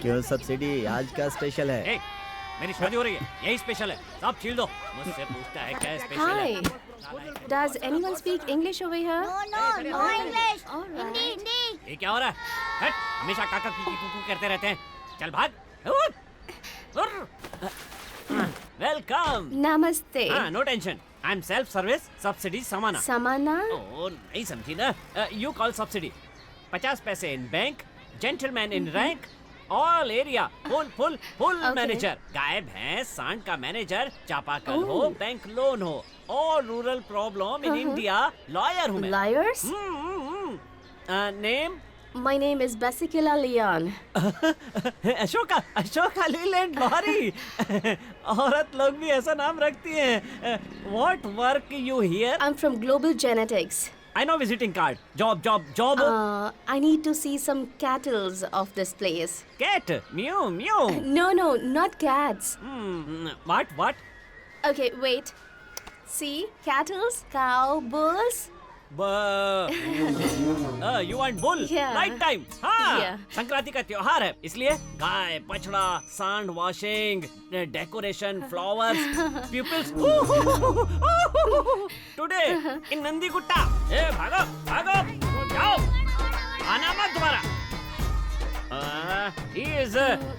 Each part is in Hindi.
क्यों सब्सिडी आज का स्पेशल है? ए, मेरी शादी हो रही है, यही स्पेशल है। सब छील दो। मुझसे पूछता है क्या स्पेशल है। Hi. Does anyone speak English over here? No English. All right. Hindi. ये क्या हो रहा है? हट, हमेशा काका की कुकू करते रहते हैं। चल भाग। वेलकम। Namaste. हाँ, no tension. I am self service subsidy समाना। Samana? ओ, नहीं समझी ना? You call subsidy. 50 पैसे in bank, gentleman in rank, all area full Okay. Manager. गाय भैंस सांड का मैनेजर, चापाकल हो, बैंक लोन हो, all rural problem in India, lawyer हूँ मैं। Liars? Name My name is Basikila Leon. Ashoka Leyland lorry. औरत लोग भी ऐसा नाम रखती हैं। What work you here? I'm from Global Genetics. I no visiting card. Job. I need to see some cattles of this place. Cat म्यू म्यू। No, not cats. What? Okay, wait. See, cattles, cow, bulls. You want bull? Yeah. Night time. हाँ. Yeah. संक्रांति का त्योहार है, इसलिए गाय, बछड़ा, सांड washing, decoration, flowers, peoples. Today in Nandi Gutta. ए भागो, जाओ, आना मत दोबारा। He is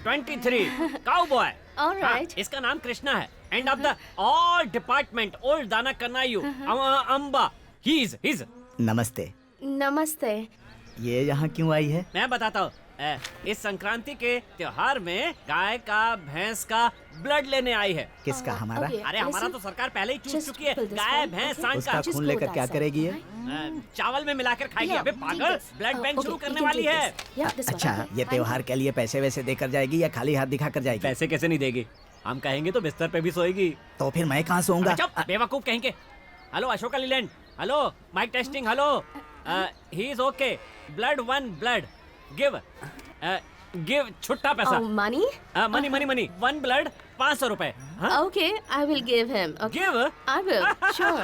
23, cowboy. All right. इसका नाम कृष्णा है। End of the all department, old दाना कन्नायु, अम्बा। He's नमस्ते। Namaste. ये यहाँ क्यों आई है? मैं बताता हूँ। इस संक्रांति के त्योहार में गाय का, भैंस का ब्लड लेने आई है। किसका? हमारा? Okay. अरे हमारा Listen. तो सरकार पहले ही चूस Just चुकी है। pull this गाय, one, भैंस, okay? सांड उसका का Just खून go लेकर that क्या side. करेगी ये? चावल में मिलाकर खाएगी। Yeah, अबे take पागल, this. ब्लड बैंक Okay, शुरू you करने can वाली take है। this. Yeah, this one. अच्छा, ये त्योहार के लिए पैसे वैसे देकर जाएगी या खाली हाथ दिखाकर जाएगी? पैसे कैसे नहीं देगी? हम कहेंगे तो बिस्तर पे भी सोएगी। तो फिर मैं कहाँ सोऊंगा? चुप, बेवकूफ कहेंगे। Hello Ashoka Leyland. Hello mike testing. Hello he is okay. Blood 1 blood give छुट्टा पैसा। Oh, money? मनी 1 ब्लड 500 रुपए। Okay, I will give him. Okay. Give. I will. Sure.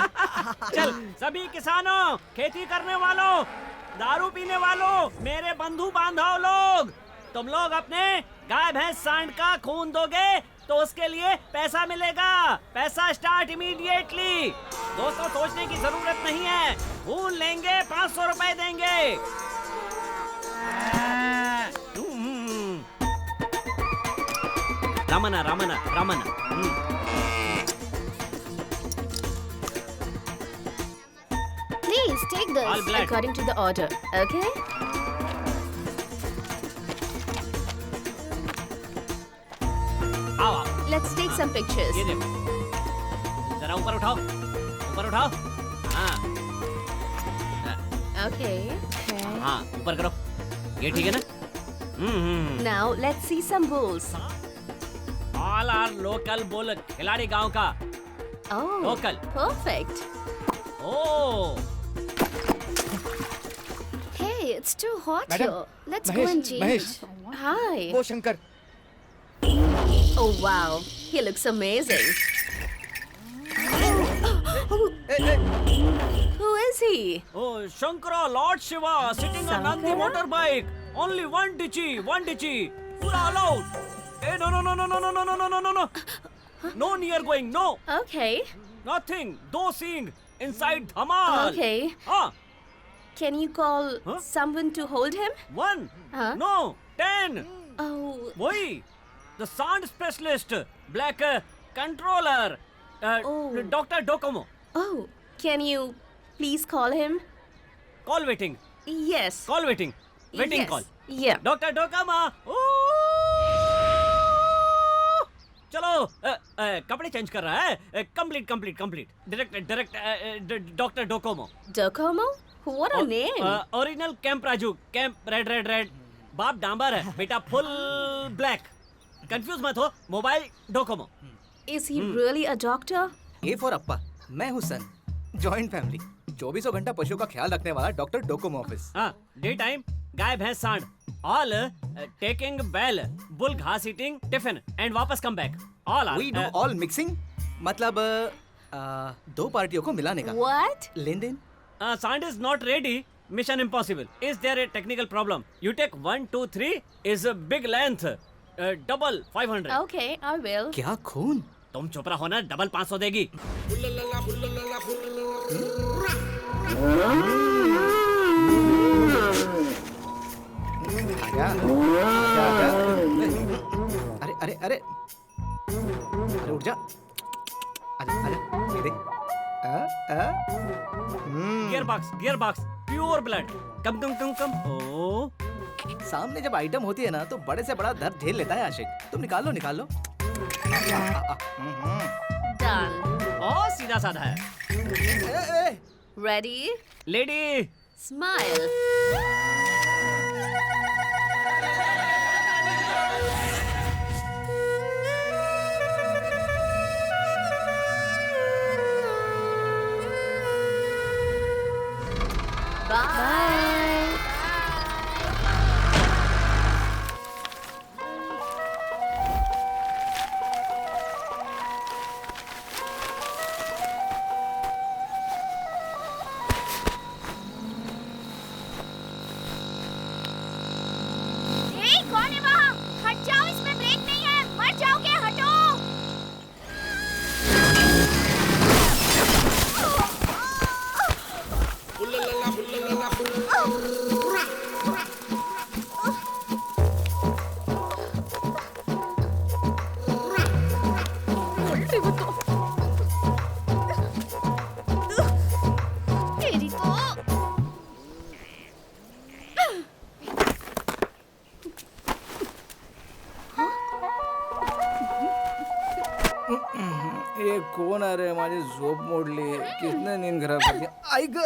चल सभी किसानों, खेती करने वालों, दारू पीने वालों, मेरे बंधु बांधव लोग, तुम लोग अपने गाय भैंस सांड का खून दोगे तो उसके लिए पैसा मिलेगा। पैसा स्टार्ट इमीडिएटली। दोस्तों, सोचने की जरूरत नहीं है। खून लेंगे, 500 रुपए देंगे। रामना। Please take this All black. according to the order. Okay? आओ। Let's take some pictures. ये देखो, जरा ऊपर उठाओ। हाँ Okay. हाँ, ऊपर करो। ये ठीक है ना? Now let's see some bulls. All are local bull, खिलाड़ी गांव का। Oh. Local. Perfect. O Hey, it's too hot Madam, here. Let's go and change. Mahesh, Hi. वो Shankar. Oh wow. He looks amazing. Who is he? Oh, Shankara, Lord Shiva, sitting on Nandi Shankara? motorbike. Only one ditchy. Pura allowed. Hey, no. No near going, no. Okay. Nothing. Do seeing. Inside Dhamal. Okay. Ah, Can you call Huh? someone to hold him? 1. Huh? No, 10. Oh. Why? The sound specialist. Black controller. Oh. Dr. Docomo. Oh. Can you please call him? Call waiting. Yes. Call waiting. Waiting yes. call. Yeah. Doctor Docomo. चलो कपड़े चेंज कर रहा है। Complete direct doctor Docomo. Docomo? What a name. Original camp Raju. Camp red बाप डांबर है, बेटा फुल ब्लैक। कंफ्यूज मत हो। Mobile Docomo. Is he really a doctor? A for appa, मैं हूँ सन। जॉइंट फैमिली, 24 घंटा पशुओं का ख्याल रखने वाला doctor Docomo office. Day time गाय भैंस सांड, ऑल टेकिंग बैल, बुल घास ईटिंग, टिफिन एंड वापस come back. All are we do all mixing, मतलब दो पार्टियों को मिलाने का What? लेन देन। Sand is not ready. Mission impossible. Is there a technical problem? You take 1, 2, 3 is a big length. Double 500। Okay, I will. क्या खून? तुम चुप रहो ना, डबल 500 देगी। आजा, आजा, आजा। अरे अरे अरे अरे उठ जा। आजा आजा ये देख। Gear box pure blood. Come come come come. ओ सामने जब आइटम होती है ना तो बड़े से बड़ा दर्द झेल लेता है आशिक। तुम निकाल लो निकाल लो। Done. बहुत सीधा साधा है। Ready? Lady Smile. Bye. ए, कौन है वहाँ? हट जाओ, इसमें ब्रेक नहीं है, मर जाओगे, हटो। तेरी तो ये कौन आ रहे हमारी झोप मोड़ ली? किसने नींद खराब कर दिया? आई ग।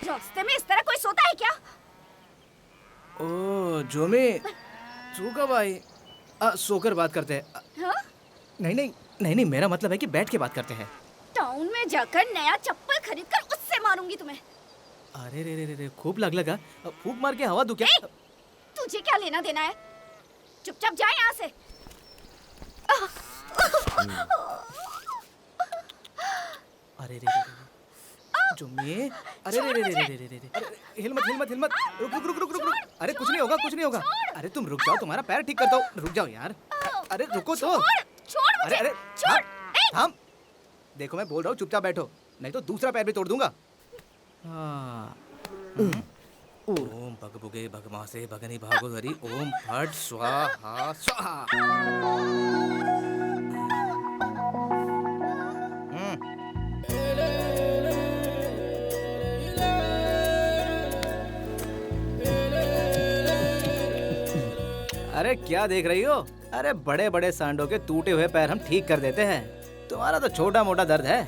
रास्ते में इस तरह कोई सोता है क्या? ओ जोमी, तू कब आई? सोकर बात करते हैं। हाँ? नहीं नहीं नहीं नहीं, मेरा मतलब है कि बैठ के बात करते हैं। टाउन में जाकर नया चप्पल खरीद कर उससे मारूंगी तुम्हें। अरे रे रे रे रे, खूब लग लगा। फूक मार के हवा दूं क्या? ए, तुझे क्या लेना देना है? चुपचाप जा यहाँ से। अरे रे रे रे, जोमी, अरे रे रे रे रे रे रे रे, अरे हिल मत हिल मत हिल मत, रुक रुक रुक रुक रुक रुक। अरे कुछ नहीं होगा कुछ नहीं होगा। अरे तुम रुक जाओ, तुम्हारा पैर ठीक करता हूँ। रुक जाओ यार। अरे रुको तो। छोड़ मुझे। अरे अरे छोड़। थाम। देखो मैं बोल रहा हूँ चुपचाप बैठो, नहीं तो दूसरा पैर भी तोड़ दूंगा। ओम भगभुगे भगमासे भगनी भागो हरि ओम फट स्वाहा स्वाहा। अरे क्या देख रही हो? अरे बड़े बड़े सांडों के टूटे हुए पैर हम ठीक कर देते हैं। तुम्हारा तो छोटा मोटा दर्द है,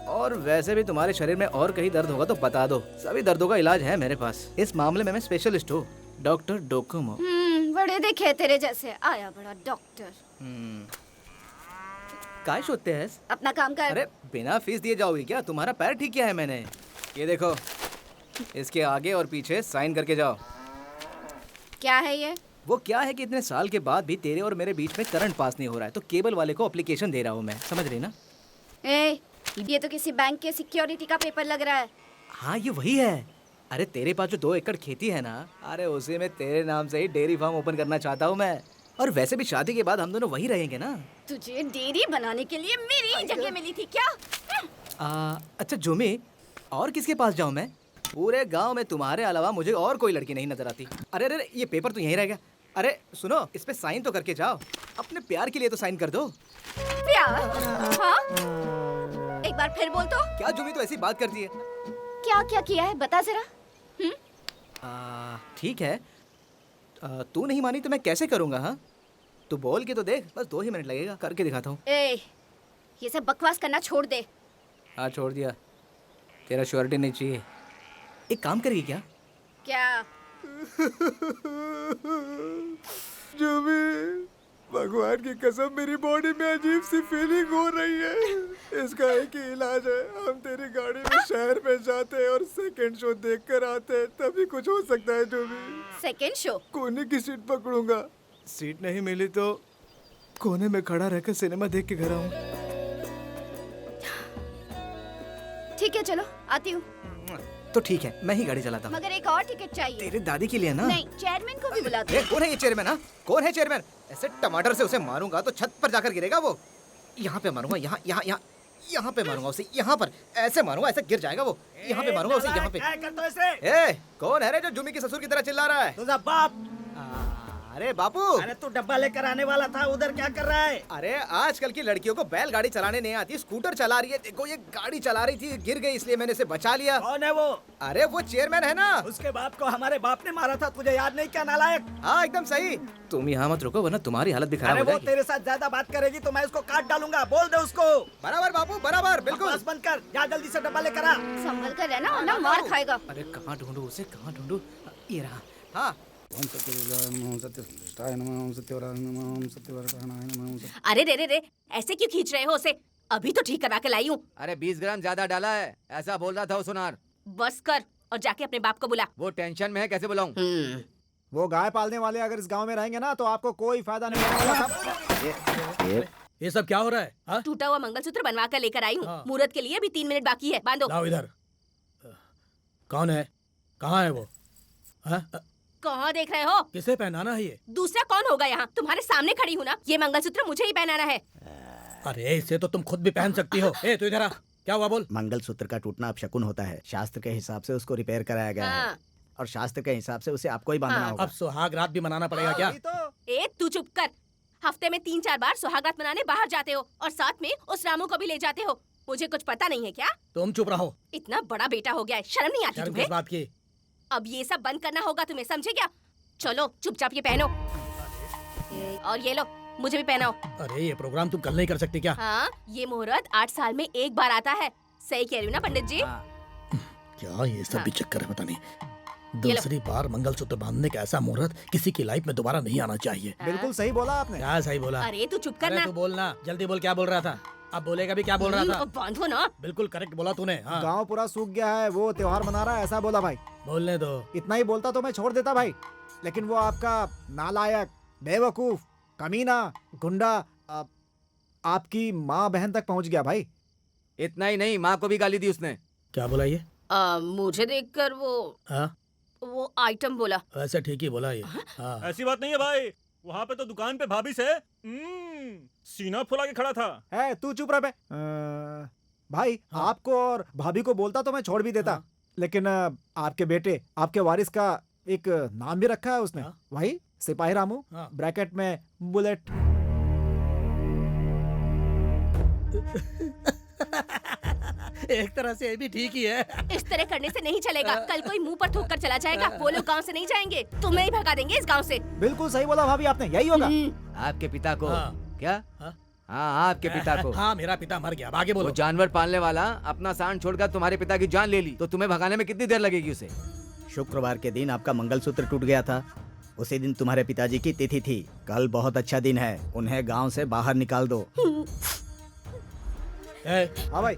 और वैसे भी तुम्हारे शरीर में और कहीं दर्द होगा तो बता दो, सभी दर्दों का इलाज है मेरे पास। इस मामले में मैं स्पेशलिस्ट हूँ, डॉक्टर डोकोमो। बड़े देखे तेरे जैसे आया बड़ा डॉक्टर। काय सोचते हैं? अपना काम कर। अरे बिना फीस दिए जाओगी क्या? तुम्हारा पैर ठीक किया है मैंने। ये देखो, इसके आगे और पीछे साइन करके जाओ। क्या है ये? वो क्या है कि इतने साल के बाद भी तेरे और मेरे बीच में करंट पास नहीं हो रहा है, तो केबल वाले को एप्लीकेशन दे रहा हूँ मैं, समझ रही ना? ए, ये तो किसी बैंक के सिक्योरिटी का पेपर लग रहा है। हाँ ये वही है। अरे तेरे पास जो 2 एकड़ खेती है ना, अरे उसी में तेरे नाम से ही डेयरी फार्म ओपन करना चाहता हूँ मैं। और वैसे भी शादी के बाद हम दोनों वही रहेंगे ना। तुझे डेयरी बनाने के लिए मेरी ही जगह मिली थी क्या? अच्छा जोमी, और किसके पास जाऊँ मैं? पूरे गांव में तुम्हारे अलावा मुझे और कोई लड़की नहीं नजर आती। अरे अरे ये पेपर तो यहीं रह गया। अरे सुनो, इस पे साइन तो करके जाओ, अपने प्यार के लिए तो साइन कर दो। प्यार? हाँ? एक बार फिर बोल तो। क्या जोमी तो ऐसी बात करती है? क्या क्या किया है बता जरा। ठीक है, तू नहीं मानी तो मैं कैसे करूँगा? हाँ तू बोल के तो देख, बस 2 ही मिनट लगेगा, करके दिखाता हूँ। ए, ये सब बकवास करना छोड़ दे। हाँ छोड़ दिया, तेरा श्योरिटी नहीं चाहिए। एक काम करेगी क्या? क्या? जो भी भगवान की कसम, मेरी बॉडी में अजीब सी फीलिंग हो रही है। इसका एक ही इलाज है, हम तेरी गाड़ी में शहर में जाते हैं और सेकंड शो देख कर आते हैं, तभी कुछ हो सकता है। जो भी सेकंड शो? कोने की सीट पकड़ूंगा, सीट नहीं मिली तो कोने में खड़ा रहकर सिनेमा देख के घर आऊंगा। ठीक है चलो आती हूँ। तो ठीक है, मैं ही गाड़ी चलाता हूँ। मगर एक और टिकट चाहिए। तेरी दादी के लिए ना? नहीं, चेयरमैन को भी बुला दो। कौन है ये चेयरमैन? हाँ, कौन है चेयरमैन? ऐसे टमाटर से उसे मारूंगा तो छत पर जाकर गिरेगा वो। यहाँ पे मारूंगा, यहाँ यहाँ यहाँ यहाँ पे मारूंगा उसे, यहाँ पर ऐसे मारूंगा, ऐसे गिर जाएगा वो। यहाँ पे मारूंगा उसे, यहाँ पे। क्या करते हो इसे? ए, कौन है रे जो जुम्मी के ससुर की तरह चिल्ला रहा है? तुझा बाप। अरे बापू, अरे तू डब्बा लेकर आने वाला था, उधर क्या कर रहा है? अरे आजकल की लड़कियों को बैलगाड़ी चलाने नहीं आती, स्कूटर चला रही है। देखो ये गाड़ी चला रही थी, गिर गई, इसलिए मैंने इसे बचा लिया। कौन है वो? अरे वो चेयरमैन है ना। उसके बाप को हमारे बाप ने मारा था, तुझे याद नहीं क्या नालायक? हाँ एकदम सही। तुम यहाँ मत रुको वरना तुम्हारी हालत भी खराब अरे हो वो जाएगी। तेरे साथ ज्यादा बात करेगी तो मैं उसको काट डालूंगा, बोल दे उसको। बराबर बापू, बराबर, बिल्कुल। बस बंद कर, जा जल्दी से डब्बा लेकर आ। संभल कर रहना वरना मार खाएगा। अरे कहाँ ढूंढूं उसे, कहाँ ढूंढूं? ये रहा। हाँ अरे रे रे रे, ऐसे क्यों खींच रहे हो उसे? अभी तो ठीक करवा के लाई हूँ। अरे 20 ग्राम ज्यादा डाला है, ऐसा बोल रहा था वो सुनार। बस कर और जाके अपने बाप को बुला। वो टेंशन में है, कैसे बुलाऊं? वो गाय पालने वाले अगर इस गांव में रहेंगे ना तो आपको कोई फायदा नहीं होगा। ये सब क्या हो रहा है? हाँ? टूटा हुआ मंगलसूत्र बनवा कर लेकर आई हूँ। हाँ। मुहूर्त के लिए अभी 3 मिनट बाकी है, बांधो। लाओ इधर। कौन है? कहाँ है वो? हाँ? कहाँ देख रहे हो? किसे पहनाना है ये? दूसरा कौन होगा यहाँ? तुम्हारे सामने खड़ी हूँ ना। ये मंगलसूत्र मुझे ही पहनाना है। अरे इसे तो तुम खुद भी पहन सकती हो। ए तू इधर आ, क्या हुआ बोल? मंगलसूत्र का टूटना अपशकुन होता है। शास्त्र के हिसाब से उसको रिपेयर कराया गया है हाँ। और शास्त्र के हिसाब से उसे आपको ही बांधना हाँ। होगा। अब सुहाग रात भी मनाना पड़ेगा क्या? ए तू चुप कर। हफ्ते में 3-4 बार सुहागरात मनाने बाहर जाते हो और साथ में उस रामू को भी ले जाते हो। मुझे कुछ पता नहीं है क्या? तुम चुप रहो। इतना बड़ा बेटा हो गया है, शर्म नहीं आती शर्म तुम्हें? किस बात की? अब ये सब बंद करना होगा तुम्हें, समझे क्या? चलो चुपचाप ये पहनो और ये लो, मुझे भी पहनाओ। अरे ये प्रोग्राम तुम कल नहीं कर सकते क्या? हाँ, ये मुहूर्त 8 साल में एक बार आता है। सही कह रही हूँ ना पंडित जी? क्या ये सब भी चक्कर है, पता नहीं। ये लो। दूसरी बार मंगलसूत्र बांधने का ऐसा मुहूर्त किसी की लाइफ में दोबारा नहीं आना चाहिए। बिल्कुल सही बोला आपने। क्या सही बोला? अरे तू चुप कर अरे ना। तू बोलना, जल्दी बोल, क्या बोल रहा था? अब बोलेगा भी, क्या बोल रहा था? अब बांधो ना। बिल्कुल करेक्ट बोला तूने। हाँ गांव पूरा सूख गया है, वो त्योहार मना रहा है, ऐसा बोला भाई। बोलने दो। इतना ही बोलता तो मैं छोड़ देता भाई, लेकिन वो आपका नालायक, बेवकूफ, कमीना, गुंडा आपकी माँ बहन तक पहुँच गया भाई। इतना ही नहीं, माँ को भी गाली दी उसने। क्या बोला ये? मुझे देखकर वो आइटम बोला। वैसे ठीक ही बोला ये। हाँ। ऐसी बात नहीं है भाई, वहाँ पे तो दुकान पे भाभी से सीना फुला के खड़ा था। है तू चुप रह बे। भाई हाँ। आपको और भाभी को बोलता तो मैं छोड़ भी देता, हाँ। लेकिन आपके बेटे, आपके वारिस का एक नाम भी रखा है उसने। हाँ। वही सिपाही रामू, हाँ। ब्रैकेट में बुलेट। एक तरह से ये भी ठीक ही है। इस तरह करने से नहीं चलेगा। कल कोई मुंह पर थूक कर चला जाएगा। वो लोग गाँव से नहीं जाएंगे, तुम्हें ही भगा देंगे इस गाँव से। बिल्कुल सही बोला भाभी आपने, यही होगा। आपके पिता को हाँ। क्या? हाँ? हाँ, आपके पिता को। हाँ मेरा पिता मर गया। अब आगे वो बोलो। जानवर पालने वाला अपना सांड छोड़कर तुम्हारे पिता की जान ले ली, तो तुम्हें भगाने में कितनी देर लगेगी उसे? शुक्रवार के दिन आपका मंगलसूत्र टूट गया था। उसी दिन तुम्हारे पिताजी की तिथि थी। कल बहुत अच्छा दिन है, उन्हें गांव से बाहर निकाल दो। हाँ भाई,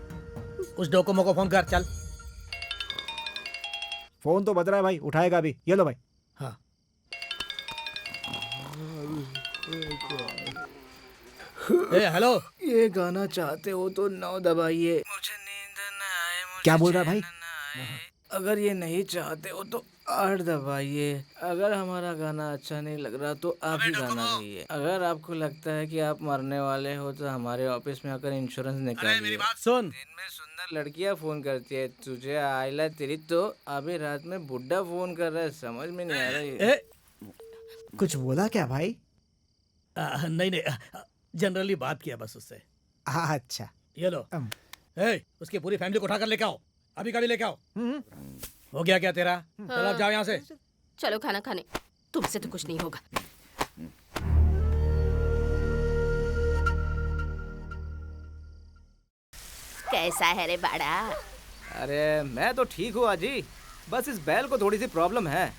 उस डोकोमो को फोन कर, चल। फोन तो बज रहा है भाई, उठाएगा अभी। ये लो भाई। हाँ। हेलो। ये गाना चाहते हो तो 9 दबाइए। मुझे नींद न आए, मुझे क्या बोल रहा है भाई? चैन न आए। अगर ये नहीं चाहते हो तो 8 दबाइए। अगर हमारा गाना अच्छा नहीं लग रहा तो आप ही गाना गाइए। अगर आपको लगता है कि आप मरने वाले हो तो हमारे ऑफिस में आकर इंश्योरेंस निकालिए। सुन, दिन में सुंदर लड़कियां फोन करती है, तुझे आइला तेरी तो अभी रात में बुड्ढा फोन कर रहा है, समझ में नहीं आ रहा है। कुछ बोला क्या भाई? नहीं नहीं, जनरली बात किया बस उससे। अच्छा। ये लो। उसकी पूरी फैमिली को उठाकर लेके आओ, अभी कभी लेके आओ। हो गया क्या तेरा? चलो अब जाओ यहाँ से। चलो खाना खाने। तुमसे तो कुछ नहीं होगा। कैसा है रे बड़ा? अरे मैं तो ठीक हूँ आजी, बस इस बैल को थोड़ी सी प्रॉब्लम है।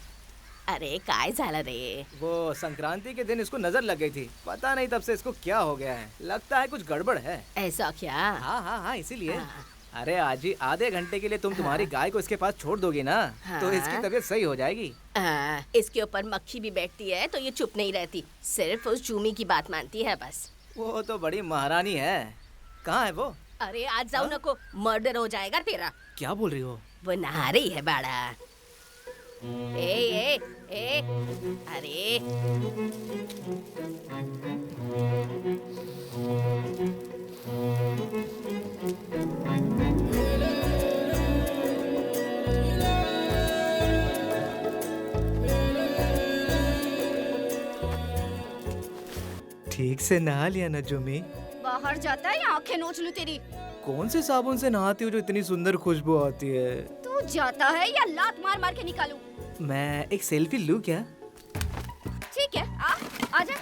अरे काय झालं रे? वो संक्रांति के दिन इसको नजर लग गई थी, पता नहीं तब से इसको क्या हो गया है। लगता है कुछ गड़बड़ है। ऐसा क्या? हाँ हाँ हाँ, इसीलिए। हाँ। अरे आजी, आधे घंटे के लिए तुम तुम्हारी गाय को इसके पास छोड़ दोगी ना, तो इसकी तबीयत सही हो जाएगी। इसके ऊपर मक्खी भी बैठती है तो ये चुप नहीं रहती, सिर्फ उस जूमी की बात मानती है बस। वो तो बड़ी महारानी है। कहाँ है वो? अरे आज जाओ नको, मर्डर हो जाएगा तेरा। क्या बोल रही हो? वो नहा रही है बाड़ा। ए, अरे ठीक से नहा लिया ना जुमी? बाहर जाता है या आंखें नोच लूं तेरी? कौन से साबुन से नहाती हो जो इतनी सुंदर खुशबू आती है? तू जाता है या लात मार मार के निकालूं? मैं एक सेल्फी लूं क्या? ठीक है, आ जा।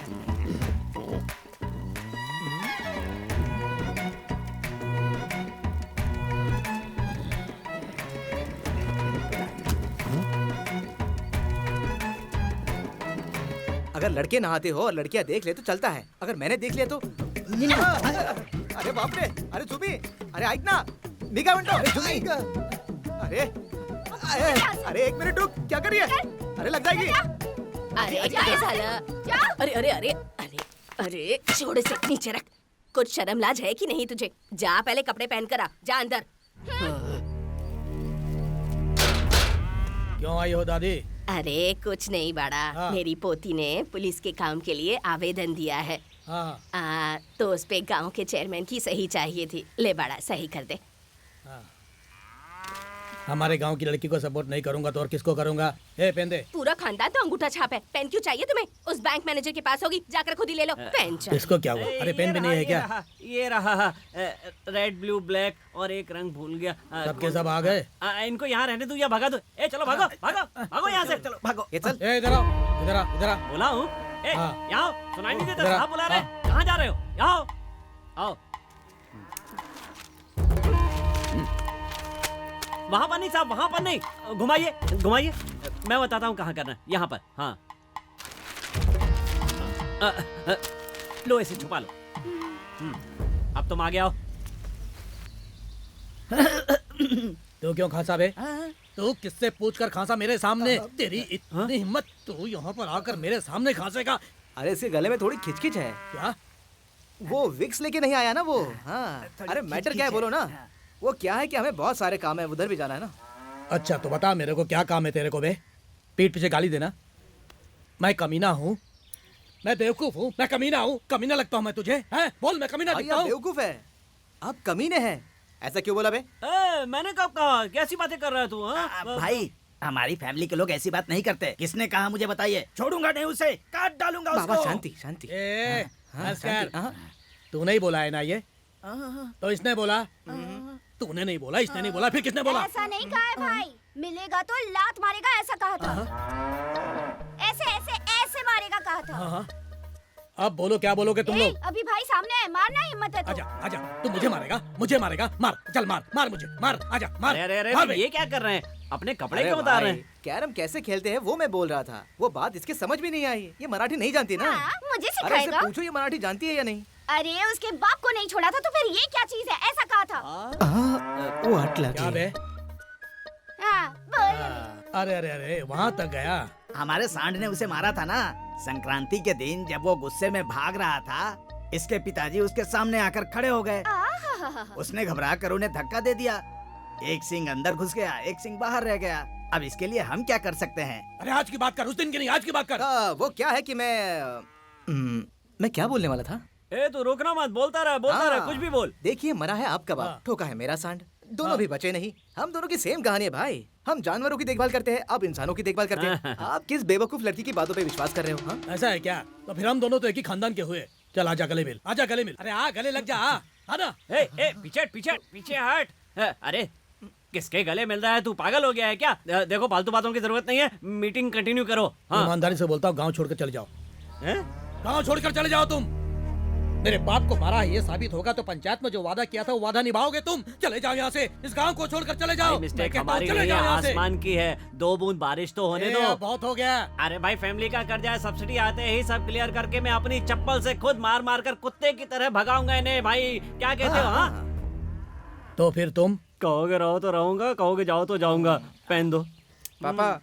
अगर लड़के नहाते हो और लड़कियां देख ले तो चलता है, अगर मैंने देख लिया तो अरे बाप रे, अरे जुमी, अरे आइक ना, निगाह मिनटो, अरे अरे एक मिनिट रुक, क्या कर रही है? अरे लग जाएगी। अरे क्या झालं? अरे अरे अरे अरे अरे छोड़ से नीचे रख। कुछ शर्म लाज है कि नहीं तुझे? जा पहले कपड़े पहन कर आ, जा अंदर। क्यों आई हो दादी? अरे कुछ नहीं बाड़ा, हाँ। मेरी पोती ने पुलिस के काम के लिए आवेदन दिया है। हाँ तो उस पे गांव के चेयरमैन की सही चाहिए थी। ले बाड़ा सही कर दे। हमारे गांव की लड़की को सपोर्ट नहीं करूंगा तो और किसको करूंगा? ए पहन दे। पूरा खानदान तो अंगूठा छाप है, पेन क्यों चाहिए तुम्हें? उस बैंक मैनेजर के पास होगी, जाकर खुद ही ले लो पेन। इसको क्या हुआ? अरे पेन भी नहीं है क्या? ये रहा रेड ब्लू ब्लैक और एक रंग भूल गया। सबके सब आ गए? इनको यहाँ रहने दो या भगा दो। ए चलो भागो भागो भागो यहाँ से, चलो भागो। ये चल। ए इधर आओ, इधर आ, इधर आ। बोला हूँ, ए हाँ। यहाँ आओ, सुनाई नहीं देता? जरा, कहाँ बुला रहे? कहाँ जा रहे हो? यहाँ आओ, आओ। वहाँ पर नहीं साहब, वहाँ पर नहीं, घुमाइए घुमाइए, मैं बताता हूँ कहाँ करना है। यहाँ पर, हाँ। लो इसे छुपा लो। अब तुम आगे आओ। तू क्यों खांसा बे? तू किससे पूछकर खांसा मेरे सामने? तेरी इतनी हिम्मत, तू यहाँ पर आकर मेरे सामने खांसेगा? अरे इसके गले में थोड़ी खिचखिच है। क्या? वो विक्स लेके नहीं आया ना वो? हाँ। अरे मैटर क्या है बोलो ना? वो क्या है कि हमें बहुत सारे काम है, उधर भी जाना है ना। अच्छा तो बता मेरे को क्या काम है तेरे को बे? पीठ पीछे गाली देना? मैं कमीना हूँ? मैं बेवकूफ हूँ? मैं कमीना हूँ? कमीना लगता हूँ मैं तुझे? हैं? बोल, मैं कमीना भाई लगता आप हूँ? बेवकूफ है, आप कमीने हैं। ऐसा क्यों बोला बे? मैंने कब कहा? कैसी बातें कर रहा है तू? भाई हमारी फैमिली के लोग ऐसी बात नहीं करते। किसने कहा मुझे बताइए? छोड़ूंगा नहीं उसे, काट डालूंगा उसको। बाबा शांति शांति। ए, हाँ, बस कर। शांति, हाँ। तू नहीं बोला है ना ये? तो इसने बोला? तूने नहीं बोला, इसने नहीं बोला, फिर किसने बोला? ऐसा नहीं कहा है भाई, मिलेगा तो लात मारेगा ऐसा कहा था। ऐसे ऐसे ऐसे मारेगा कहा था। हाँ। अब बोलो, क्या बोलोगे तुम लोग? अभी भाई सामने है, मारना हिम्मत है तो। आजा आजा, तू मुझे मारेगा? मुझे मारेगा? मार, चल मार, मार मुझे, मार, आजा मार। अरे अरे मार अरे, बे। ये क्या कर रहे हैं? अपने कपड़े अरे क्यों उतार रहे भाई, हैं? कैरम कैसे खेलते हैं वो मैं बोल रहा था। वो बात इसके समझ भी नहीं आई। ये मराठी नहीं जानती ना। हाँ, मुझे अरे इससे सिखाएगा। पूछो ये मराठी जानती है या नहीं? अरे उसके बाप को नहीं छोड़ा था तो फिर ये क्या चीज है? ऐसा कहा था। वो हट क्या बे? हाँ, बोल। अरे अरे अरे, वहाँ तक गया? हमारे सांड ने उसे मारा था ना संक्रांति के दिन, जब वो गुस्से में भाग रहा था। इसके पिताजी उसके सामने आकर खड़े हो गए। उसने घबरा कर उन्हें धक्का दे दिया। एक सिंग अंदर घुस गया, एक सिंग बाहर रह गया। अब इसके लिए हम क्या कर सकते हैं? अरे आज की बात कर, उस दिन की नहीं, आज की बात कर। वो क्या है कि मैं क्या बोलने वाला था? ए तू रोकना मत, बोलता रहा, कुछ भी बोल। देखिए, मरा है आपका बाप, हाँ। ठोका है मेरा सांड। दोनों भी बचे नहीं। हम दोनों की सेम कहानी है भाई। हम जानवरों की देखभाल करते हैं, आप इंसानों की देखभाल करते हैं। आप किस बेवकूफ लड़की की बातों पे विश्वास कर रहे हो? हाँ? ऐसा है क्या? तो फिर हम दोनों तो एक ही खानदान के हुए। चल आजा गले मिल, आजा गले मिल। अरे आ गले लग जा, आ ना। ए पीछे पीछे पीछे हट। अरे किसके गले मिल रहा है? तू पागल हो गया है क्या? देखो फालतू बातों की जरूरत नहीं है, मीटिंग कंटिन्यू करो। हाँ। ईमानदारी से बोलता हूँ, गाँव छोड़कर चले जाओ। हैं? गाँव छोड़कर चले जाओ तुम। मेरे बाप को मारा है ये साबित होगा तो पंचायत में जो वादा किया था वो वादा निभाओगे तुम। चले जाओ यहाँ से, इस गांव को छोड़कर चले जाओ। मिस्टेक हमारी नहीं है, आसमान की है। 2 बूंद बारिश तो होने दो। बहुत हो गया। अरे भाई, फैमिली का कर्जा है, सब्सिडी आते ही सब क्लियर करके मैं अपनी चप्पल से खुद मार मार कर कुत्ते की तरह भगाऊंगा इन्हें। भाई क्या कहते हो? हाँ, तो फिर तुम कहोगे रहो तो रहूंगा, कहोगे जाओ तो जाऊंगा। पहन दो। पापा,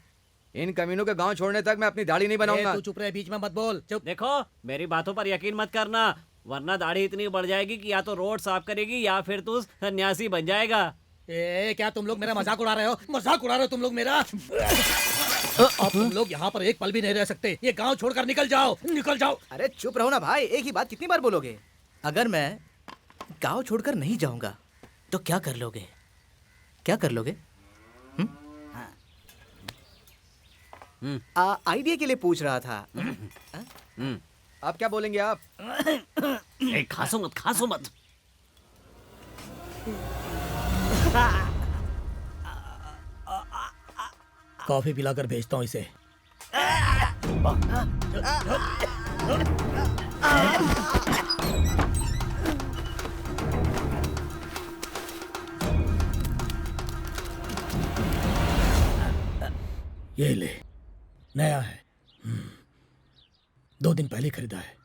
इन कमीनों के गांव छोड़ने तक मैं अपनी दाढ़ी नहीं बनाऊंगा। तू चुप रहे, बीच में मत बोल। चुप। देखो, मेरी बातों पर यकीन मत करना, वरना दाढ़ी इतनी बढ़ जाएगी कि या तो रोड साफ करेगी या फिर तू सन्यासी बन जाएगा। क्या तुम लोग मेरा मजाक उड़ा रहे हो? मजाक उड़ा रहे हो तुम लोग मेरा? अब तुम लोग यहाँ पर एक पल भी नहीं रह सकते। ये गांव छोड़कर निकल जाओ, निकल जाओ। अरे चुप रहो ना भाई, एक ही बात कितनी बार बोलोगे? अगर मैं गांव छोड़कर नहीं जाऊंगा तो क्या कर लोगे? क्या कर लोगे? आइडिया के लिए पूछ रहा था। आप क्या बोलेंगे आप? खासो मत, खासो मत। कॉफी पिलाकर भेजता हूँ इसे। ये ले, नया है। 2 दिन पहले खरीदा है।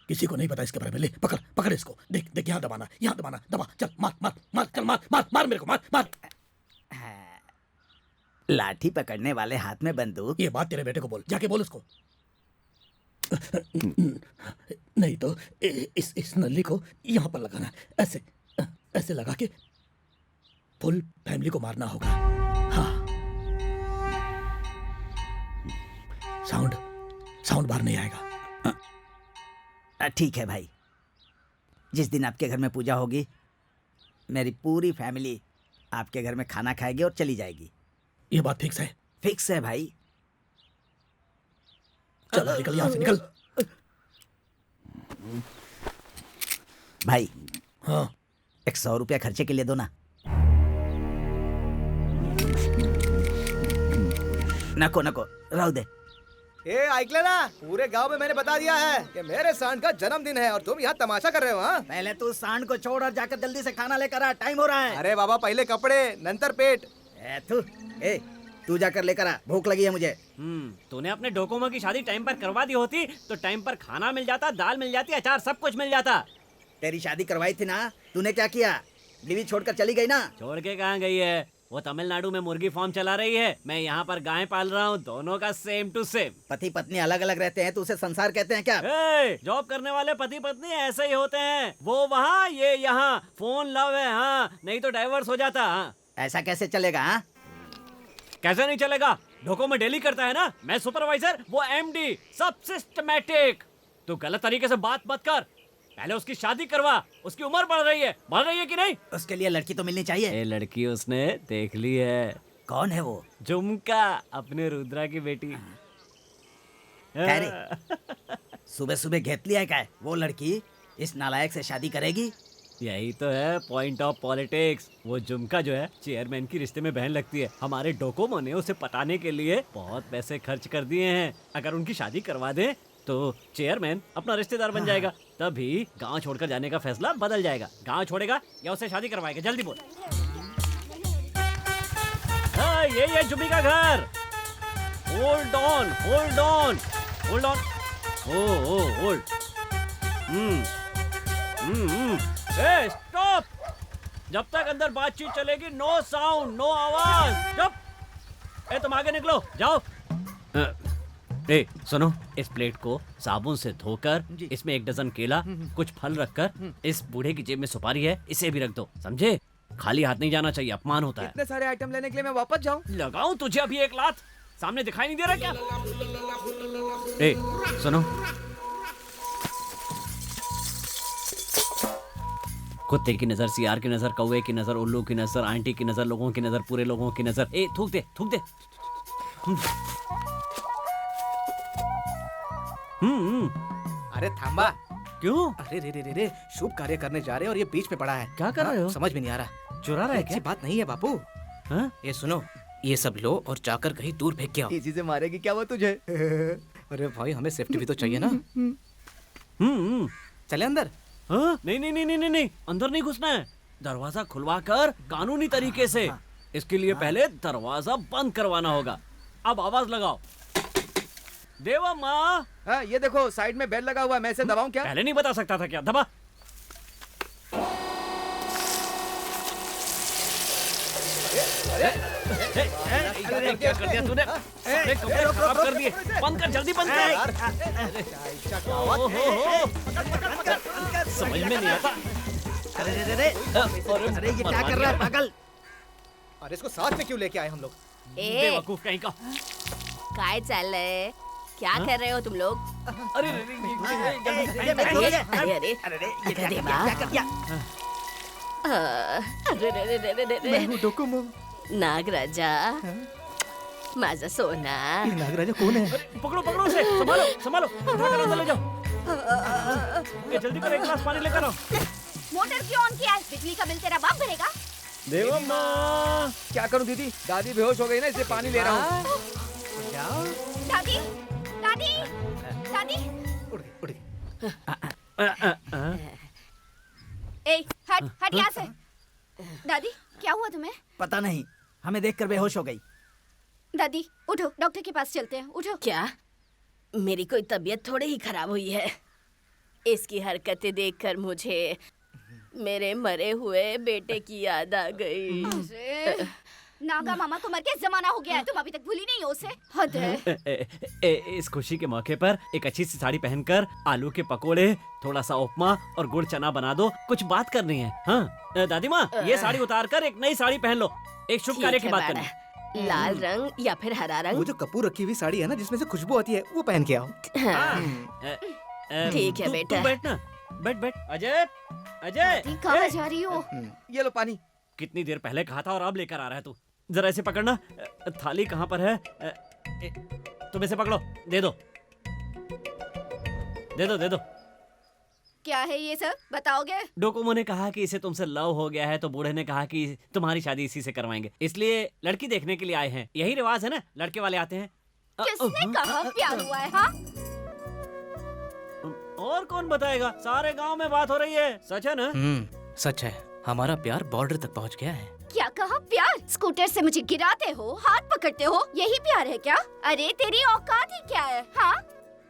किसी को नहीं पता इसके बारे में। ले पकड़, पकड़ इसको। देख देख, यहाँ दबाना, यहाँ दबाना, दबा। चल मार मार मार, चल मार मार मार मेरे को, मार मार। लाठी पकड़ने वाले हाथ में बंदूक। ये बात तेरे बेटे को बोल, जाके बोल उसको। नहीं तो इस नली को यहाँ पर लगाना, ऐसे ऐसे लगा के फुल फैमिली को मारना होगा। हाँ, साउंड बाहर नहीं आएगा। ठीक है भाई, जिस दिन आपके घर में पूजा होगी मेरी पूरी फैमिली आपके घर में खाना खाएगी और चली जाएगी। ये बात फिक्स है? फिक्स है भाई। चलो निकल यहाँ से, निकल। भाई हाँ, 100 रुपया खर्चे के लिए दो ना। नको नको, रहो दे। ए ऐकले ना, पूरे गांव में मैंने बता दिया है कि मेरे सांड का जन्मदिन है और तुम यहाँ तमाशा कर रहे हो। हाँ, पहले तू सांड को छोड़ और जाकर जल्दी से खाना लेकर आ, टाइम हो रहा है। अरे बाबा, पहले कपड़े नंतर पेट। तू जाकर लेकर आ, भूख लगी है मुझे। तूने अपने डोकोमो की शादी टाइम पर करवा दी होती तो टाइम पर खाना मिल जाता, दाल मिल जाती, अचार सब कुछ मिल जाता। तेरी शादी करवाई थी ना, तूने क्या किया? बीवी छोड़कर चली गई ना। छोड़ के कहाँ गई है? वो तमिलनाडु में मुर्गी फार्म चला रही है, मैं यहाँ पर गाय पाल रहा हूँ, दोनों का सेम टू सेम। पति पत्नी अलग अलग रहते हैं तो उसे संसार कहते हैं क्या? जॉब करने वाले पति पत्नी ऐसे ही होते हैं, वो वहाँ ये यहाँ, फोन लव है। हाँ, नहीं तो डाइवर्स हो जाता। हाँ, ऐसा कैसे चलेगा? हाँ, कैसे नहीं चलेगा? डोकोमो डेली करता है ना, मैं सुपरवाइजर, वो एमडी, सब सिस्टमैटिक। तू गलत तरीके से बात मत कर, पहले उसकी शादी करवा। उसकी उम्र बढ़ रही है कि नहीं? उसके लिए लड़की तो मिलनी चाहिए। ये लड़की उसने देख ली है। कौन है वो? झुमका, अपने रुद्रा की बेटी। सुबह सुबह घेत लिया है क्या? वो लड़की इस नालायक से शादी करेगी? यही तो है पॉइंट ऑफ पॉलिटिक्स। वो झुमका जो है चेयरमैन की रिश्ते में बहन लगती है। हमारे डोकोमो ने उसे पटाने के लिए बहुत पैसे खर्च कर दिए हैं। अगर उनकी शादी करवा दे तो चेयरमैन अपना रिश्तेदार बन जाएगा, तभी गांव छोड़कर जाने का फैसला बदल जाएगा। गांव छोड़ेगा या उससे शादी करवाएगा? जल्दी बोल। ये जुम्मी का घर। Hold on, hold on, hold on. Hold. Stop. जब तक अंदर बातचीत चलेगी, नो साउंड, नो आवाज। जब तुम आगे निकलो, जाओ। सुनो, इस प्लेट को साबुन से धोकर इसमें 1 डजन केला, कुछ फल रखकर, इस बूढ़े की जेब में सुपारी है, इसे भी रख दो, समझे? खाली हाथ नहीं जाना चाहिए, अपमान होता है। इतने सारे आइटम लेने के लिए मैं वापस जाऊं? लगाऊं तुझे अभी 1 लात? सामने दिखाई नहीं दे रहा क्या? सुनो, कुत्ते की नजर, सियार की नजर, कौवे की नजर, उल्लू की नजर, आंटी की नजर, लोगों की नजर, पूरे लोगों की नजर। थूक दे, थूक दे। अरे थांबा। क्यों? अरे रे, शुभ कार्य करने जा रहे हैं और ये बीच में पड़ा है। क्या कर रहे हो? समझ में नहीं आ रहा। चुरा रहा है क्या? ऐसी बात नहीं है बापू। हाँ? ये सुनो, ये सब लो और जाकर कहीं दूर फेंक के आओ। इसी से मारेगी क्या वो तुझे? अरे भाई, हमें सेफ्टी भी तो चाहिए ना। चले अंदर। हाँ? नहीं, अंदर नहीं घुसना है। दरवाजा खुलवा कर कानूनी तरीके से। इसके लिए पहले दरवाजा बंद करवाना होगा। अब आवाज लगाओ। देवा माँ। हाँ, ये देखो साइड में बेल लगा हुआ है, मैं इसे दबाऊं क्या? पहले नहीं बता सकता था क्या? दबा। क्या कर दिया तूने? सारे कपड़े खराब कर दिए। बंद कर, जल्दी बंद कर। समझ में नहीं आता। अरे ये क्या कर रहा है पागल? अरे इसको साथ में क्यों लेके आए हम लोग? बेवकूफ कहीं का। काय चल रहे? क्या कर रहे हो तुम लोग? अरे अरे नागराजा, माझा सोना। नागराजा कौन है? पकड़ो पकड़ो उसे, संभालो संभालो, उठाकर अंदर ले जाओ। ये जल्दी करो, एक गिलास पानी लेकर आओ। मोटर क्यों ऑन किया है? बिजली का बिल तेरा बाप भरेगा। देवम्मा, क्या करूं दीदी? दादी बेहोश हो गई ना, इसलिए पानी ले रहा हूँ। दादी दादी दादी, उड़ गई। ए हट हट यहाँ से। दादी क्या हुआ तुम्हें? पता नहीं, हमें देखकर बेहोश हो गई। दादी उठो, डॉक्टर के पास चलते हैं, उठो। क्या? मेरी कोई तबीयत थोड़ी ही खराब हुई है। इसकी हरकतें देखकर मुझे मेरे मरे हुए बेटे की याद आ गई। अरे, नागा मामा को मर के जमाना हो गया है, तुम अभी तक भूली नहीं हो उसे। हद है। इस खुशी के मौके पर एक अच्छी सी साड़ी पहनकर आलू के पकोड़े, थोड़ा सा उपमा और गुड़ चना बना दो, कुछ बात करनी है। हाँ दादी माँ, ये साड़ी उतार कर एक नई साड़ी पहन लो, एक शुभ कार्य की बात करनी है। लाल रंग या फिर हरा रंग? वो जो कपूर रखी हुई साड़ी है ना, जिसमें से खुशबू आती है, वो पहन के आओ। ठीक है बेटा। तू बैठ ना, बैठ बैठ। अजय अजय, कहाँ जा रही हो? ये लो पानी। कितनी देर पहले कहा था और अब लेकर आ रहा है तू? जरा ऐसे पकड़ना। थाली कहाँ पर है? तुम इसे पकड़ो, दे दो दे दो दे दो। क्या है ये सब, बताओगे? डोकोमो ने कहा कि इसे तुमसे लव हो गया है, तो बूढ़े ने कहा कि तुम्हारी शादी इसी से करवाएंगे, इसलिए लड़की देखने के लिए आए हैं। यही रिवाज है ना, लड़के वाले आते हैं। किसने कहा प्यार हुआ है? हाँ, और कौन बताएगा? सारे गांव में बात हो रही है, सच है ना? सच है, हमारा प्यार बॉर्डर तक पहुंच गया है। क्या कहा प्यार? स्कूटर से मुझे गिराते हो, हाथ पकड़ते हो, यही प्यार है क्या? अरे तेरी औकात ही क्या है? हाँ,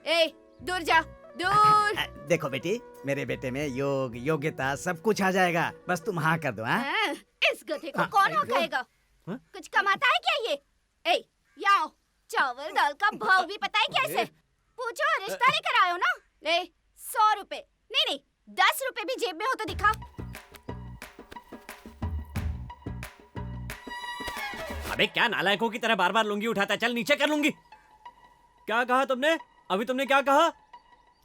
ए दूर जा, दूर। देखो बेटी, मेरे बेटे में योग योग्यता सब कुछ आ जाएगा, बस तुम हाँ कर दो। हाँ? इस गधे को कौन हकाएगा? कुछ कमाता है क्या ये? ए यहाँ चावल दाल का भाव भी पता है क्या इसे? पूछो, रिश्ता लेकर आयो ना? ए 100 रुपए नहीं 10 रुपए भी जेब में हो तो दिखा। अबे क्या नालायकों की तरह बार बार लुंगी उठाता है? चल नीचे कर लूंगी। क्या कहा तुमने? अभी तुमने क्या कहा?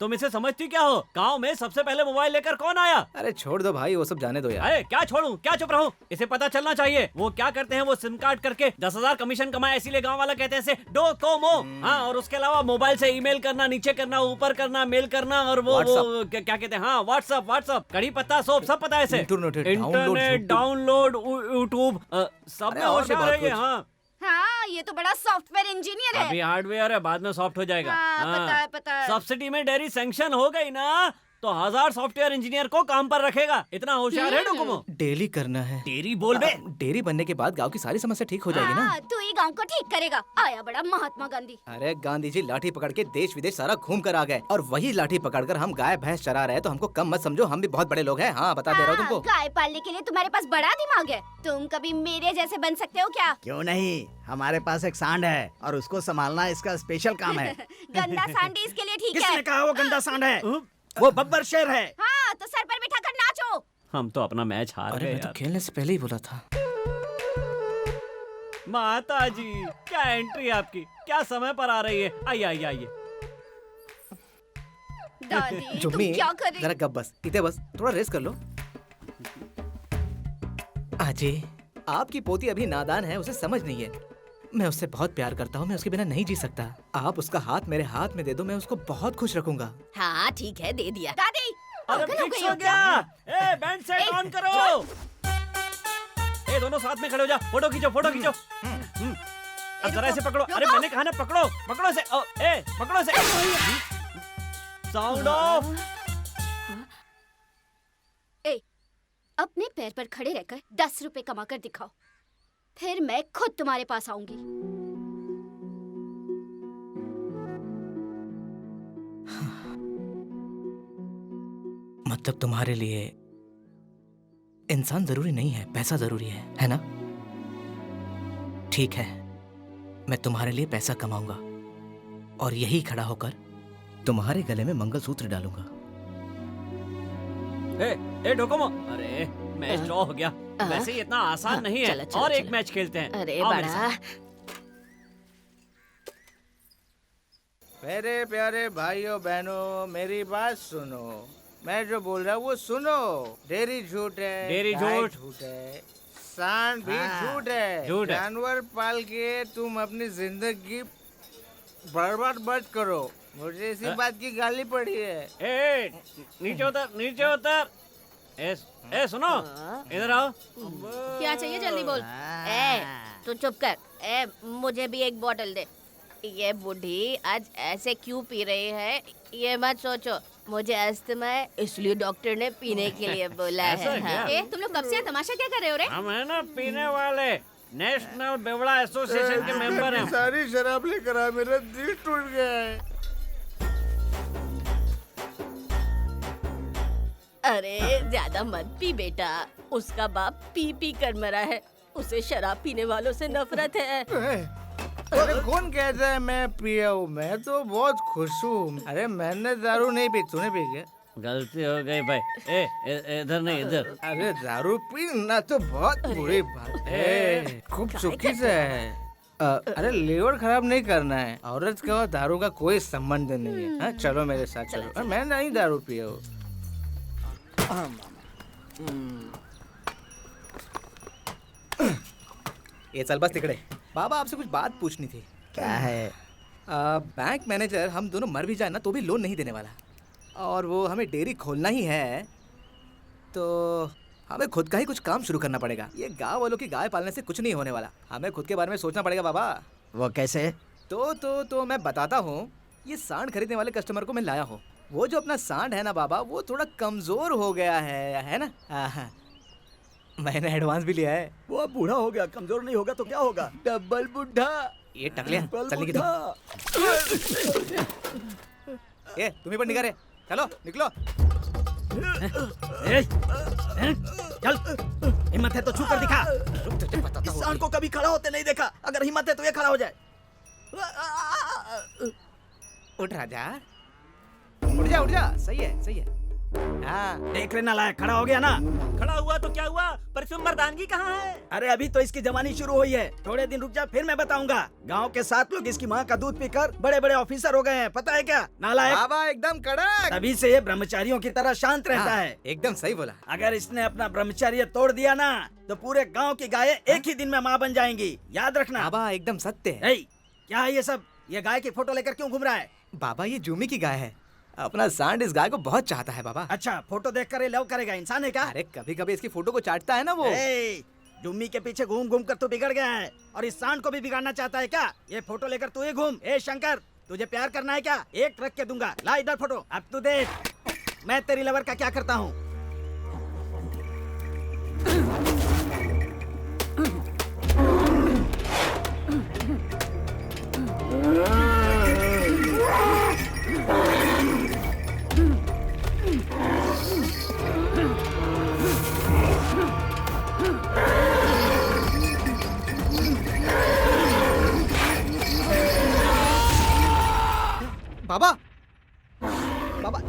तुम इसे समझती क्या हो? गांव में सबसे पहले मोबाइल लेकर कौन आया? अरे छोड़ दो भाई, वो सब जाने दो यार। अरे क्या छोड़ूं, क्या चुप रहूं? इसे पता चलना चाहिए। वो क्या करते हैं, वो सिम कार्ड करके 10,000 कमीशन कमाए, इसीलिए गांव वाला कहते हैं इसे डोकोमो। हाँ, और उसके अलावा मोबाइल से ईमेल करना, नीचे करना, ऊपर करना, मेल करना, और वो क्या कहते हैं, हाँ व्हाट्सएप, कड़ी पत्ता, सोप, सब पता है इसे। इंटरनेट डाउनलोड, यूट्यूब, सब में होशियार है ये। हाँ, ये तो बड़ा सॉफ्टवेयर इंजीनियर है। अभी हार्डवेयर है, बाद में सॉफ्ट हो जाएगा। हाँ, पता है। सब्सिडी में डेयरी सैंक्शन हो गई ना, तो 1000 सॉफ्टवेयर इंजीनियर को काम पर रखेगा। इतना होशियार है डोकोमो। डेली करना है। डेरी बोल बे। डेरी बनने के बाद गांव की सारी समस्या ठीक हो जाएगी ना। तू ही गांव को ठीक करेगा। आया बड़ा महात्मा गांधी। अरे गांधी जी लाठी पकड़ के देश विदेश सारा घूम कर आ गए, और वही लाठी पकड़कर हम गाय भैंस चरा रहे हैं, तो हमको कम मत समझो, हम भी बहुत बड़े लोग हैं। हाँ, बता दे रहा हूँ तुमको। गाय पालने के लिए तुम्हारे पास बड़ा दिमाग है। तुम कभी मेरे जैसे बन सकते हो क्या? क्यों नहीं, हमारे पास एक सांड है और उसको संभालना इसका स्पेशल काम है। गंदा सांड इसके लिए ठीक है। किसने कहा वो गंदा सांड है? वो बब्बर शेर है। हाँ, तो सर पर बिठा कर नाचो। हम तो अपना मैच हार गए। मैं तो खेलने से पहले ही बोला था। माता जी, क्या एंट्री आपकी, क्या समय पर आ रही है। आइए आइए आइए। दादी तुम क्या कर रही? जरा गप बस, इतने बस, थोड़ा रेस्ट कर लो। अजय, आपकी पोती अभी नादान है, उसे समझ नहीं है। मैं उससे बहुत प्यार करता हूँ, मैं उसके बिना नहीं जी सकता। आप उसका हाथ मेरे हाथ में दे दो, मैं उसको बहुत खुश रखूंगा। हाँ ठीक है, दे दिया। दादी अरे फिक्स हो गया। ए बैंड सेट ऑन करो। ए दोनों साथ में खड़े हो जा, फोटो खींचो, फोटो खींचो। अब जरा ऐसे पकड़ो। अरे मैंने कहा ना, पकड़ो, पकड़ो से। ए पकड़ो से। Sound of. ए अपने पैर पर खड़े रहकर 10 रुपए कमा कर दिखाओ, फिर मैं खुद तुम्हारे पास आऊंगी। मतलब तुम्हारे लिए इंसान जरूरी नहीं है, पैसा जरूरी है ना? ठीक है, मैं तुम्हारे लिए पैसा कमाऊंगा और यही खड़ा होकर तुम्हारे गले में मंगलसूत्र डालूंगा। ए डोकोमो, अरे मैच ड्रॉ हो गया। वैसे ये इतना आसान नहीं है। चलो, चलो, और एक चलो। मैच खेलते हैं। अरे आओ मेरे बड़ा साथ। मेरे प्यारे भाइयों बहनों, मेरी बात सुनो। मैं जो बोल रहा हूँ वो सुनो। डेयरी झूठ है, डेयरी गाय झूठ। झूठ है, सांड भी झूठ है। झूठ है। जानवर पाल के तुम अपनी जिंदगी बर्बाद मत करो। मुझे इसी बात की गाली पड़ी है। ए, नीचे उतर, नीचे उतर। ए सुनो, इधर आओ। क्या चाहिए जल्दी बोल। ए तू चुप कर। ए मुझे भी एक बोतल दे। ये बूढ़ी आज ऐसे क्यों पी रही है ये मत सोचो। मुझे अस्थमा है इसलिए डॉक्टर ने पीने के लिए बोला ऐसा है। क्या? ए तुम लोग कब से तमाशा क्या कर रहे हो रे? हम है ना पीने वाले नेशनल बेवड़ा एसोसिएशन के मेंबर हैं। सारी शराब लेकर आ, मेरा दिल टूट गया है। अरे ज्यादा मत पी बेटा। उसका बाप पी पी कर मरा है। उसे शराब पीने वालों से नफरत है। अरे कौन कहता है मैं पिया हूँ? मैं तो बहुत खुश हूँ। अरे मैंने दारू नहीं पी, तूने पी क्या? गलती हो गई भाई। इधर नहीं, इधर। अरे दारू पीना तो बहुत बुरी बात है, खूब चुकी से है। अरे लीवर खराब नहीं करना है। औरत का और दारू का कोई संबंध नहीं है। हाँ, चलो मेरे साथ चलो। मैं नहीं दारू पिया हूँ। ये चल बस तिकड़े। बाबा आपसे कुछ बात पूछनी थी। क्या है? बैंक मैनेजर हम दोनों मर भी जाए ना तो भी लोन नहीं देने वाला, और वो हमें डेयरी खोलना ही है, तो हमें खुद का ही कुछ काम शुरू करना पड़ेगा। ये गांव वालों की गाय पालने से कुछ नहीं होने वाला। हमें खुद के बारे में सोचना पड़ेगा बाबा। वो कैसे? तो मैं बताता हूँ। ये सांड खरीदने वाले कस्टमर को मैं लाया हूँ। वो जो अपना सांड है ना बाबा, वो थोड़ा कमजोर हो गया है ना। मैंने एडवांस भी लिया है। वो बूढ़ा हो गया, कमजोर नहीं होगा तो क्या होगा? डबल बुढ़ा। ये टकले चलने की ये तुम्हें पर निगाह रहे। चलो निकलो। चल, हिम्मत है तो छू कर दिखा। इस सांड को कभी खड़ा होते नहीं देखा। अगर हिम्मत है तो ये खड़ा हो जाए। उठ राजा, उठ जा उठ जा। सही है सही है। हाँ देख रहे नालायक, खड़ा हो गया ना। खड़ा हुआ तो क्या हुआ, पर इसमें मर्दानगी कहाँ है? अरे अभी तो इसकी जवानी शुरू हुई है। थोड़े दिन रुक जा, फिर मैं बताऊंगा। गांव के 7 लोग इसकी माँ का दूध पीकर बड़े बड़े ऑफिसर हो गए हैं, पता है क्या नालायक? बाबा एकदम कड़क। तभी से ये ब्रह्मचारियों की तरह शांत रहता है। एकदम सही बोला। अगर इसने अपना ब्रह्मचर्य तोड़ दिया ना तो पूरे गांव की गायें एक ही दिन में माँ बन जाएंगी। याद रखना। बाबा एकदम सत्य है। क्या है ये सब? ये गाय की फोटो लेकर क्यों घूम रहा है? बाबा ये जूमी की गाय है। अपना सांड इस गाय को बहुत चाहता है बाबा। अच्छा, फोटो देखकर ये लव करेगा? इंसान है क्या? अरे कभी कभी इसकी फोटो को चाटता है ना वो। जुम्मी के पीछे घूम घूम कर तू बिगड़ गया है, और इस सांड को भी बिगाड़ना चाहता है क्या? ये फोटो लेकर तू ही घूम। शंकर, तुझे प्यार करना है क्या? एक रख के दूंगा। ला इधर फोटो। अब तू देख मैं तेरी लवर का क्या करता हूँ। बाबा बाबा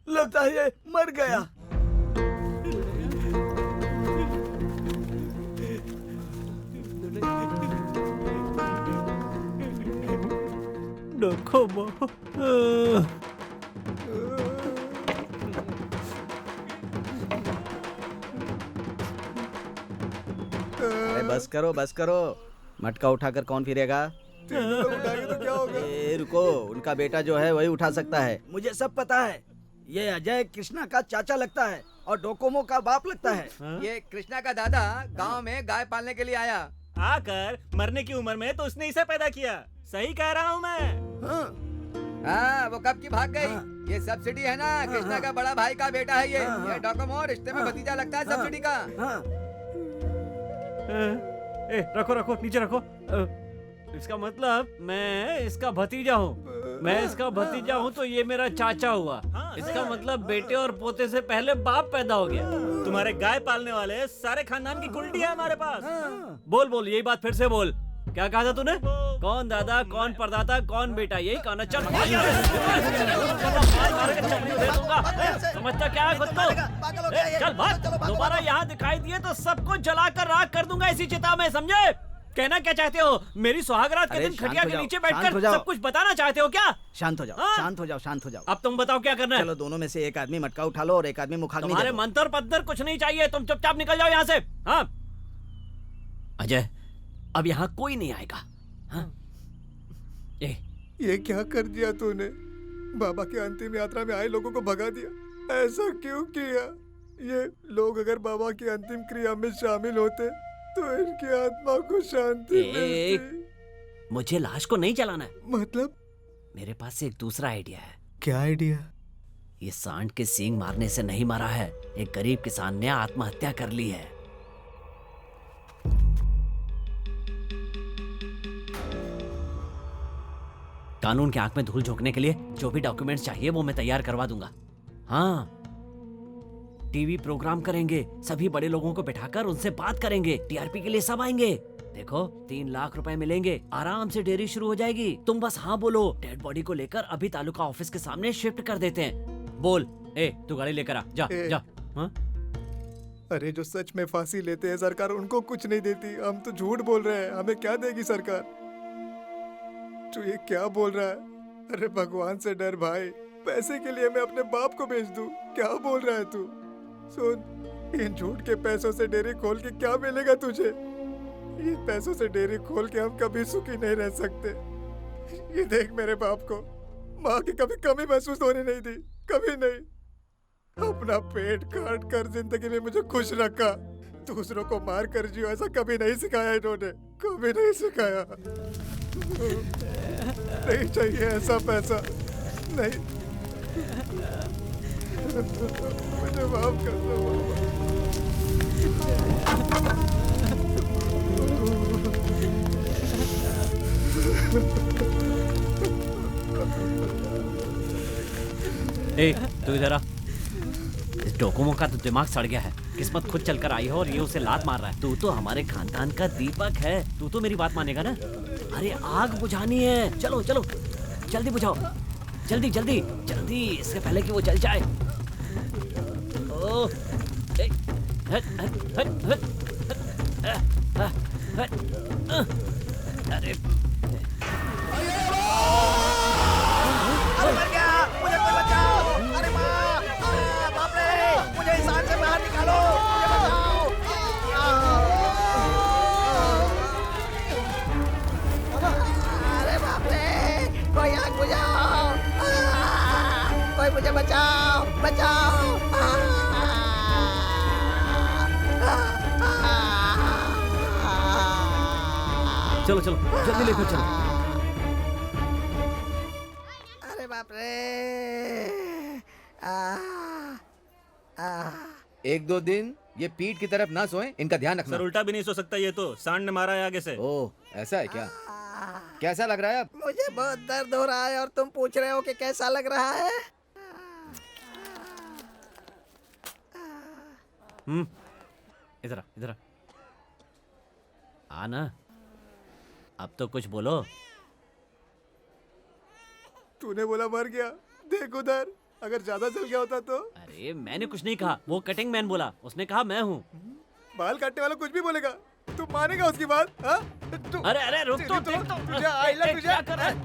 लगता है ये मर गया। अरे बस करो बस करो। मटका उठाकर कौन फिरेगा? उठाएंगे तो क्या होगा? रुको, उनका बेटा जो है वही उठा सकता है। मुझे सब पता है। ये अजय कृष्णा का चाचा लगता है और डोकोमो का बाप लगता है। ये कृष्णा का दादा गांव में गाय पालने के लिए आया। आकर मरने की उम्र में तो उसने इसे पैदा किया। सही कह रहा हूँ मैं। हाँ, वो कब की भाग गई। ये सब्सिडी है ना, कृष्णा का बड़ा भाई का बेटा है ये डोकोमो रिश्ते में भतीजा लगता है सब्सिडी का। रखो रखो, नीचे रखो। इसका मतलब मैं इसका भतीजा हूँ। मैं इसका भतीजा हूँ तो ये मेरा चाचा हुआ। इसका मतलब बेटे और पोते से पहले बाप पैदा हो गया। तुम्हारे गाय पालने वाले सारे खानदान की कुंडली है हमारे पास। बोल बोल, यही बात फिर से बोल। क्या कहा था तूने? कौन दादा कौन परदादा कौन बेटा यही कहना। चल समझता क्या है खुद को? चल भाग। दोबारा यहाँ दिखाई दिए तो सबको जलाकर राख कर दूंगा इसी चिता में, समझे? कहना क्या चाहते हो? मेरी सुहागरात के दिन खटिया के नीचे बैठकर सब कुछ बताना चाहते हो क्या? शांत हो जाओ, शांत हो जाओ, शांत हो जाओ। अब तुम बताओ क्या करना है? चलो दोनों में से एक आदमी मटका उठा लो और एक आदमी मुखाग्नि दे तुम्हारे दो। मंत्र पत्थर कुछ नहीं चाहिए, तुम चुपचाप निकल जाओ यहाँ से। हाँ अजय, अब यहाँ कोई नहीं आएगा। हाँ? ये क्या कर दिया तूने? बाबा की अंतिम यात्रा में आए लोगों को भगा दिया। ऐसा क्यों किया? ये लोग अगर बाबा की अंतिम क्रिया में शामिल होते तो इनकी आत्मा को शांति मिलती। मुझे लाश को नहीं जलाना है। मतलब? मेरे पास एक दूसरा आइडिया है। क्या आइडिया? ये सांड के सींग मारने से नहीं मरा है, एक गरीब किसान ने आत्महत्या कर ली है। कानून की आंख में धूल झोंकने के लिए जो भी डॉक्यूमेंट्स चाहिए वो मैं तैयार करवा दूंगा। हाँ, टीवी प्रोग्राम करेंगे, सभी बड़े लोगों को बिठाकर उनसे बात करेंगे, टीआरपी के लिए सब आएंगे। देखो 3 लाख रुपए मिलेंगे, आराम से डेयरी शुरू हो जाएगी। तुम बस हाँ बोलो, डेड बॉडी को लेकर अभी तालुका ऑफिस के सामने शिफ्ट कर देते हैं। बोल, तू गाड़ी लेकर आ, जा जा। हाँ? अरे जो सच में फांसी लेते हैं सरकार उनको कुछ नहीं देती। हम तो झूठ बोल रहे हैं, हमें क्या देगी सरकार? तू ये क्या बोल रहा है? अरे भगवान से डर भाई, पैसे के लिए मैं अपने बाप को बेच दूं? क्या बोल रहा है तू? सुन, इन झूठ के पैसों से डेयरी खोल के क्या मिलेगा तुझे? इन पैसों से डेयरी खोल के हम कभी सुखी नहीं रह सकते। ये देख मेरे बाप को, माँ की कभी कमी महसूस होने नहीं दी, कभी नहीं। अपना पेट काट कर जिंदगी में मुझे खुश रखा, दूसरों को मार कर जियो ऐसा कभी नहीं सिखाया इन्होंने, कभी नहीं सिखाया। नहीं चाहिए ऐसा पैसा, नहीं। मुझे माफ कर दो। तू इधर आ। इस डोकोमो का तो दिमाग सड़ गया है। किस्मत खुद चलकर आई है और ये उसे लात मार रहा है। तू तो हमारे खानदान का दीपक है, तू तो मेरी बात मानेगा ना? अरे आग बुझानी है, चलो चलो जल्दी बुझाओ, जल्दी जल्दी जल्दी, इससे पहले कि वो जल जाए। ओह, अरे मर गया, मुझे कोई बचाओ। अरे माँ, बाप रे, मुझे इस आग से बाहर निकालो, मुझे बचाओ। अरे बाप रे, कोई आग बुझाओ, कोई मुझे बचाओ, बचाओ। चलो चलो जल्दी लेकर चलो। बाप रे। 1-2 दिन ये पीठ की तरफ ना सोएं, इनका ध्यान रखना। सर उल्टा भी नहीं सो सकता, ये तो सांड ने मारा है आगे से। ओह ऐसा है क्या? कैसा लग रहा है अब? मुझे बहुत दर्द हो रहा है और तुम पूछ रहे हो कि कैसा लग रहा है? इधर आ, इधर आ ना, अब तो कुछ बोलो। तूने बोला मर गया, देख उधर, अगर ज्यादा जल गया होता तो? अरे मैंने कुछ नहीं कहा, वो कटिंग मैन बोला, उसने कहा मैं हूँ। बाल काटने वाला कुछ भी बोलेगा, तू मानेगा उसकी बात? अरे अरे रुक तो, तुझे आइला तुझे। क्या कर रहा है?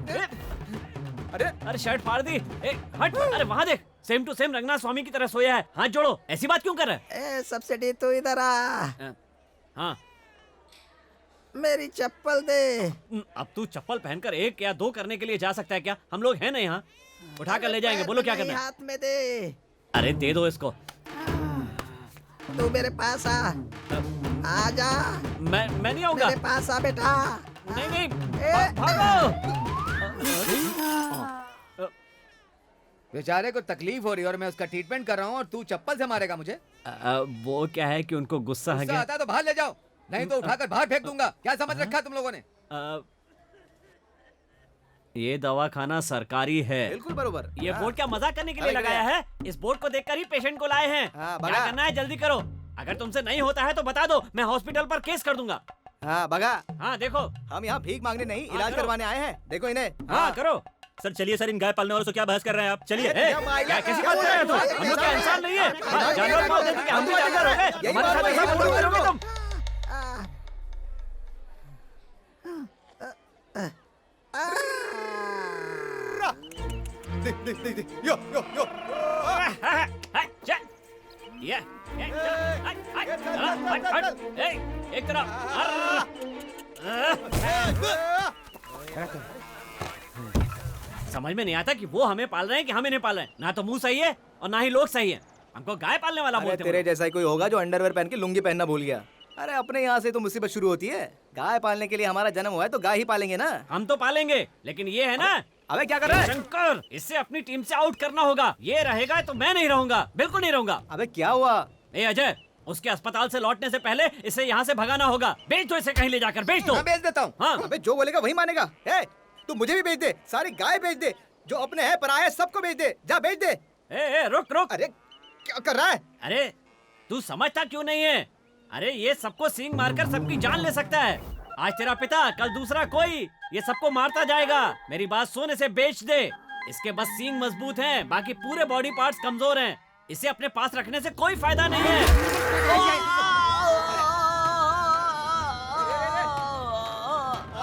अरे शर्ट फाड़ दी। हट, अरे वहाँ देख, सेम टू सेम रंगनाथ स्वामी की तरह सोया है। हाथ जोड़ो, ऐसी बात क्यों कर रहा है? सब्सिडी तू इधर आ। हाँ, मेरी चप्पल दे। अब तू चप्पल पहनकर 1 या 2 करने के लिए जा सकता है क्या? हम लोग हैं ना यहाँ, उठा कर ले जाएंगे। बोलो क्या करना है? हाथ में दे। अरे दे दो इसको। तू मेरे पास आ, आ जा। मैं नहीं आऊंगा। मेरे पास आ बेटा। नहीं नहीं, भागो। बेचारे को तकलीफ हो रही है और मैं उसका ट्रीटमेंट कर रहा हूँ और तू चप्पल से मारेगा मुझे? वो क्या है कि उनको गुस्सा आ गया। आता है तो बाहर ले जाओ, नहीं तो उठाकर बाहर फेंक दूंगा। क्या समझ रखा तुम लोगों ने? ये दवाखाना सरकारी है। बिल्कुल बरोबर। ये बोर्ड क्या मजाक करने के लिए लगाया है? इस बोर्ड को देखकर ही पेशेंट को लाए हैं। क्या करना है जल्दी करो। अगर तुमसे नहीं होता है तो बता दो, मैं हॉस्पिटल पर केस कर दूंगा। हाँ भगा। हाँ देखो। हम यहाँ भीख मांगने नहीं, इलाज करो। करवाने आए हैं। देखो इन्हें। हाँ करो। सर चलिए सर, इन गाय पालने वालों से क्या बहस कर रहे हैं आप? चलिए। अरे, क्या माइला, क्या कैसी क्या बात कर रहे हो तुम? बोल रहे हो? हम लोग क्या इंसान नहीं है? हाँ, जानवर पालते थे कि हम भी जानवर हो गए? यही हमारे साथ बात ऐसा है, बोल रहे हो तुम? देख यो यो यो एक तरफ। समझ में नहीं आता कि वो हमें पाल रहे हैं कि हम इन्हें पाल रहे हैं। ना तो मुंह सही है और ना ही लोग सही है। हमको गाय पालने वाला अरे बोलते तेरे हैं। जैसा ही कोई होगा जो अंडरवेयर पहन के लुंगी पहनना भूल गया। अरे अपने यहाँ से तो मुसीबत शुरू होती है। गाय पालने के लिए हमारा जन्म हुआ है तो गाय ही पालेंगे ना। हम तो पालेंगे, लेकिन ये है ना। अबे क्या कर रहा है? शंकर, इससे अपनी टीम से आउट करना होगा। ये रहेगा तो मैं नहीं रहूंगा, बिल्कुल नहीं रहूंगा। अबे क्या हुआ? ए अजय, उसके अस्पताल से लौटने से पहले इसे यहाँ से भगाना होगा। बेच दो इसे कहीं ले जाकर, बेच दो। मैं बेच देता हूँ। हाँ। अबे जो बोलेगा वही मानेगा। ए, तू मुझे भी बेच दे, सारी गाय बेच दे, जो अपने हैं पराये हैं सबको बेच दे। जा बेच दे। ए रुक रुक। अरे क्या कर रहा है? अरे तू समझता क्यों नहीं है? अरे ये सबको सींग मारकर सबकी जान ले सकता है। आज तेरा पिता, कल दूसरा कोई, ये सबको मारता जाएगा। मेरी बात सुन, इसे बेच दे। इसके बस सींग मजबूत हैं, बाकी पूरे बॉडी पार्ट्स कमजोर हैं। इसे अपने पास रखने से कोई फायदा नहीं है।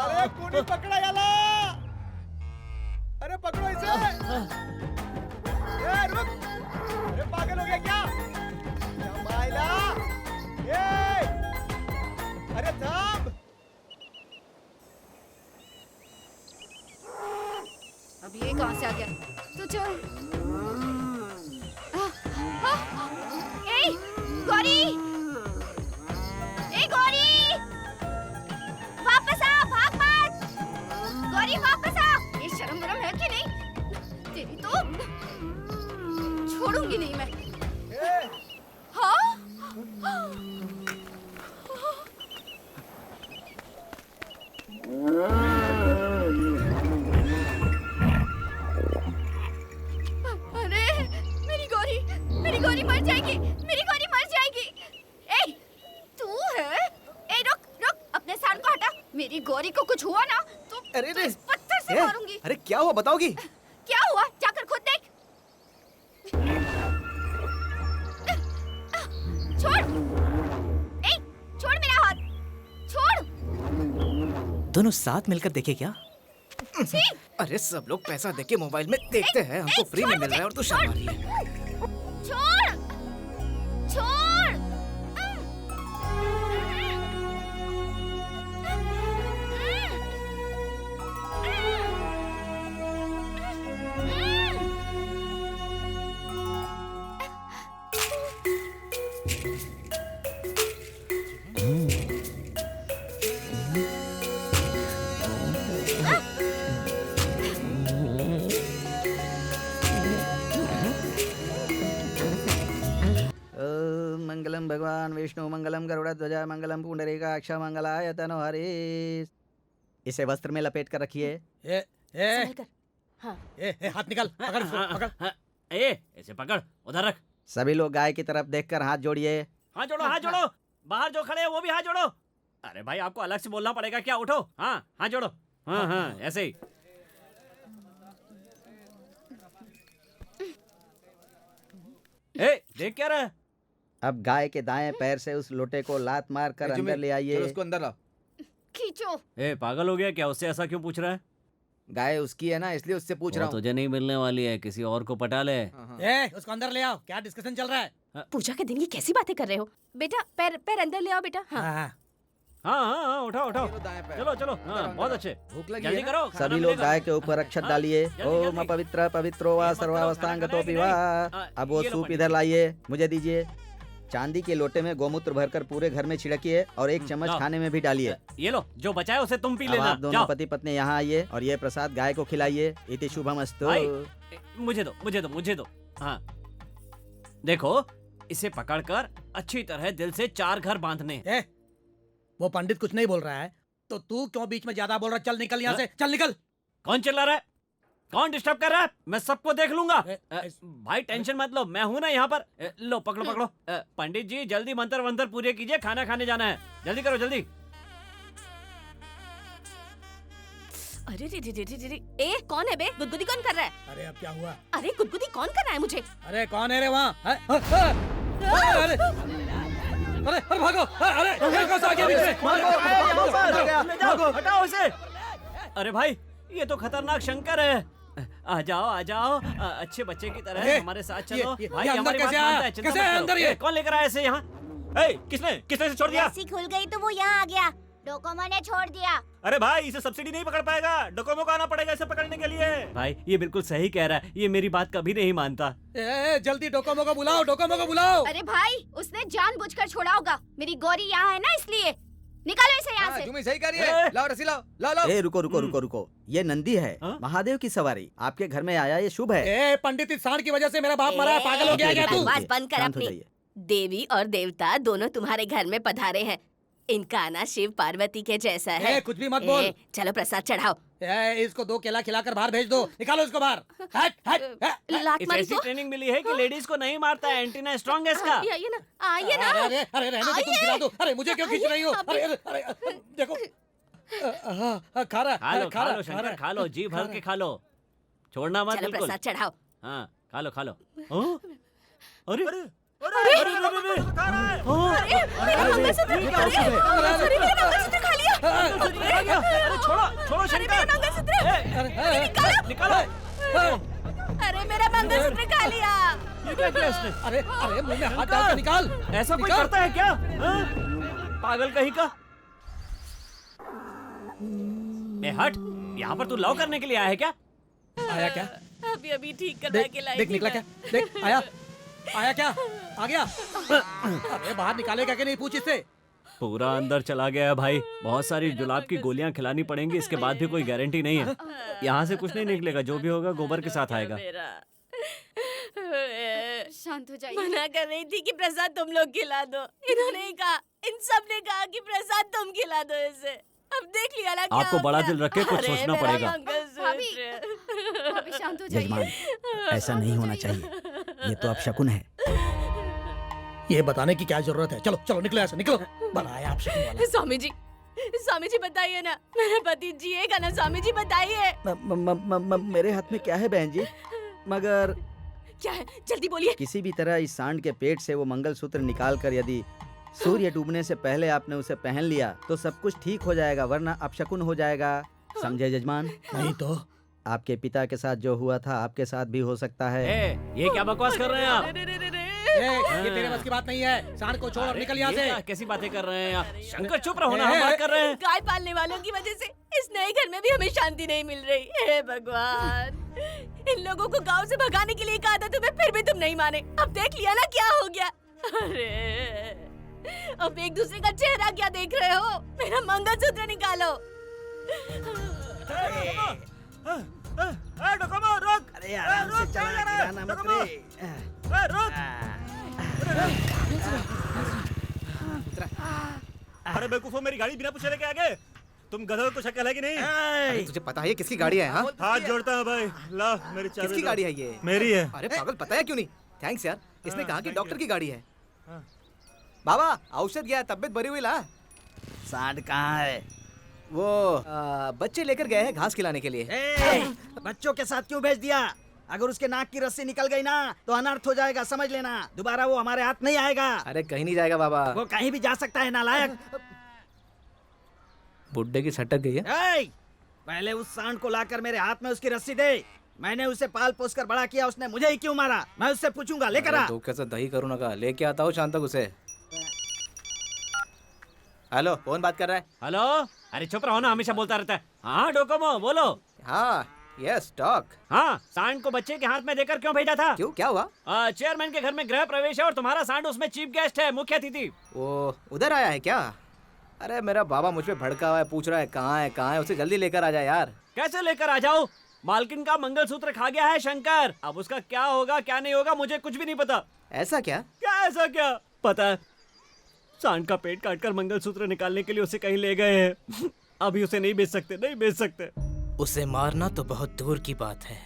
अरे कूनी पकड़ा याला। अरे पकड़ो इसे। ए रुक। अरे पागल हो गया क्या? क्या माइला? ए! अरे थाम। अब ये कहाँ से आ गया? तो चल। ए, गौरी! ए गौरी! वापस आ, भाग मत! गौरी वापस आ! ये शर्म वरम है कि नहीं? तेरी तो छोड़ूंगी नहीं मैं। हाँ? अरे मेरी गौरी मर जाएगी। मेरी गौरी मर जाएगी। ए, तू है? ए रुक रुक, अपने सांड को हटा। मेरी गौरी को कुछ हुआ ना तो अरे रे। इस पत्थर से ए, मारूंगी। अरे क्या हुआ बताओगी? क्या हुआ? जाकर खुद देख। छोड़। ए, छोड़ मेरा हाथ। छोड़। दोनों साथ मिलकर देखे क्या? छी! अरे सब लोग पैसा देके मोबाइल में देखते हैं, हमको फ्री में मिल रहा है और तू शर्मा रही है। छोड़। छोड़। मंगलम भगवान विष्णु मंगलम गरुड़ध्वजा मंगलम पुंडरीकाक्ष मंगलाय तनोहरि। इसे वस्त्र में लपेट कर रखिए। ए ए संभल कर। हाँ। ए हाथ निकाल, पकड़ इसको, पकड़। ए इसे पकड़, उधर रख। सभी लोग गाय की तरफ देखकर हाथ जोड़िए। हाथ जोड़ो, हाथ जोड़ो। बाहर जो खड़े हैं वो भी हाथ जोड़ो। अरे भाई आपको अलग से बोलना पड़ेगा क्या? उठो। हाँ हाथ जोड़ो। हाँ हाँ ऐसे ही। ए देख क्या रहा है? अब गाय के दाएं पैर से उस लोटे को लात मार कर अंदर ले चलो आइए। उसको अंदर लाओ। खींचो। ए पागल हो गया क्या? उससे ऐसा क्यों पूछ रहा है? गाय उसकी है ना, इसलिए उससे पूछ रहा वो हूँ। तुझे नहीं मिलने वाली है, किसी और को पटा ले। ए उसको अंदर ले आओ, क्या डिस्कशन चल रहा है? पूजा के दिन की कैसी बातें कर रहे हो? बेटा पैर पैर अंदर ले आओ बेटा। हाँ। हाँ। हाँ हाँ हाँ उठाओ उठाओ। दाएं पैर। चलो चलो। हाँ बहुत अच्छे। भूख लगी जल्दी है ना? करो। खाना सभी लोग मिलेगा। गाय के ऊपर अक्षत हाँ, डालिए। जल्दी, ओम जल्दी। पवित्र पवित्रो वा ये मत करो, सर्वावस्थांगतोपि खाना वा। खाना है कि अब वो नहीं? ये लो सूप पंडित इधर जी। लाइए, मुझे दीजिए। चांदी के लोटे में गोमूत्र भरकर पूरे घर में छिड़किए और एक चम्मच लाओ। खाने में भी डालिए। ये लो, जो बचा है उसे तुम पी अब लेना। आप दोनों जाओ। पति पत्नी यहाँ आइए और ये प्रसाद गाय को खिलाइए। इति शुभमस्तु। भाई, मुझे दो मुझे दो मुझे दो। हाँ देखो, इसे पकड़कर अच्छी तरह दिल से 4 घर बांधने हैं। ए वो पंडित कुछ नहीं बोल रहा है तो तू क्यों बीच में ज्यादा बोल रहा है? चल निकल यहाँ से, चल निकल। कौन चिल्ला रहा है? कौन डिस्टर्ब कर रहा है? मैं सबको देख लूंगा। ए, भाई टेंशन मत लो, मैं हूं ना यहाँ पर। लो पकड़ो पकड़ो। पंडित जी जल्दी मंत्र वंत्र पूरे कीजिए, खाना खाने जाना है। जल्दी करो जल्दी। अरे रे रे रे रे रे, ए कौन है बे? गुदगुदी कौन कर रहा है? अरे अब क्या हुआ? अरे गुदगुदी कौन कर रहा है मुझे? अरे कौन है रे वहाँ? अरे अरे भागो! अरे ये कौन सा आ गया बीच में? ले जाओ, हटाओ इसे। अरे भाई, ये तो खतरनाक शंकर है। आ जाओ, अच्छे बच्चे की तरह हमारे साथ चलो। भाई अंदर हमारी बात कैसे मानता आया? है, चिंता कैसे मत आया करो। अंदर ये? कौन लेकर आया इसे यहाँ? किसने से छोड़ दिया? ऐसी खुल गई तो वो यहाँ आ गया। डोकोमो ने छोड़ दिया। अरे भाई, इसे सब्सिडी नहीं पकड़ पाएगा, डोकोमो को आना पड़ेगा इसे पकड़ने के लिए। भाई ये बिल्कुल सही कह रहा है, ये मेरी बात कभी नहीं मानता। जल्दी डोकोमो को बुलाओ, डोकोमो को बुलाओ। अरे भाई, उसने जानबूझकर छोड़ा होगा। मेरी गौरी यहाँ है ना, इसलिए निकालो इसे यहाँ से। जुमी सही कर रही है। लाओ रस्सी लाओ, लाओ। ए रुको, ये नंदी है, महादेव की सवारी आपके घर में आया, ये शुभ है। ए पंडित, इस सांड की वजह से मेरा बाप मरा है, पागल हो गया क्या तू? बकवास बंद कर शांत हो अपनी। जाइए। देवी और देवता दोनों तुम्हारे घर में पधारे हैं। इनका आना शिव पार्वती के जैसा है। कुछ भी मत बोल। चलो प्रसाद चढ़ाओ। इसको 2 केला खिलाकर बाहर भेज दो। निकालो इसको बाहर। हट हट हट। लात इसे मारी ऐसी तो? ट्रेनिंग मिली है कि लेडीज को नहीं मारता है, एंटीना स्ट्रांग है इसका। आइए ना, आइए ना। अरे अरे रहने दो, तुम खिला दो। अरे मुझे क्यों खींच रही हो? अरे देखो, खा रहा खा लो शंकर, खा लो, जी भर के खा लो, छोड़ना मत चलो बिल्कुल। प्रसाद चढ़ाओ। हाँ खा लो। अरे मेरा मंगलसूत्र, अरे मेरा मंगलसूत्र खा लिया। अरे छोड़ो शंकर, निकालो। अरे मेरा मंगलसूत्र खा लिया। ये क्या किया इसने? अरे मुंह में हाथ डाल के निकाल। ऐसा कोई करता है क्या? पागल कहीं का। हट, यहाँ पर तू लव करने के लिए आया है क्या? आया क्या? अभी ठीक करवा के लाई। देख निकला क्या? देख आया क्या? आ गया? अरे बाहर निकालेगा कि नहीं, पूछ इससे। पूरा अंदर चला गया है भाई। बहुत सारी जुलाब की गोलियां खिलानी पड़ेंगी, इसके बाद भी कोई गारंटी नहीं है। यहाँ से कुछ नहीं निकलेगा, जो भी होगा गोबर के साथ आएगा। शांत हो जाइए। मना कर रही थी कि प्रसाद तुम लोग खिला दो। इन्होंने ही कहा, इन सब ने कहा कि प्रसाद तुम खिला दो इसे। अब देख लिया ना क्या आपको बड़ा होता है। दिल रख के कुछ अरे सोचना मेरा पड़ेगा। मंगलसूत्र। भाभी शांत हो जाइए। यजमान, ऐसा नहीं होना चाहिए, ये तो अपशकुन है। ये बताने की क्या जरूरत है? चलो निकलो ऐसे, निकलो। बनाया आप शकुन वाला। स्वामी जी बताइए ना, मेरा पति जिएगा ना? स्वामी जी बताइए। मेरे हाथ में क्या है बहन जी? मगर क्या है, जल्दी बोलिए। किसी भी तरह इस सांड के पेट से वो मंगलसूत्र निकाल कर यदि सूर्य डूबने से पहले आपने उसे पहन लिया तो सब कुछ ठीक हो जाएगा, वरना अपशकुन हो जाएगा। समझे जजमान? नहीं तो आपके पिता के साथ जो हुआ था आपके साथ भी हो सकता है। ये क्या बकवास कर रहे हैं आप? ये तेरे बस की बात नहीं है। सांड को छोड़ और निकल यहाँ से। कैसी बातें कर रहे हैं आप? शंकर चुप रहो ना, हम बात कर रहे हैं। गाय पालने वालों की वजह से इस नए घर में भी हमें शांति नहीं मिल रही। हे भगवान, इन लोगों को गांव से भगाने के लिए कहा था तुम्हें, फिर भी तुम नहीं माने। अब देख लिया ना क्या हो गया। अरे अब एक दूसरे का चेहरा क्या देख रहे हो? मेरा मंगलसूत्र निकालो। डोकोमो रोक। अरे आराम से चला, गिराना मत रे। रोक। अरे बेवकूफो, मेरी गाड़ी बिना पूछे लेके आ गए। तुम गधों को शक्ल है कि नहीं? अरे तुझे पता है ये किसकी गाड़ी है? हाँ, हाथ जोड़ता है भाई, ला मेरी चाबी। किसकी दो। गाड़ी है ये? मेरी है। अरे पागल, बताया क्यों नहीं? थैंक्स यार, इसने कहा कि डॉक्टर की गाड़ी है। बाबा औषध गया, तबीयत भरी हुई ला। सांड कहाँ है? वो बच्चे लेकर गए हैं घास खिलाने के लिए। बच्चों के साथ क्यों भेज दिया? अगर उसके नाक की रस्सी निकल गई ना तो अनर्थ हो जाएगा, समझ लेना। दोबारा वो हमारे हाथ नहीं आएगा। अरे कहीं नहीं जाएगा बाबा, वो कहीं भी जा सकता है, नालायक। बुड्ढे की सटक गई है। पहले उस सांड को लाकर मेरे हाथ में उसकी रस्सी दे। मैंने उसे पाल पोस कर बड़ा किया, उसने मुझे ही क्यों मारा? मैं उससे पूछूंगा, लेकर आ। तो कैसे दही करूँ ना, लेके आता हूँ शाम तक उसे। हेलो, कौन बात कर रहा है? हेलो, अरे चुप रहो ना, हमेशा बोलता रहता है। हाँ डोकोमो बोलो। हाँ यस टॉक। हाँ, सांड को बच्चे के हाथ में देकर क्यों भेजा था? क्यों, क्या हुआ? चेयरमैन के घर में गृह प्रवेश है और तुम्हारा सांड उसमें चीफ गेस्ट है, मुख्य अतिथि। वो उधर आया है क्या? अरे मेरा बाबा मुझ पे भड़का हुआ है, पूछ रहा है कहाँ है, उसे जल्दी लेकर आ जाए यार। कैसे लेकर आ जाओ? मालकिन का मंगलसूत्र खा गया है शंकर। अब उसका क्या होगा क्या नहीं होगा मुझे कुछ भी नहीं पता। ऐसा क्या? क्या ऐसा क्या? पता है, सांड का पेट काटकर मंगलसूत्र निकालने के लिए उसे कहीं ले गए हैं। अभी उसे नहीं बेच सकते, नहीं बेच सकते। उसे मारना तो बहुत दूर की बात है,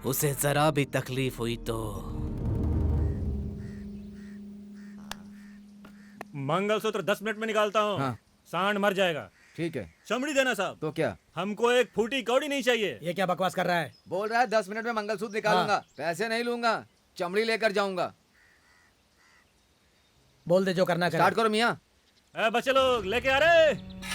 उसे जरा भी तकलीफ हुई तो। मंगलसूत्र 10 मिनट में निकालता हूँ। हाँ। सांड मर जाएगा। ठीक है। चमड़ी देना साहब। तो क्या? हमको एक फूटी कौड़ी नहीं चाहिए। ये क्या बकवास कर रहा है? बोल रहा है 10 मिनट में मंगलसूत्र निकालूंगा। पैसे नहीं लूंगा, चमड़ी लेकर जाऊंगा। बोल दे जो करना कर। स्टार्ट करो मियाँ। बच्चे लोग लेके आ रहे।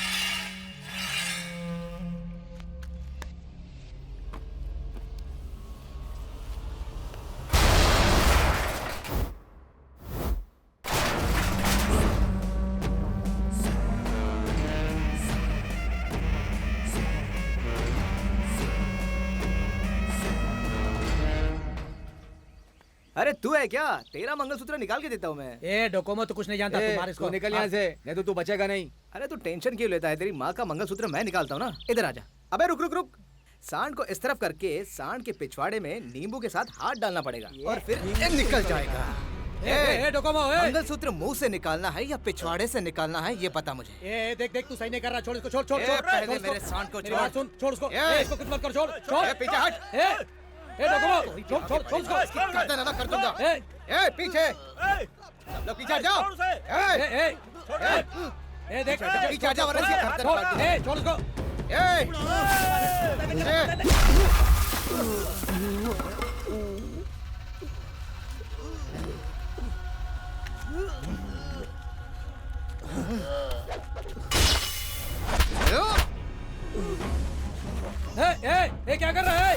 अरे तू है क्या? तेरा मंगलसूत्र निकाल के देता हूँ मैं। ए डोकोमो तो कुछ नहीं जानता, तू मार इसको। निकल यहाँ से, नहीं तो तू बचेगा नहीं। अरे तू टेंशन क्यों लेता है? तेरी माँ का मंगलसूत्र मैं निकालता हूँ ना। इधर आजा। अबे रुक रुक रुक। सांड को इस तरफ करके सांड के पिछवाड़े में नींबू के साथ हाथ डालना पड़ेगा और फिर ये निकल जाएगा। ए डोकोमो, मंगलसूत्र मुंह से निकालना है या पिछवाड़े से निकालना है ये पता मुझे। ए देख देख, तू सही नहीं कर रहा। छोड़ इसको, छोड़ छोड़ छोड़। पहले मेरे सांड को छोड़। सुन, छोड़ उसको। इसको कुछ मत कर, छोड़ छोड़। पीछे हट। ए डोकोमो, छोड़ छोड़ छोड़ उसको। इसकी गर्दन अलग कर दूंगा। ए पीछे सब लोग पीछे जाओ। ए देख पीछे जा वरना इसकी गर्दन काट दूंगा। ए छोड़ उसको। ए क्या कर रहा है?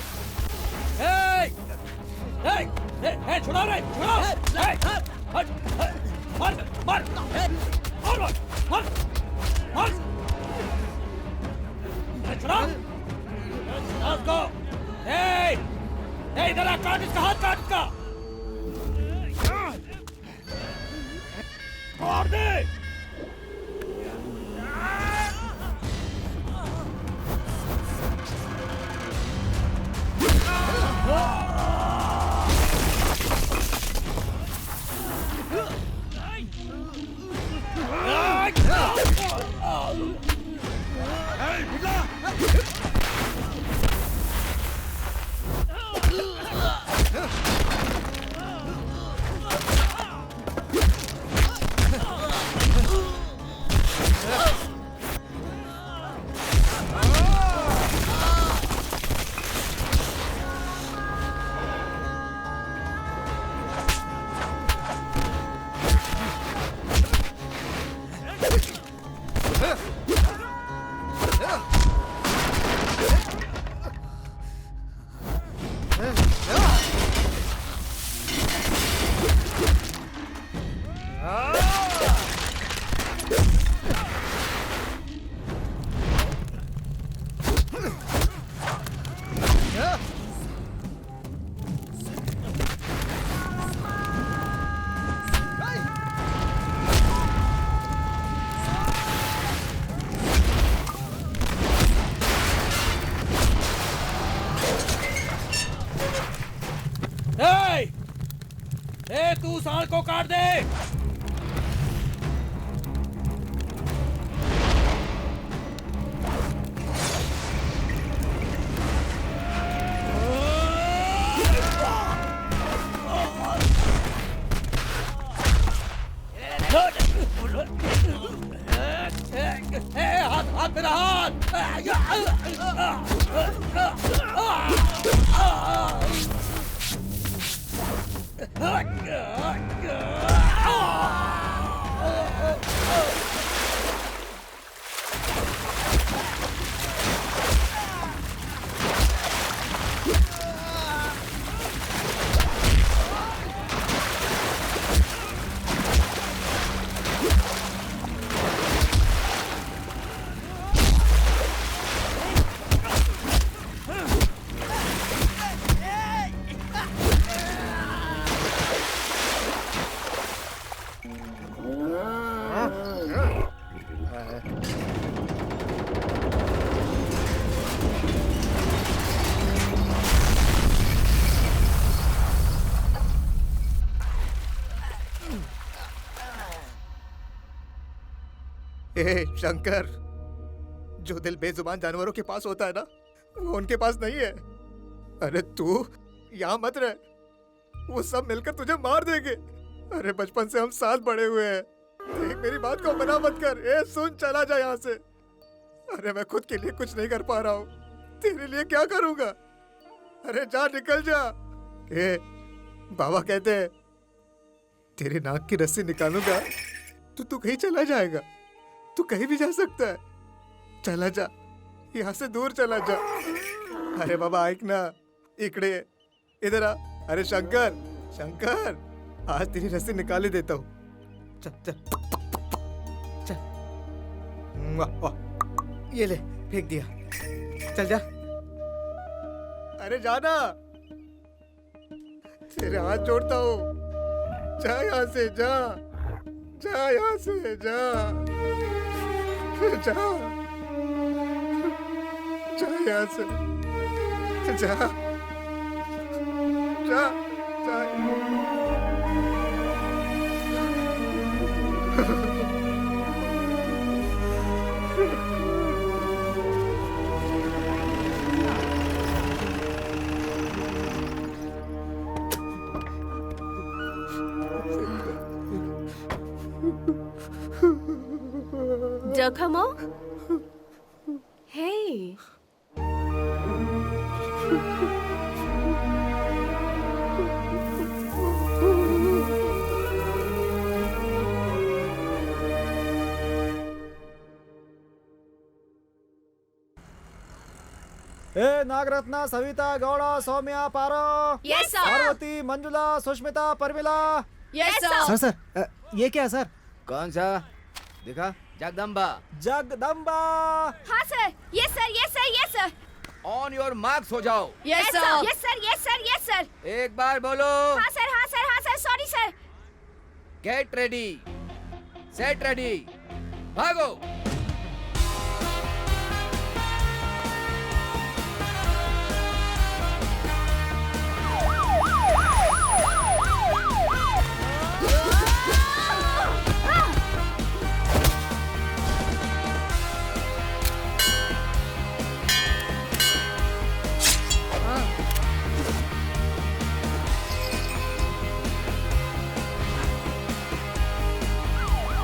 ए छुड़ाओ रे, छुड़ाओ। हट मार मार मार मार मार। छुड़ाओ उसको। इधर आ, काट इसका हाथ, काट इसका। मार दे। तू सांड को काट दे। हाथ हाथ मेरा ए शंकर, जो दिल बेजुबान जानवरों के पास होता है ना, वो उनके पास नहीं है। अरे तू यहाँ मत रह, वो सब मिलकर तुझे मार देंगे। अरे बचपन से हम साथ बड़े हुए हैं, देख मेरी बात को मना मत कर। ए सुन, चला जा यहाँ से। अरे मैं खुद के लिए कुछ नहीं कर पा रहा हूँ, तेरे लिए क्या करूँगा? अरे जा, निकल जा। बाबा कहते हैं तेरे नाक की रस्सी निकालूंगा तो तू कहीं चला जाएगा। तू कहीं भी जा सकता है, चला जा, यहाँ से दूर चला जा। अरे बाबा ऐक ना, इकडे इधर आ। अरे शंकर, शंकर, आज तेरी रस्सी निकाल ही देता हूँ। चल चल चल, वाह वाह, ये ले, फेंक दिया, चल जा। अरे जाना, तेरे हाथ जोड़ता हूँ, जा यहाँ से, जा जा यहाँ से, जा जा जा यहाँ से, जा जा जा। Docomo? Hey. Nagaratna, Savita, Gowda, Soumya, Paro, Yes, sir. Parvati, Manjula, Sushmita, Parmila. Yes, sir. Sir ये क्या है सर? कौन सा? दिखा। जगदम्बा। जगदम्बा। हाँ sir, yes sir, yes sir, yes sir. On your marks हो जाओ। Yes, sir. Yes sir, yes sir, yes sir. एक बार बोलो। हाँ सर, हाँ सर, हाँ sir, sorry sir. Get ready, set ready, भागो।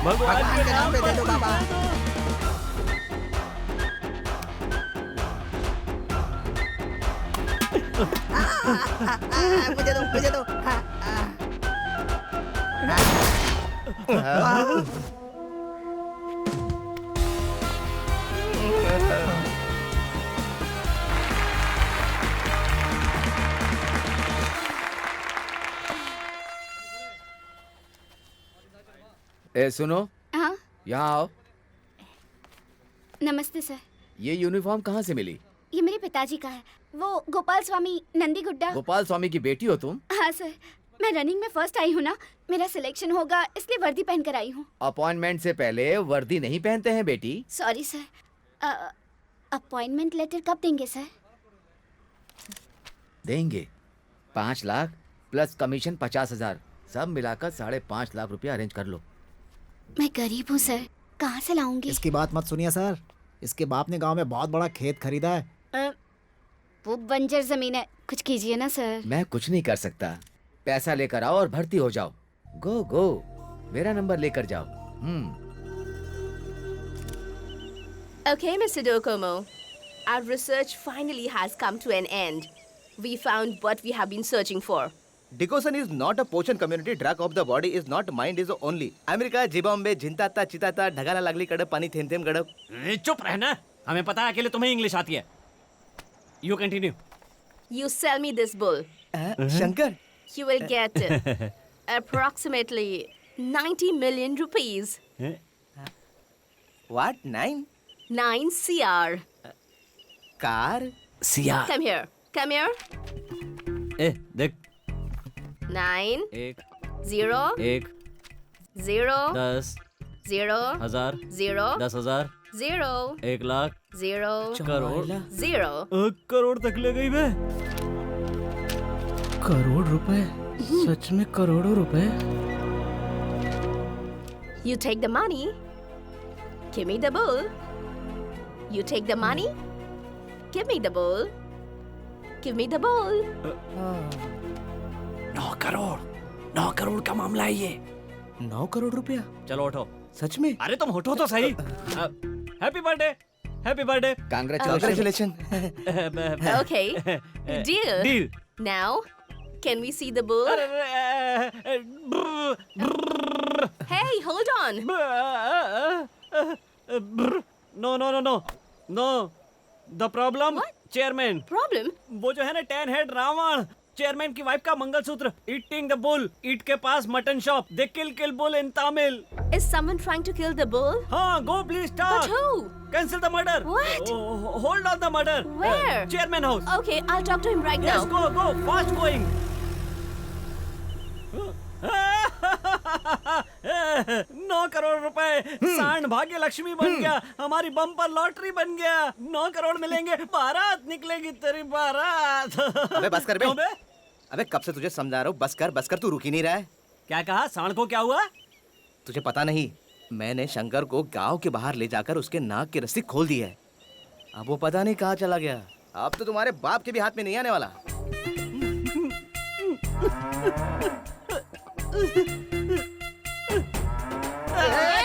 भगवान के नाम पे दे दो बाबा। मुझे दो, मुझे दो। ए सुनो, हाँ, यहाँ आओ। नमस्ते सर। ये यूनिफॉर्म कहाँ से मिली? ये मेरे पिताजी का है। वो गोपाल स्वामी नंदी गुड्डा। गोपाल स्वामी की बेटी हो तुम? हाँ सर, मैं रनिंग में फर्स्ट आई हूँ ना, मेरा सिलेक्शन होगा इसलिए वर्दी पहन कर आई हूँ। अपॉइंटमेंट से पहले वर्दी नहीं पहनते हैं बेटी। Sorry sir. अपॉइंटमेंट लेटर कब देंगे सर? देंगे। 5 लाख प्लस कमीशन 50,000, सब मिलाकर 5.5 लाख रुपया अरेंज कर लो। मैं गरीब हूँ सर, कहाँ से लाऊंगी? इसकी बात मत सुनिए सर, इसके बाप ने गांव में बहुत बड़ा खेत खरीदा है। वो बंजर जमीन है, कुछ कीजिए ना सर। मैं कुछ नहीं कर सकता, पैसा लेकर आओ और भर्ती हो जाओ। गो गो, मेरा नंबर लेकर जाओ। Okay, Mr. Docomo. Our research finally has come to an end. We found what we have been searching for. Digoxin is not a potion community drug of the body, is not mind is only. America, Zimbabwe, झिंताता, चिताता, ढगाला लागली कडप, पानी थेम थेम गडप। चुप रहना, हमें पता है अकेले तुम्हें इंग्लिश आती है। You continue. You sell me this bull. Shankar, You will get approximately 90 million rupees. what 9 9 CR. Car? सियार। Come here. Come here. ए देख, 9 एक 0 एक 0 10 0 हजार 0 10,000 0 1 लाख 0 करोड़ 0. करोड़ तक ले गई बे। करोड़ रुपए? सच में करोड़ों रुपए? You take the money. Give me the bull. You take the money. Give me the bull. Give me the bull. 9 crore का मामला है ये। 9 करोड़ रुपया? चलो उठो। सच में? अरे तुम उठो तो सही। Happy birthday. Happy birthday. Congratulation. Okay. Deal. Deal. Now, can we see the bull? Hey, hold on. No. The problem? What? Chairman. Problem? वो जो है ना 10 हेड रावण, चेयरमैन की वाइफ का मंगलसूत्र। Eating the bull. ईट के पास mutton shop. They kill bull in Tamil. Is someone trying to kill the bull? हाँ, go please start. But who? Cancel the murder. What? Hold on the murder. Where? Chairman house. Okay, I'll talk to him right Yes, now. go, fast going. 9 crore रुपए। सांड भाग्य लक्ष्मी बन गया। हमारी बम्पर लॉटरी बन गया। 9 करोड़ मिलेंगे। बारात निकलेगी तेरी बारात। अबे बस कर बे। क्यों बे? अबे कब से तुझे समझा रहा हूँ, बस कर, तू रुक ही नहीं रहा है। क्या कहा? सांड को क्या हुआ? तुझे पता नहीं, मैंने शंकर को गांव के बाहर ले जाकर उसके नाक की रस्सी खोल दी है। अब वो पता नहीं कहाँ चला गया। अब तो तुम्हारे बाप के भी हाथ में नहीं आने वाला।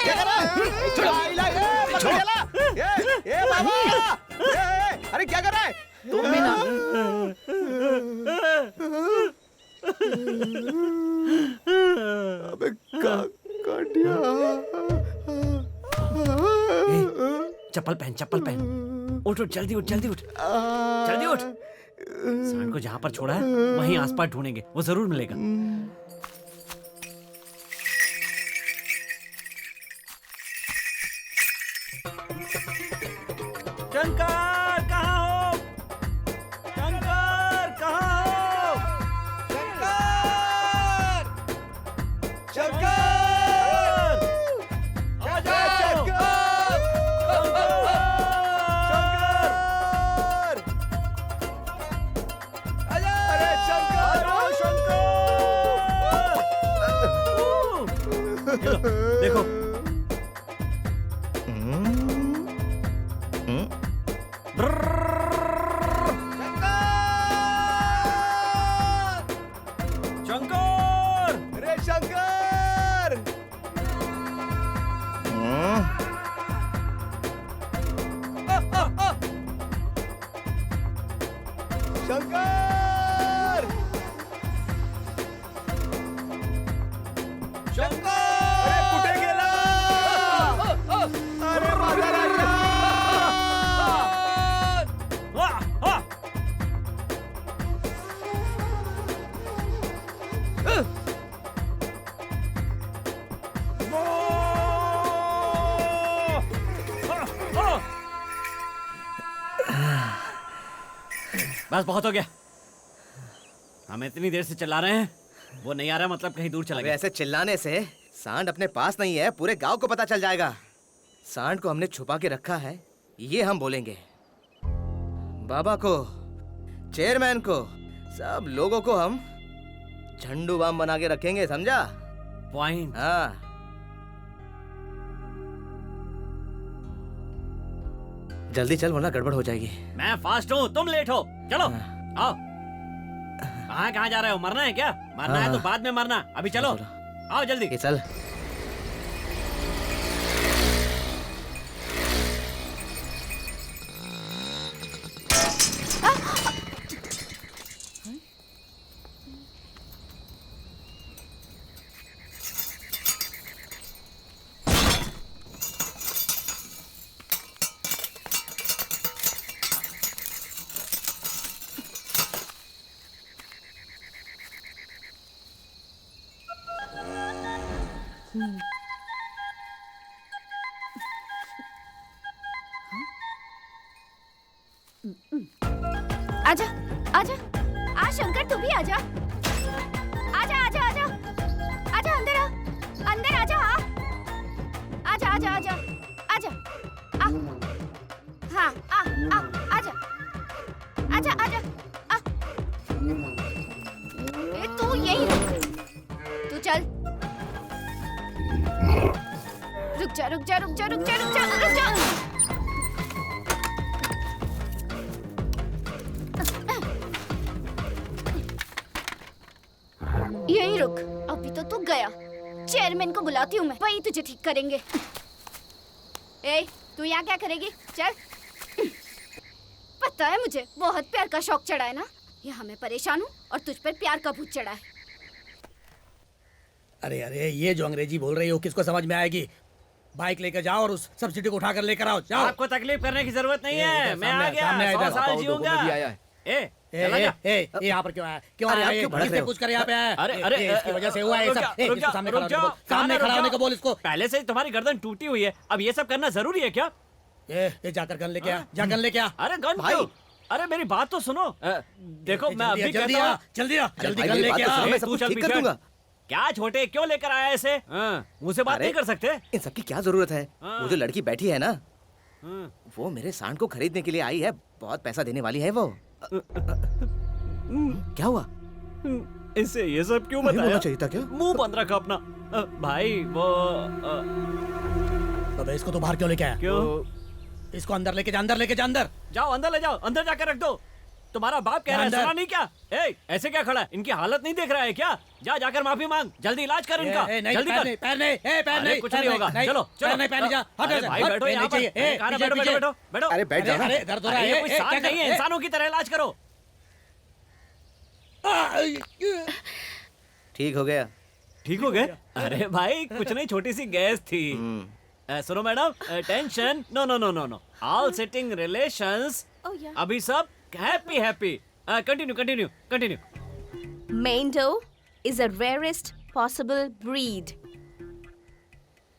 क्या कर रहा है? अरे क्या कर रहा है? तुम भी ना। अबे काट दिया। चप्पल पहन। उठ जल्दी उठ। सांड को जहाँ पर छोड़ा है वहीं आसपास ढूंढेंगे, वो जरूर मिलेगा। शंकर कहाँ हो? शंकर कहाँ हो? शंकर! आ जाओ! अरे देखो शंकर! अरे शंकर! शंकर! शंकर! अरे कुठे गेला? अरे माझा राजा! बस बहुत हो गया। हम इतनी देर से चिल्ला रहे हैं, वो नहीं आ रहा, मतलब कहीं दूर चला अबे गया। ऐसे चिल्लाने से सांड अपने पास नहीं है, पूरे गांव को पता चल जाएगा। सांड को हमने छुपा के रखा है, ये हम बोलेंगे। बाबा को, चेयरमैन को, सब लोगों को हम झंडू बाम बना के रखेंगे, समझा? पॉइंट। हाँ। जल्दी चल वरना गड़बड़ हो जाएगी। मैं फास्ट हूँ, तुम लेट हो। चलो आओ। कहाँ जा रहे हो? मरना है क्या? मरना है तो बाद में मरना, अभी चलो। आओ जल्दी। ये चल। आजा आजा आ शंकर, तू भी आजा। आजा आजा आजा आजा, अंदर आ, अंदर आजा। आजा आजा आजा आजा आ, हाँ आ आजा आजा आजा आ। ए, तू यही रुक, तू चल। रुक जा रुक जा रुक जा रुक जा रुक जा रुक जा। यही रुक, अभी तो तू गया। चेयरमैन को बुलाती हूँ मैं, वही तुझे ठीक करेंगे। ए, तू यहाँ क्या करेगी? चल पता है मुझे बहुत प्यार का शौक चढ़ा है ना। यहाँ मैं परेशान हूँ और तुझ पर प्यार का भूत चढ़ा है। अरे अरे, ये जो अंग्रेजी बोल रही हो किसको समझ में आएगी? बाइक लेकर जाओ और उस सब्सिडी को उठाकर लेकर आओ, जाओ। आपको तकलीफ करने की जरूरत नहीं है, मैं आ गया, सामने 100 साल पापा, जीऊंगा। वो भी आया है। यहाँ पर क्यों आया? क्यों आया? ये भड़क रहे हो? पूछ कर यहाँ पे आया? अरे, इसकी वजह से हुआ है ये सब। रुक इसको सामने खड़ा होने को बोल, जाओ, सामने खड़ा होने को बोल इसको। पहले से ही तुम्हारी गर्दन टूटी हुई है, अब ये सब करना जरूरी है क्या? ये जाकर गन लेके आ, जा गन लेके आ। अरे गन भाई। क्यों? अरे मेरी बात तो सुनो। देखो मैं अभी जल्दी कहता आ, हूँ। जल्दी आ, जल्दी भाई, गन मेरी लेके बात तो आ। सुनो, मैं सब तू कुछ चल ठीक कर पीछे। दूंगा। क्या छोटे, क्यों लेकर आया ऐसे? मुझसे बात अरे, नहीं कर सकते? इन सबकी क्या जरूरत है? हाँ। वो जो लड़की बैठी है ना, हाँ। वो मेरे सांड को खरीदने के लिए आई है। बहुत पैसा देने वाली है वो। क्या हुआ? इसे ये सब क्यों नहीं बोलना बताया? चाहिए था क्या? मुंह बंद रखा अपना। भाई वो अबे इसको तो बाहर क्यों लेके आया? क्यों? इसको अंदर लेके जा, अंदर लेके जा, अंदर। जाओ अंदर ले जाओ, अंदर जाकर रख दो। तुम्हारा बाप कह रहा है, अंदर। सुना नहीं क्या? ए, ऐसे क्या खड़ा है? इनकी हालत नहीं देख रहा है क्या? जा जाकर माफी मांग, जल्दी इलाज कर इनका। नहीं, जल्दी पैर कर। नहीं, पैर नहीं, पैर अरे, नहीं, कुछ पैर नहीं होगा। नहीं, चलो, पैर चलो। नहीं, पैर नहीं, जा, हट, अरे हट, भाई हट, बैठो पैर यहाँ नहीं पर। चाहिए। कहाँ पीछे, बैठो, बैठो, पीछे। बैठो, बैठो। अरे बैठ जाओ ना। अरे दर्द हो रहा है। ये कोई क्या सांड कर- नहीं है, इंसानों की तरह इलाज करो। ठीक हो गया। ठीक हो गए? अरे भाई कुछ नहीं, छोटी सी गैस थी। सुनो madam, tension no no no no no, all setting relations. अभी सब happy happy. Continue continue continue. Mando is a rarest possible breed.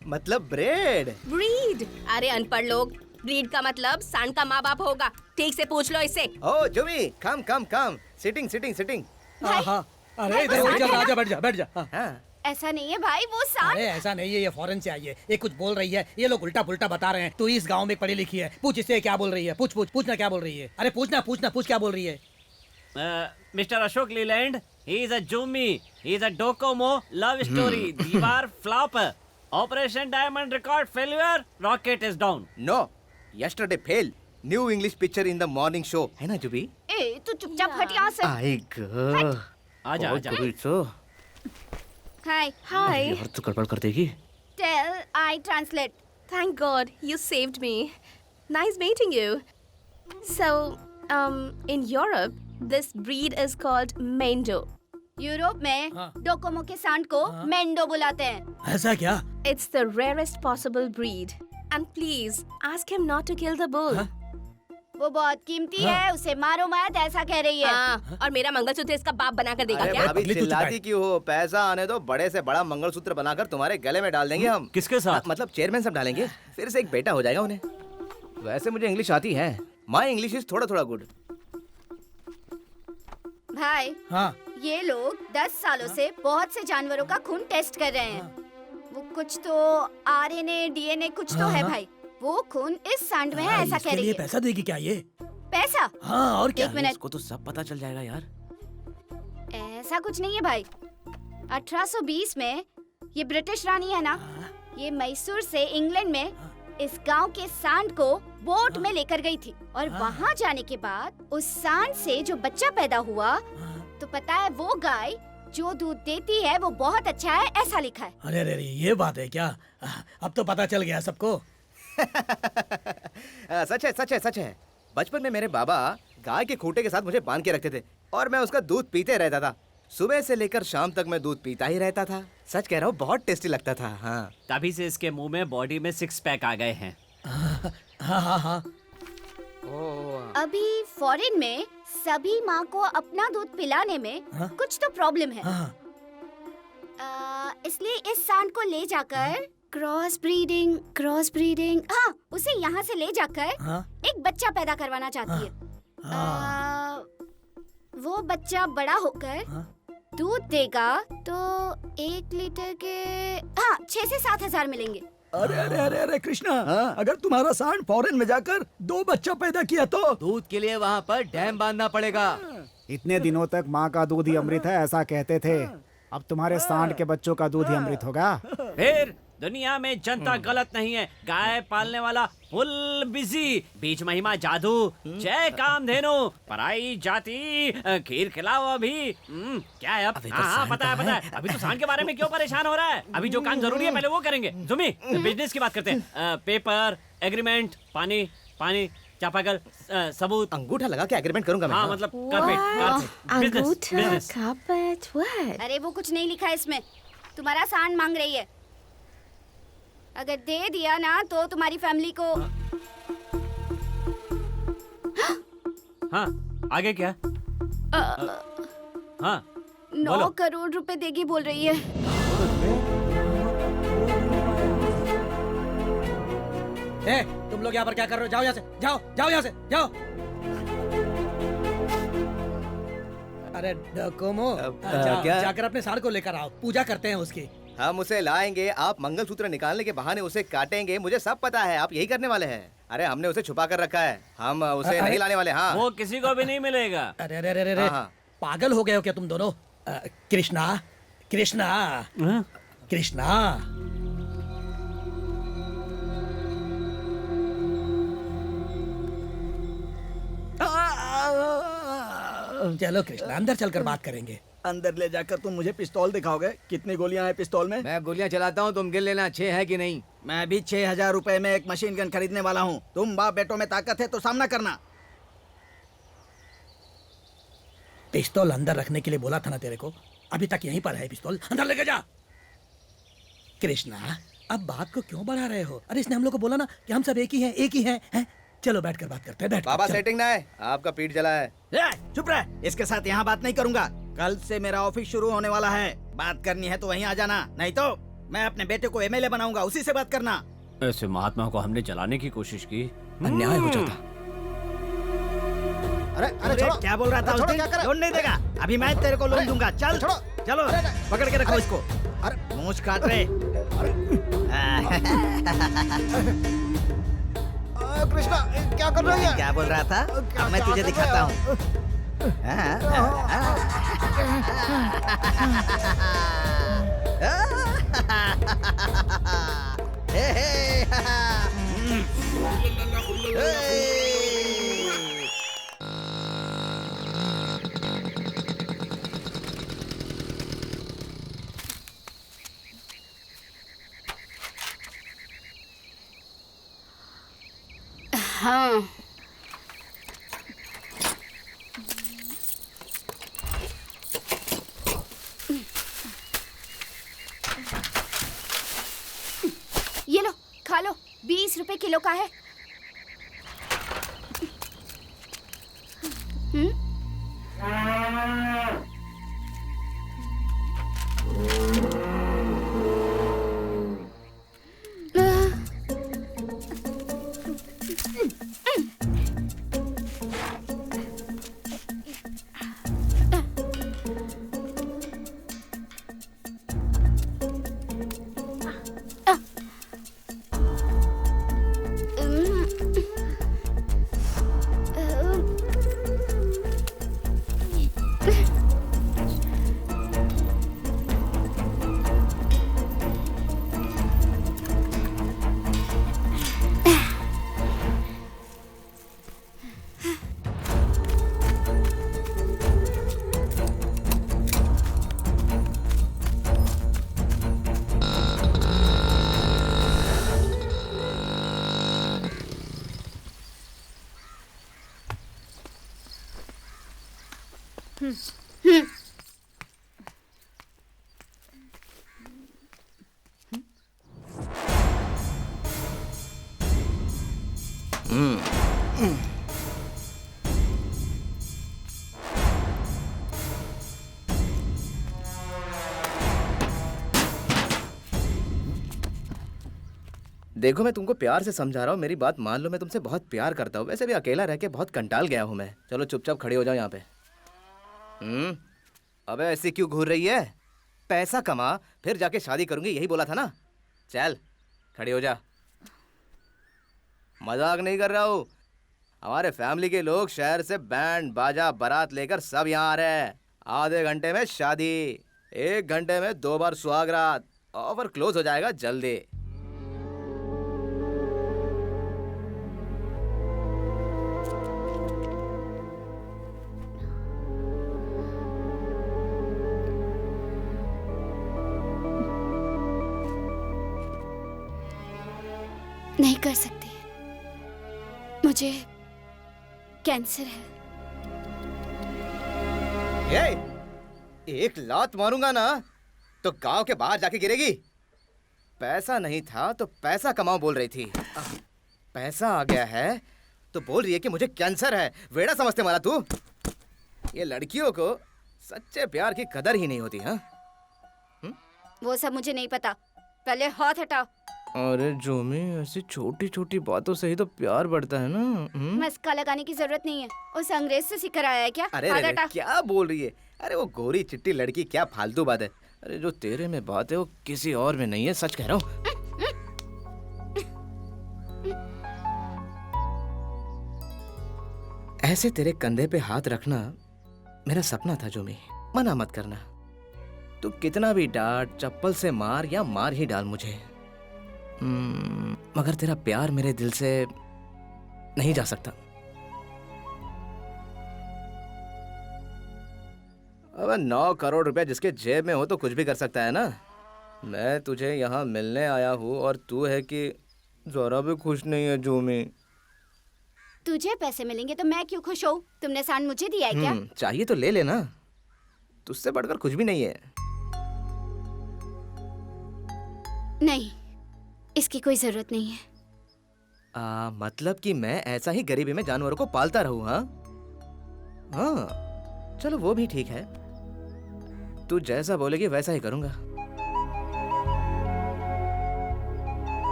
मतलब ब्रेड। Breed? अरे अनपढ़ लोग, ब्रीड का मतलब सांड का माँ बाप होगा। ठीक से पूछ लो इससे। ओ Jumi, come come come. Sitting sitting sitting. हाँ, अरे इधर उठ जा, राजा, बैठ जा, बैठ जा। हाँ। हाँ। ऐसा नहीं है भाई, वो सांड। अरे ऐसा नहीं है, ये फॉरेन से आई है, ये कुछ बोल रही है, ये लोग उल्टा पुल्टा बता रहे हैं। तू इस गांव में पढ़ी लिखी है, पूछ इससे क्या बोल रही है। पूछ पूछ पूछना क्या बोल रही है। अरे पूछना पूछना, पूछ क्या बोल रही है। Mister Ashok Leyland, he is a Jummy, he is a Docomo love story, Deewar flop, operation diamond record failure, rocket is down. No, yesterday fail, new English picture in the morning show, है ना जुबी? ए, तू चुपचाप हट यहाँ से। I god. आजा आजा। Hi, Hi. यार तो गड़बड़ कर देगी। Tell I translate. Thank God you saved me. Nice meeting you. So, in Europe, this breed is called Mendo. Europe में हाँ। डोकोमो के सांड को मेंडो बुलाते हैं। ऐसा क्या? It's the rarest possible breed. And please, ask him not to kill the bull. वो बहुत कीमती है, उसे मारो मत, ऐसा कह रही है। हाँ, और मेरा मंगलसूत्र इसका बाप बनाकर देगा अरे क्या? भाभी पगली तू चुप चिल्लाती है। क्यों हो? पैसा आने दो, बड़े से बड़ा मंगलसूत्र बनाकर तुम्हारे गले में डाल देंगे हम। किसके साथ? मतलब चेयरमैन सब डालेंगे, फिर से एक बेटा हो जाएगा उन्हें। वैसे मुझे इंग्लिश आती है, माय इंग्लिश इज थोड़ा थोड़ा गुड। भाई, हाँ, ये लोग 10 सालों से बहुत से जानवरों का खून टेस्ट कर रहे हैं। वो कुछ तो आरएनए, डीएनए कुछ तो है भाई। वो खून इस सांड में है, ऐसा इसके कह रही लिए है। पैसा देगी क्या ये? पैसा? हाँ, और क्या? एक मिनट, इसको तो सब पता चल जाएगा यार। ऐसा कुछ नहीं है भाई। 1820 में ये ब्रिटिश रानी है ना, ये मैसूर से इंग्लैंड में इस गांव के सांड को बोट में लेकर गई थी। और वहां जाने के बाद उस सांड से जो बच्चा पैदा हुआ, तो पता है वो गाय जो दूध देती है वो बहुत अच्छा है, ऐसा लिखा है। अरे अरे, ये बात है क्या? अब तो पता चल गया सबको। सच है सच है सच है। बचपन में मेरे बाबा गाय के खूंटे के साथ मुझे बांध के रखते थे और मैं उसका दूध पीते रहता था। सुबह से लेकर शाम तक मैं दूध पीता ही रहता था। सच कह रहा हूँ, बहुत टेस्टी लगता था। हाँ। तभी से इसके मुंह में बॉडी में 6 पैक आ गए हैं। हाँ हाँ हाँ। अभी फॉरेन में सभी माँ को अपना दूध पिलाने में कुछ तो प्रॉब्लम है। हाँ। इसलिए इस सांड को ले जाकर क्रॉस ब्रीडिंग, हाँ, उसे यहाँ से ले जाकर हाँ। एक बच्चा पैदा करवाना चाहती है। वो बच्चा बड़ा होकर दूध देगा तो 1 लीटर के 6 से 7 हजार मिलेंगे। अरे अरे अरे अरे कृष्णा, अगर तुम्हारा सांड फॉरेन में जाकर 2 बच्चा पैदा किया तो? दूध के लिए वहाँ पर डैम बांधना पड़ेगा। इतने दिनों तक माँ का दूध ही अमृत है ऐसा कहते थे। अब तुम्हारे सांड के बच्चों का दूध ही अमृत होगा। फिर दुनिया में जनता गलत नहीं है। गाय पालने वाला फुल बिजी, बीच महिमा जादू, जय कामधेनु, पराई जाति, खीर खिलाओ अभी। क्या है अब? हाँ पता है। अभी तो सांड के बारे में क्यों परेशान हो रहा है? अभी जो काम जरूरी है पहले वो करेंगे। जुमी, बिजनेस की बात करते हैं। पेपर, एग्रीमेंट, पानी पानी चापाकल, सबूत। अंगूठा लगा के एग्रीमेंट करूंगा मैं। हाँ मतलब कारपेट, बिजनेस। अरे वो कुछ नहीं लिखा है इसमें, तुम्हारा सांड मांग रही है। अगर दे दिया ना तो तुम्हारी फैमिली को। हाँ आगे क्या? हाँ 9 करोड़ रुपए देगी बोल रही है। ए, तुम लोग यहाँ पर क्या कर रहे हो? जाओ यहाँ से, जाओ जाओ यहाँ से, जाओ। अरे डकोमो, जाकर अपने सांड को लेकर आओ, पूजा करते हैं उसकी। हम उसे लाएंगे, आप मंगलसूत्र निकालने के बहाने उसे काटेंगे, मुझे सब पता है, आप यही करने वाले हैं। अरे हमने उसे छुपा कर रखा है, हम उसे नहीं लाने वाले। हाँ वो किसी को भी नहीं मिलेगा। अरे अरे अरे अरे, पागल हो गए हो क्या तुम दोनों? कृष्णा कृष्णा कृष्णा, चलो कृष्णा अंदर चलकर बात करेंगे। अंदर ले जाकर तुम मुझे पिस्तौल दिखाओगे? कितनी गोलियां हैं पिस्तौल में? मैं गोलियां चलाता हूँ, तुम गिन लेना 6 है कि नहीं। मैं भी 6000 रुपए में एक मशीन गन खरीदने वाला हूँ। तुम बाप बेटों में ताकत है तो सामना करना। पिस्तौल अंदर रखने के लिए बोला था ना तेरे को, अभी तक यहीं पर है पिस्तौल, अंदर लेके जा। कृष्णा अब बात को क्यों बढ़ा रहे हो? अरे इसने हम लोग को बोला ना कि हम सब एक ही हैं, एक ही हैं। चलो बैठकर बात करते हैं। बैठ बाबा, सेटिंग ना है, आपका पीठ जला है। चुप रह, इसके साथ यहाँ बात नहीं करूंगा। कल से मेरा ऑफिस शुरू होने वाला है, बात करनी है तो वहीं आ जाना, नहीं तो मैं अपने बेटे को एमएलए बनाऊंगा, उसी से बात करना। ऐसे महात्मा को हमने जलाने की कोशिश की, अन्याय हो जाता। अरे छोड़ो, क्या बोल रहा था उस दिन? लोन नहीं देगा, अभी मैं तेरे को लोन दूंगा। चल चलो पकड़ के रखो इसको। अरे मूंछ काट रहे। कृष्णा क्या कर रही है? क्या बोल रहा था? मैं तुझे दिखाता हूँ। हाँ ये लो, खा लो, 20 रुपए किलो का है। देखो मैं तुमको प्यार से समझा रहा हूँ, मेरी बात मान लो, मैं तुमसे बहुत प्यार करता हूँ। वैसे भी अकेला रह के बहुत कंटाल गया हूँ मैं। चलो चुपचाप खड़े हो जाओ यहाँ पे। अबे ऐसी क्यों घूर रही है? पैसा कमा फिर जाके शादी करूंगी, यही बोला था ना। चल खड़ी हो जा। मजाक नहीं कर रहा हूँ, हमारे फैमिली के लोग शहर से बैंड बाजा बारात लेकर सब यहाँ आ रहे हैं। आधे घंटे में शादी, 1 घंटे में 2 बार सुहागरात। ऑफर क्लोज हो जाएगा जल्दी। नहीं कर सकती, मुझे कैंसर है। एक लात मारूंगा ना तो गांव के बाहर जाके गिरेगी। पैसा नहीं था तो पैसा कमाओ बोल रही थी, पैसा आ गया है तो बोल रही है कि मुझे कैंसर है। वेड़ा समझते मारा तू। ये लड़कियों को सच्चे प्यार की कदर ही नहीं होती। हाँ, वो सब मुझे नहीं पता, पहले हाथ हटाओ। अरे जोमी, ऐसी छोटी छोटी बातों से ही तो प्यार बढ़ता है ना। मस्का लगाने की जरूरत नहीं है। उस अंग्रेज से सीख कर आया है क्या? अरे हाथ रे, हटा। क्या बोल रही है? अरे वो गोरी चिट्टी लड़की क्या फालतू बात है। अरे जो तेरे में बात है वो किसी और में नहीं है, सच कह रहा हूँ। ऐसे तेरे कंधे पे हाथ रखना मेरा सपना था जोमी। मना मत करना। तू कितना भी डांट, चप्पल से मार या मार ही डाल मुझे, मगर तेरा प्यार मेरे दिल से नहीं जा सकता। अब 9 करोड़ रुपया जिसके जेब में हो तो कुछ भी कर सकता है ना। मैं तुझे यहाँ मिलने आया हूँ और तू है कि जरा भी खुश नहीं है जोमी। तुझे पैसे मिलेंगे तो मैं क्यों खुश हूँ? तुमने सांड मुझे दिया है क्या? चाहिए तो ले लेना, तुझसे बढ़कर कुछ भी नहीं है। नहीं, इसकी कोई जरूरत नहीं है। मतलब कि मैं ऐसा ही गरीबी में जानवरों को पालता रहूं? हाँ हाँ, चलो वो भी ठीक है। तू जैसा बोलेगी वैसा ही करूंगा।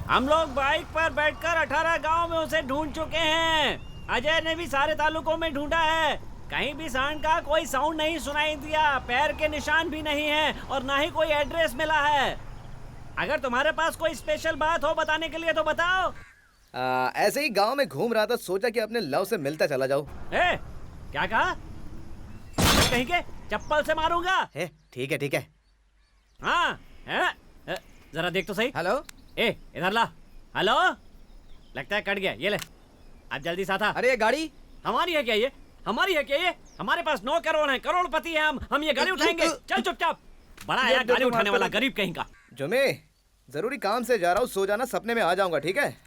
हम लोग बाइक पर बैठकर 18 गांव में उसे ढूंढ चुके हैं। अजय ने भी सारे तालुकों में ढूंढा है, कहीं भी सांड का कोई साउंड नहीं सुनाई दिया, पैर के निशान भी नहीं है और ना ही कोई एड्रेस मिला है। अगर तुम्हारे पास कोई स्पेशल बात हो बताने के लिए तो बताओ। ऐसे ही गांव में घूम रहा था, सोचा कि अपने लव से मिलता चला जाऊं। क्या कहा? कहीं के चप्पल से मारूंगा। ठीक है ठीक है। हाँ, जरा देख तो सही। हेलो, इधर ला। हेलो, लगता है कट गया। ये ले, अब जल्दी साथ आ। अरे ये गाड़ी हमारी है क्या? ये हमारी है क्या? ये हमारे पास 9 करोड़ हैं, करोड़पति हैं हम ये गाड़ी उठाएंगे। चल चुपचाप। बड़ा आया गाड़ी उठाने वाला, गरीब कहीं का। जुमे, जरूरी काम से जा रहा हूँ, सो जाना, सपने में आ जाऊंगा, ठीक है?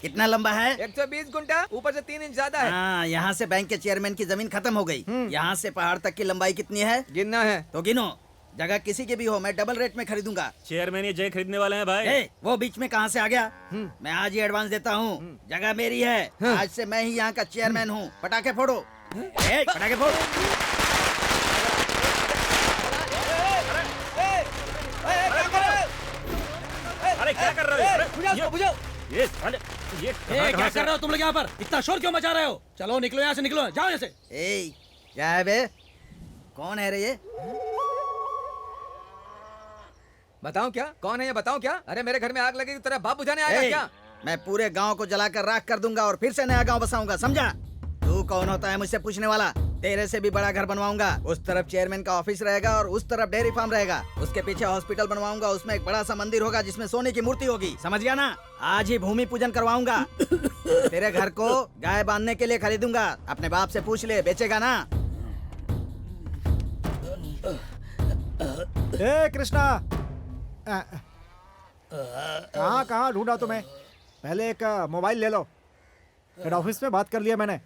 कितना लंबा है? 120 गुंठा, ऊपर से 3 इंच ज्यादा है। हाँ, यहाँ से बैंक के चेयरमैन की जमीन खत्म हो गई। यहाँ से पहाड़ तक की लंबाई कितनी है? गिनना है तो गिनो। जगह किसी की भी हो, मैं डबल रेट में खरीदूंगा। चेयरमैन ये जय खरीदने वाले हैं भाई। वो बीच में कहाँ से आ गया? मैं आज ही एडवांस देता हूँ। जगह मेरी है। आज से मैं ही यहाँ का चेयरमैन हूँ। पटाखे फोड़ो। पटाखे फोड़ो। अरे क्या कर रहे हो? बुझाओ। ये क्या कर रहे हो तुम लोग यहाँ पर? इतना शोर क्यों मचा रहे हो? चलो निकलो यहाँ से, निकलो, जाओ यहाँ से। क्या है बे? कौन है रे ये? बताऊं क्या? कौन है ये? बताऊं क्या? अरे मेरे घर में आग लगी तो तेरा बाप बुझाने आएगा क्या? मैं पूरे गांव को जलाकर राख कर दूंगा और फिर से नया गांव बसाऊंगा, समझा? तू कौन होता है मुझसे पूछने वाला? तेरे से भी बड़ा घर बनवाऊंगा। उस तरफ चेयरमैन का ऑफिस रहेगा और उस तरफ डेयरी फार्म रहेगा। उसके पीछे हॉस्पिटल बनवाऊंगा, उसमें एक बड़ा सा मंदिर होगा जिसमें सोने की मूर्ति होगी, समझ गया ना? आज ही भूमि पूजन करवाऊंगा। तेरे घर को गाय बांधने के लिए खरीदूंगा। अपने बाप से पूछ ले, बेचेगा ना? कृष्णा, कहाँ ढूंढा तुम्हें? पहले एक मोबाइल ले लो। हेड ऑफिस में बात कर लिया मैंने।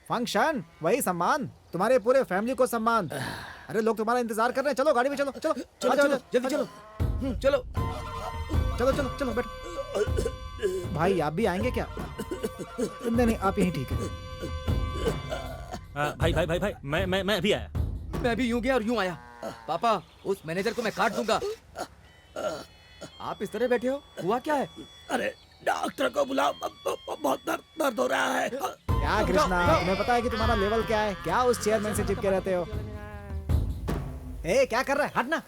फंक्शन वही सम्मान, तुम्हारे पूरे फैमिली को सम्मान। अरे लोग तुम्हारा इंतजार कर रहे हैं। चलो गाड़ी में, चलो चलो चलो चलो जल्दी चलो। चलो चलो चलो चलो बैठो। भाई आप भी आएंगे क्या? नहीं आप यहीं ठीक है। भाई मैं अभी आया। मैं भी यूं गया और यूं आया। पापा, उस मैनेजर को मैं काट दूंगा। आप इस तरह बैठे हो, हुआ क्या है? अरे डॉक्टर को बुलाओ, बहुत दर्द हो रहा है। क्या कृष्णा, तुम्हें पता है कि तुम्हारा लेवल क्या है? क्या उस चेयरमैन से चिपके रहते हो? क्या कर रहा है? हटना।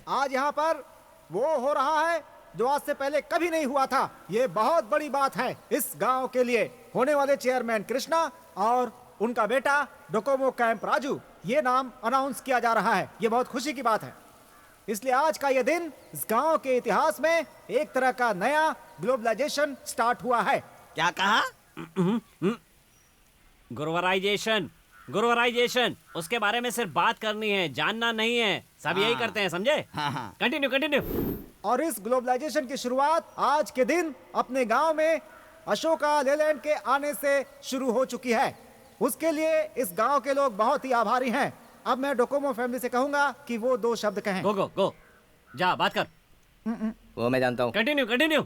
आज यहाँ पर वो हो रहा है जो आज से पहले कभी नहीं हुआ था। ये बहुत बड़ी बात है इस गांव के लिए। होने वाले चेयरमैन कृष्णा और उनका बेटा डोकोमो कैंप राजू, ये नाम अनाउंस किया जा रहा है। ये बहुत खुशी की बात है। इसलिए आज का ये दिन इस गांव के इतिहास में एक तरह का नया ग्लोबलाइजेशन स्टार्ट हुआ है। क्या कहा? गुरुवराइजेशन, गुरुवराइजेशन, उसके बारे में सिर्फ बात करनी है, जानना नहीं है। सब यही करते हैं, समझे? हाँ। Continue continue. और इस ग्लोबलाइजेशन की शुरुआत आज के दिन अपने गांव में अशोका लेलैंड के आने से शुरू हो चुकी है। उसके लिए इस गांव के लोग बहुत ही आभारी हैं। अब मैं डोकोमो फैमिली से कहूंगा कि वो 2 शब्द कहें। गो गो गो, जा बात कर। वो मैं जानता हूँ। Continue continue.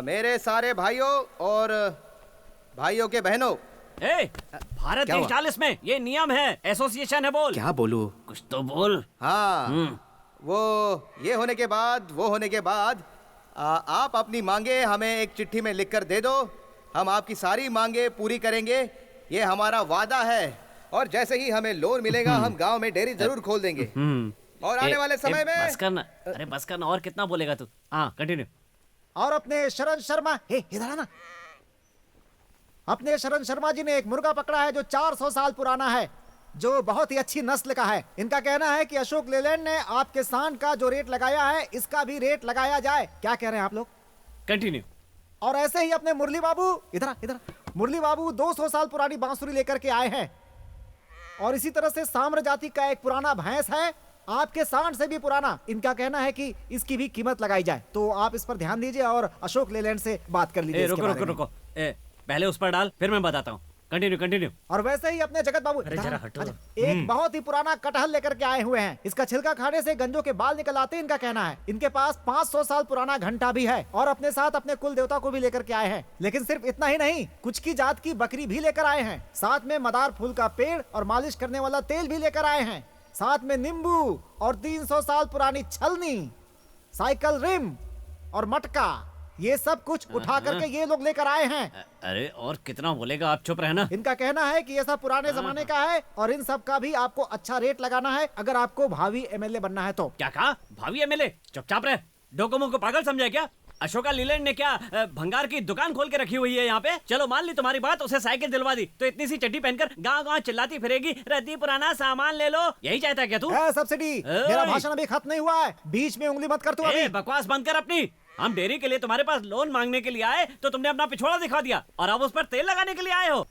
मेरे सारे भाइयों और भाइयों के बहनों, ए, भारत क्या देश हुआ? डाल इसमें, ये नियम है, एसोसिएशन है, बोल। क्या बोलूं? कुछ तो बोल। हाँ, वो ये होने के बाद, वो होने के बाद आप अपनी मांगे हमें एक चिट्ठी में लिखकर दे दो। हम आपकी सारी मांगे पूरी करेंगे, ये हमारा वादा है। और जैसे ही हमें लोन मिलेगा हम गांव में डेयरी जरूर खोल देंगे। और आने वाले समय में बस करना, अरे बस करना, और कितना बोलेगा तू? हाँ कंटिन्यू। और अपने शरण शर्मा, हे इधर आना। अपने शरण शर्मा जी ने एक मुर्गा पकड़ा है जो 400 साल पुराना है, जो बहुत ही अच्छी नस्ल का है। इनका कहना है कि अशोक लेलैंड ने आपके सांड का जो रेट लगाया है, इसका भी रेट लगाया जाए। क्या कह रहे हैं आप लोग? कंटिन्यू। और ऐसे ही अपने मुरली बाबू, इधर इधर, मुरली बाबू 200 साल पुरानी बांसुरी लेकर के आए हैं। और इसी तरह से साम्र जाति का एक पुराना भैंस है, आपके सांड से भी पुराना। इनका कहना है कि इसकी भी कीमत लगाई जाए। तो आप इस पर ध्यान दीजिए और अशोक लेलैंड से बात कर लीजिए। रुको रुको रुको, पहले उस पर डाल, फिर मैं बताता हूँ। Continue continue. और वैसे ही अपने जगत बाबू जरा हटो। एक बहुत ही पुराना कटहल लेकर के आए हुए हैं। इसका छिलका खाने से गंजों के बाल निकल आते हैं, इनका कहना है। इनके पास 500 साल पुराना घंटा भी है और अपने साथ अपने कुल देवता को भी लेकर के आए हैं। लेकिन सिर्फ इतना ही नहीं, कुछ की जात की बकरी भी लेकर आए हैं। साथ में मदार फूल का पेड़ और मालिश करने वाला तेल भी लेकर आए हैं। साथ में नींबू और 300 साल पुरानी छलनी, साइकिल रिम और मटका, ये सब कुछ उठा करके ये लोग लेकर आए हैं। अरे और कितना बोलेगा, आप चुप रहना। इनका कहना है कि ये सब पुराने जमाने का है और इन सब का भी आपको अच्छा रेट लगाना है अगर आपको भावी एमएलए बनना है तो। क्या कहा? भावी एमएलए? चुपचाप रहे। डोकोमो को पागल समझा क्या? अशोका लीलैंड ने क्या भंगार की दुकान खोल के रखी हुई है यहाँ पे? चलो मान ली तुम्हारी बात, उसे साइकिल दिलवा दी तो इतनी सी चड्डी पहनकर गांव गांव चिल्लाती फिरेगी, रद्दी पुराना सामान ले लो। यही चाहता है क्या तू? सब्सिडी, मेरा भाषण अभी खत्म नहीं हुआ है, बीच में उंगली मत कर तू अभी। बकवास बंद कर अपनी। हम डेयरी के लिए तुम्हारे पास लोन मांगने के लिए आए तो तुमने अपना पिछवाड़ा दिखा दिया और अब उस पर तेल लगाने के लिए आए हो।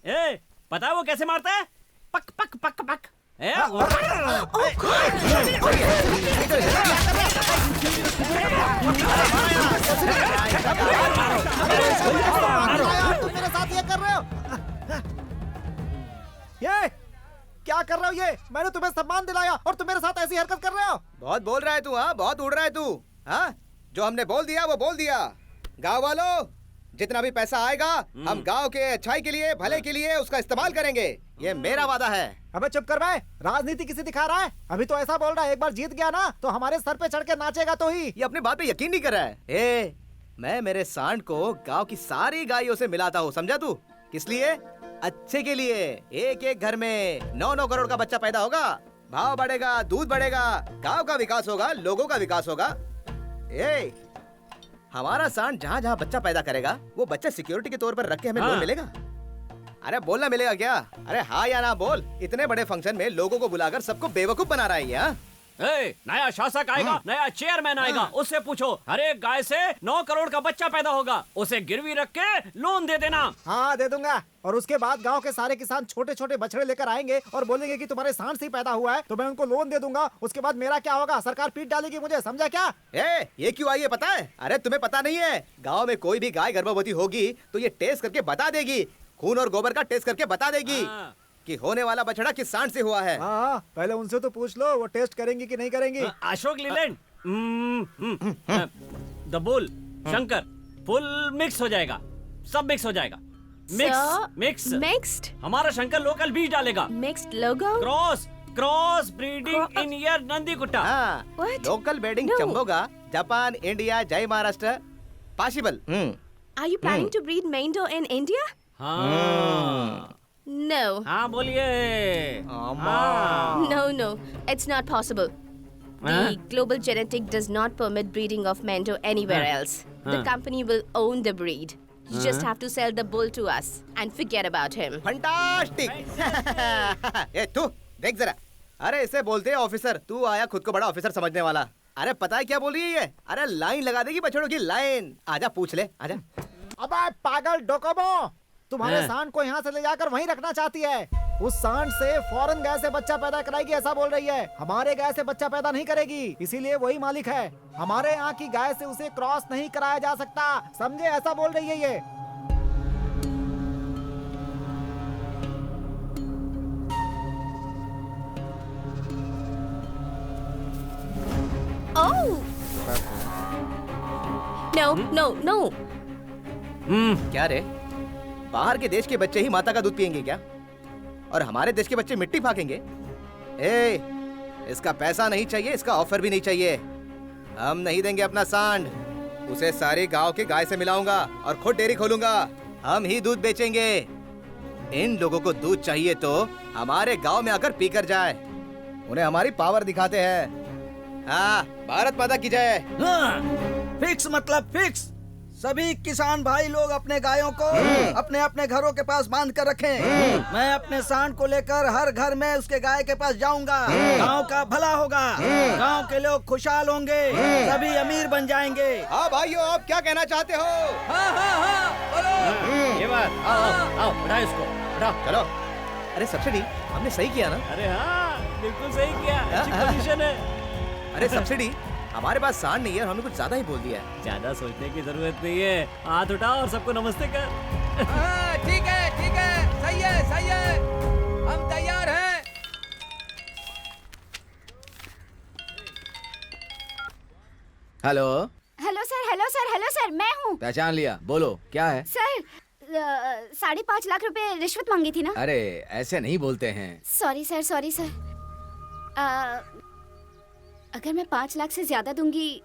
पता है वो कैसे मारता है? पक पक पक पक। तुम मेरे साथ ये कर रहे हो? ये क्या कर रहे हो? ये मैंने तुम्हें सम्मान दिलाया और तुम मेरे साथ ऐसी हरकत कर रहे हो। बहुत बोल रहा है तू। हाँ, बहुत उड़ रहा है तू। हाँ, जो हमने बोल दिया वो बोल दिया। गांव वालों, जितना भी पैसा आएगा हम गांव के अच्छाई के लिए, भले के लिए उसका इस्तेमाल करेंगे, ये मेरा वादा है। अबे चुप कर भाई, राजनीति किसे दिखा रहा है? अभी तो ऐसा बोल रहा है एक बार जीत गया ना तो हमारे सर पे चढ़ के नाचेगा तो ही। ये अपनी बात पे यकीन नहीं कर रहा है। मैं मेरे सांड को गांव की सारी गायों से मिलाता हूँ, समझा तू? किस लिए? अच्छे के लिए। एक एक घर में 9-9 करोड़ का बच्चा पैदा होगा, भाव बढ़ेगा, दूध बढ़ेगा, गांव का विकास होगा, लोगों का विकास होगा। हमारा सांड जहाँ जहाँ बच्चा पैदा करेगा वो बच्चा सिक्योरिटी के तौर पर रख के हमें लोन मिलेगा। अरे बोलना मिलेगा क्या? अरे हाँ या ना बोल। इतने बड़े फंक्शन में लोगों को बुलाकर सबको बेवकूफ बना रहा है ये। नया शासक आएगा, नया चेयरमैन आएगा, उससे पूछो हर एक गाय से 9 करोड़ का बच्चा पैदा होगा, उसे गिरवी रख के लोन दे देना। हाँ दे दूंगा। और उसके बाद गांव के सारे किसान छोटे छोटे बछड़े लेकर आएंगे और बोलेंगे कि तुम्हारे सांड से ही पैदा हुआ है, तो मैं उनको लोन दे दूंगा। उसके बाद मेरा क्या होगा? सरकार पीट डालेगी मुझे, समझा क्या? ये क्यों आई है पता है? अरे तुम्हें पता नहीं है, गाँव में कोई भी गाय गर्भवती होगी तो ये टेस्ट करके बता देगी, खून और गोबर का टेस्ट करके बता देगी कि होने वाला बछड़ा किस सांड से हुआ है। हाँ, पहले उनसे तो पूछ लो वो टेस्ट करेंगी कि नहीं करेंगी। Ashok Leyland, the bull, Shankar, full mix हो जाएगा, सब मिक्स हो जाएगा। मिक्स्ड। हमारा शंकर लोकल बीज डालेगा। मिक्स्ड लोगो। Cross breeding in year Nandi Kutta. Local breeding चंबोगा, जापान, इंडिया, जय Maharashtra, possible. Are you planning to breed Mendo in India? हाँ। No. हाँ बोलिए। No, it's not possible. The global genetic does not permit breeding of Mendo anywhere else. The company will own the breed. You just have to sell the bull to us and forget about him. Fantastic. ए तू देख जरा, अरे इसे बोलते हैं ऑफिसर। तू आया खुद को बड़ा ऑफिसर समझने वाला। अरे पता है क्या बोल रही है ये? अरे लाइन लगा देगी बछड़ों की लाइन। आजा पूछ ले, आजा। अबे पागल डोकोमो, तुम्हारे सांड को यहाँ से ले जाकर वहीं रखना चाहती है। उस सांड से फॉरेन गाय से बच्चा पैदा कराएगी ऐसा बोल रही है। हमारे गाय से बच्चा पैदा नहीं करेगी, इसीलिए वही मालिक है। हमारे यहाँ की गाय से उसे क्रॉस नहीं कराया जा सकता, समझे? ऐसा बोल रही है ये। Oh! No, no, no. क्या रे? बाहर के देश के बच्चे ही माता का दूध पियेंगे क्या? और हमारे देश के बच्चे मिट्टी फाकेंगे? ए, इसका पैसा नहीं चाहिए, इसका ऑफर भी नहीं चाहिए। हम नहीं देंगे अपना सांड। उसे सारे गांव के गाय से मिलाऊंगा और खुद डेयरी खोलूंगा। हम ही दूध बेचेंगे। इन लोगों को दूध चाहिए तो हमारे गांव में आकर पीकर जाए। उन्हें हमारी पावर दिखाते हैं। हाँ, भारत माता की जय। फिक्स मतलब फिक्स। सभी किसान भाई लोग अपने गायों को अपने अपने घरों के पास बांध कर रखें। मैं अपने सांड को लेकर हर घर में उसके गाय के पास जाऊंगा। गांव का भला होगा, गांव के लोग खुशहाल होंगे, सभी अमीर बन जाएंगे। हाँ भाइयों, आप क्या कहना चाहते हो? ये बात, आओ बढ़ाओ इसको, बढ़ाओ। चलो। अरे सब्सिडी, हमने सही किया ना? अरे हाँ, बिल्कुल सही किया, अच्छी पोजीशन है। अरे सब्सिडी, हमारे पास सांड नहीं है और हमने कुछ ज्यादा ही बोल दिया है। ज्यादा सोचने की जरूरत नहीं है। हाथ उठाओ और सबको नमस्ते कर। ठीक है, ठीक है, सही है, सही है, हम तैयार हैं। Hello hello sir, hello sir, मैं हूँ। पहचान लिया, बोलो क्या है? सर 5.5 लाख रुपए रिश्वत मांगी थी ना? अरे ऐसे नहीं बोलते हैं। Sorry sir. अगर मैं 5 लाख से ज्यादा दूंगी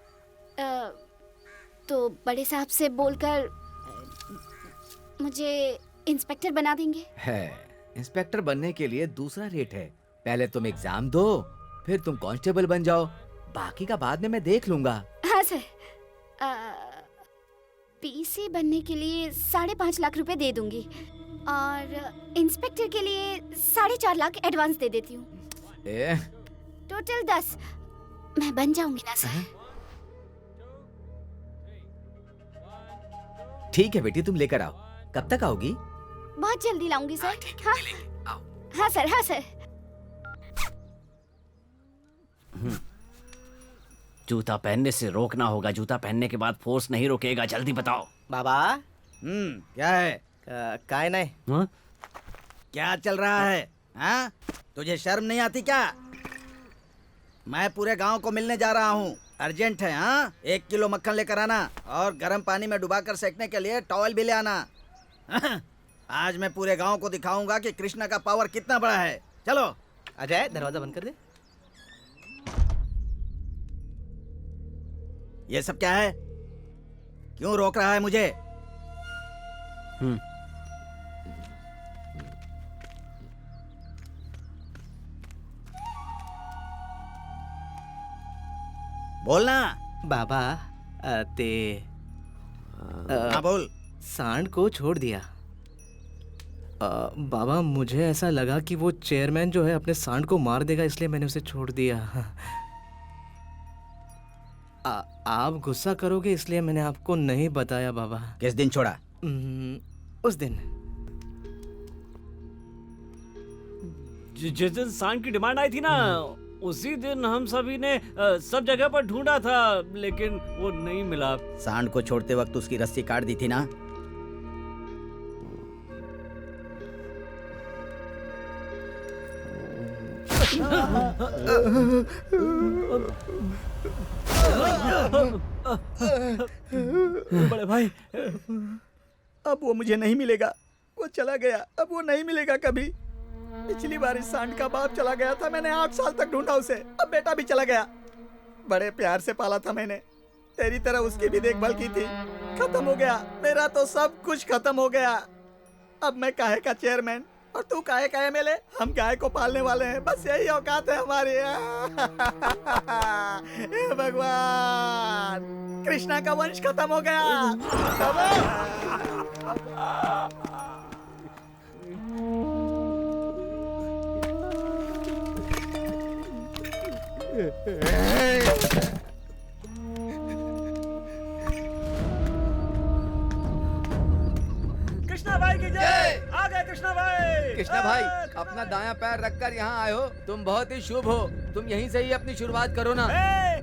तो बड़े साहब से बोलकर मुझे इंस्पेक्टर बना देंगे। है, इंस्पेक्टर बनने के लिए दूसरा रेट है। पहले तुम एग्जाम दो, फिर तुम कांस्टेबल बन जाओ। बाकी का बाद में मैं देख लूंगा। हाँ सर, पीसी बनने के लिए 5.5 लाख रुपए दे दूंगी और इंस्पेक्टर के लिए 4.5 लाख एडवांस दे देती हूँ। टोटल 10 मैं बन जाऊंगी ना सर? ठीक है बेटी, तुम लेकर आओ। कब तक आओगी? बहुत जल्दी लाऊंगी सर। हाँ सर। जूता पहनने से रोकना होगा, जूता पहनने के बाद फोर्स नहीं रोकेगा। जल्दी बताओ। बाबा। क्या है? काय नहीं। क्या चल रहा है? हाँ, तुझे शर्म नहीं आती क्या? मैं पूरे गांव को मिलने जा रहा हूँ, अर्जेंट है। हाँ, 1 किलो मक्खन लेकर आना और गर्म पानी में डुबाकर सेकने के लिए टॉवल भी ले आना। आज मैं पूरे गांव को दिखाऊंगा कि कृष्णा का पावर कितना बड़ा है। चलो। अजय, दरवाजा बंद कर दे। ये सब क्या है? क्यों रोक रहा है मुझे? बोलना। बाबा, हाँ बोल। सांड को छोड़ दिया। बाबा, मुझे ऐसा लगा कि वो चेयरमैन जो है अपने सांड को मार देगा, इसलिए मैंने उसे छोड़ दिया। आप गुस्सा करोगे इसलिए मैंने आपको नहीं बताया बाबा। किस दिन छोड़ा? उस दिन। जिस दिन सांड की डिमांड आई थी ना, उसी दिन हम सभी ने सब जगह पर ढूंढा था, लेकिन वो नहीं मिला। सांड को छोड़ते वक्त उसकी रस्सी काट दी थी ना? बड़े भाई, अब वो मुझे नहीं मिलेगा। वो चला गया, अब वो नहीं मिलेगा कभी। पिछली बार इस सांड का बाप चला गया था, मैंने 8 साल तक ढूंढा उसे। अब बेटा भी चला गया। बड़े प्यार से पाला था मैंने, तेरी तरह उसकी भी देखभाल की थी। खत्म हो गया, मेरा तो सब कुछ खत्म हो गया। अब मैं काहे का चेयरमैन और तू काहे का एमएलए। हम गाय को पालने वाले हैं, बस यही औकात है हमारी। हे भगवान, कृष्णा का वंश खत्म हो गया। कृष्णा भाई की जय। आ गए कृष्णा भाई। कृष्णा भाई, अपना दायां पैर रखकर यहाँ आए हो, तुम बहुत ही शुभ हो। तुम यहीं से ही अपनी शुरुआत करो ना।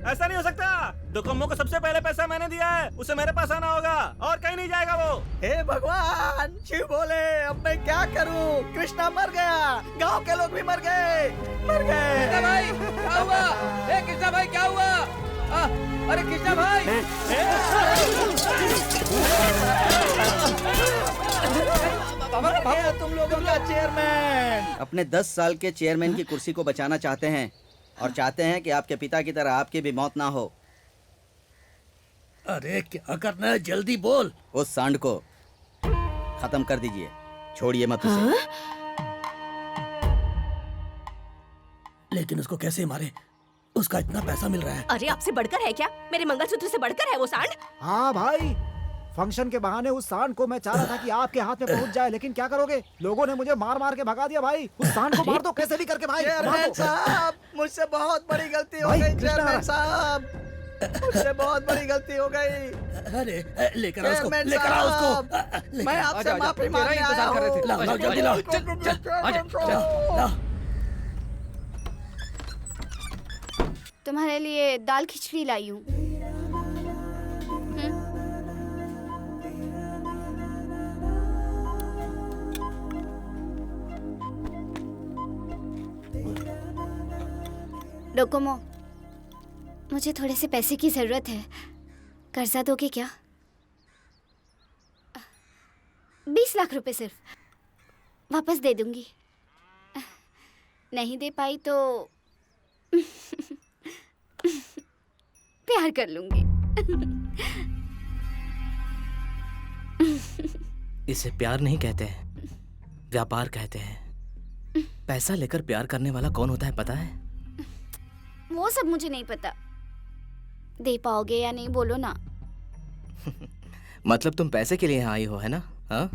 ऐसा नहीं हो सकता। डोकोमो को सबसे पहले पैसा मैंने दिया है, उसे मेरे पास आना होगा और कहीं नहीं जाएगा वो। हे भगवान, शिव बोले, अब मैं क्या करूं? कृष्णा मर गया, गांव के लोग भी मर गए, मर गए। कृष्णा भाई क्या हुआ? हे कृष्णा भाई क्या हुआ? अरे कृष्णा भाई! तुम लोगों का चेयरमैन। अपने 10 साल के चेयरमैन की कुर्सी को बचाना चाहते हैं और चाहते हैं कि आपके पिता की तरह आपकी भी मौत ना हो। अरे क्या करना है, जल्दी बोल। उस सांड को खत्म कर दीजिए, छोड़िए मत उसे। लेकिन उसको कैसे मारे? उसका इतना पैसा मिल रहा है। अरे आपसे बढ़कर है क्या? मेरे मंगलसूत्र से बढ़कर है वो सांड? हाँ भाई, फंक्शन के बहाने उस सांड को मैं चाह रहा था कि आपके हाथ में पहुंच जाए, लेकिन क्या करोगे? लोगों ने मुझे मार मार के भगा दिया भाई। उस सांड को मार दो कैसे भी करके भाई। चेयरमैन साहब, मुझसे बहुत बड़ी गलती हो भाई, गई। कृष्णा। चेयरमैन साहब, मुझसे बहुत बड़ी गलती हो गई। अरे लेकर आओ उसको, चेयरमैन लेकर आओ साहब, उसको। मैं आपसे माफी मांगने आया इंतजार कर रहे थे। हूँ। लाओ जल्दी लाओ। चल। तुम्हारे लिए दाल खिचड़ी लाई हूँ। डोकोमो, मुझे थोड़े से पैसे की जरूरत है, कर्जा दोगे क्या? 20 लाख रुपए सिर्फ, वापस दे दूंगी। नहीं दे पाई तो प्यार कर लूंगी। इसे प्यार नहीं कहते हैं, व्यापार कहते हैं। पैसा लेकर प्यार करने वाला कौन होता है पता है? वो सब मुझे नहीं पता। दे पाओगे या नहीं बोलो ना। मतलब तुम पैसे के लिए यहाँ आई हो, है ना? हाँ,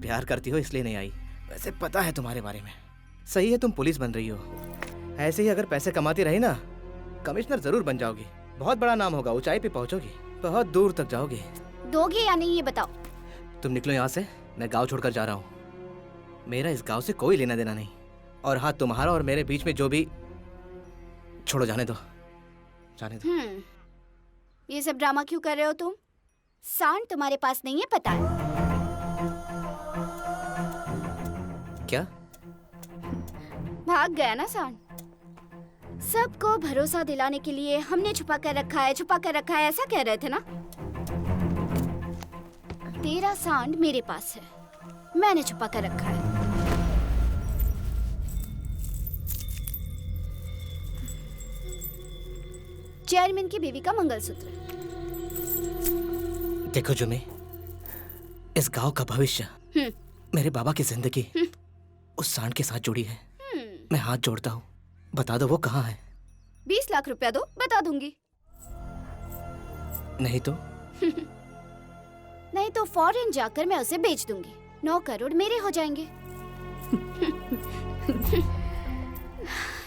प्यार करती हो इसलिए नहीं आई। वैसे पता है तुम्हारे बारे में। सही है, तुम पुलिस बन रही हो। ऐसे ही अगर पैसे कमाती रही ना, कमिश्नर जरूर बन जाओगी। बहुत बड़ा नाम होगा, ऊंचाई पे पहुंचोगी, बहुत दूर तक जाओगी। दोगे या नहीं ये बताओ। तुम निकलो यहाँ से, मैं गांव छोड़कर जा रहा हूँ। मेरा इस गांव से कोई लेना देना नहीं। और हाँ, तुम्हारा और मेरे बीच में जो भी, छोड़ो, जाने दो, जाने दो। ये सब ड्रामा क्यों कर रहे हो तुम? सांड तुम्हारे पास नहीं है, पता है? क्या? भाग गया ना सांड। सबको भरोसा दिलाने के लिए हमने छुपा कर रखा है, छुपा कर रखा है, ऐसा कह रहे थे ना? तेरा सांड मेरे पास है, मैंने छुपा कर रखा है। चेयरमैन की बीवी का मंगलसूत्र। देखो जुमी, इस गांव का भविष्य, मेरे बाबा की जिंदगी उस सांड के साथ जुड़ी है। मैं हाथ जोड़ता हूँ, बता दो वो कहाँ है। 20 लाख रुपया दो, बता दूंगी। नहीं तो? नहीं तो फॉरेन जाकर मैं उसे बेच दूंगी। 9 करोड़ मेरे हो जाएंगे।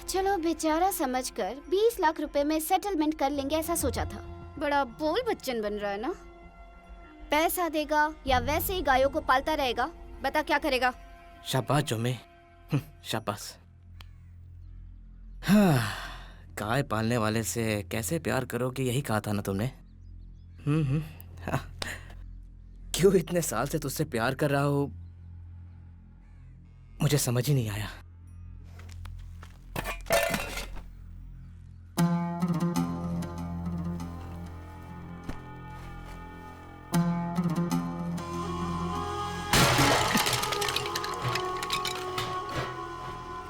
चलो बेचारा समझकर 20 लाख रुपए में सेटलमेंट कर लेंगे, ऐसा सोचा था। बड़ा बोल बच्चन बन रहा है ना? पैसा देगा या वैसे ही गायों को पालता रहेगा? बता क्या करेगा? शाबाश जुम्मे, शाबाश। हाँ, गाय पालने वाले से कैसे प्यार करोगे, यही कहा था ना तुमने? हाँ। क्यों इतने साल से तुझसे प्यार कर रहा हूँ, मुझे समझ ही नहीं आया।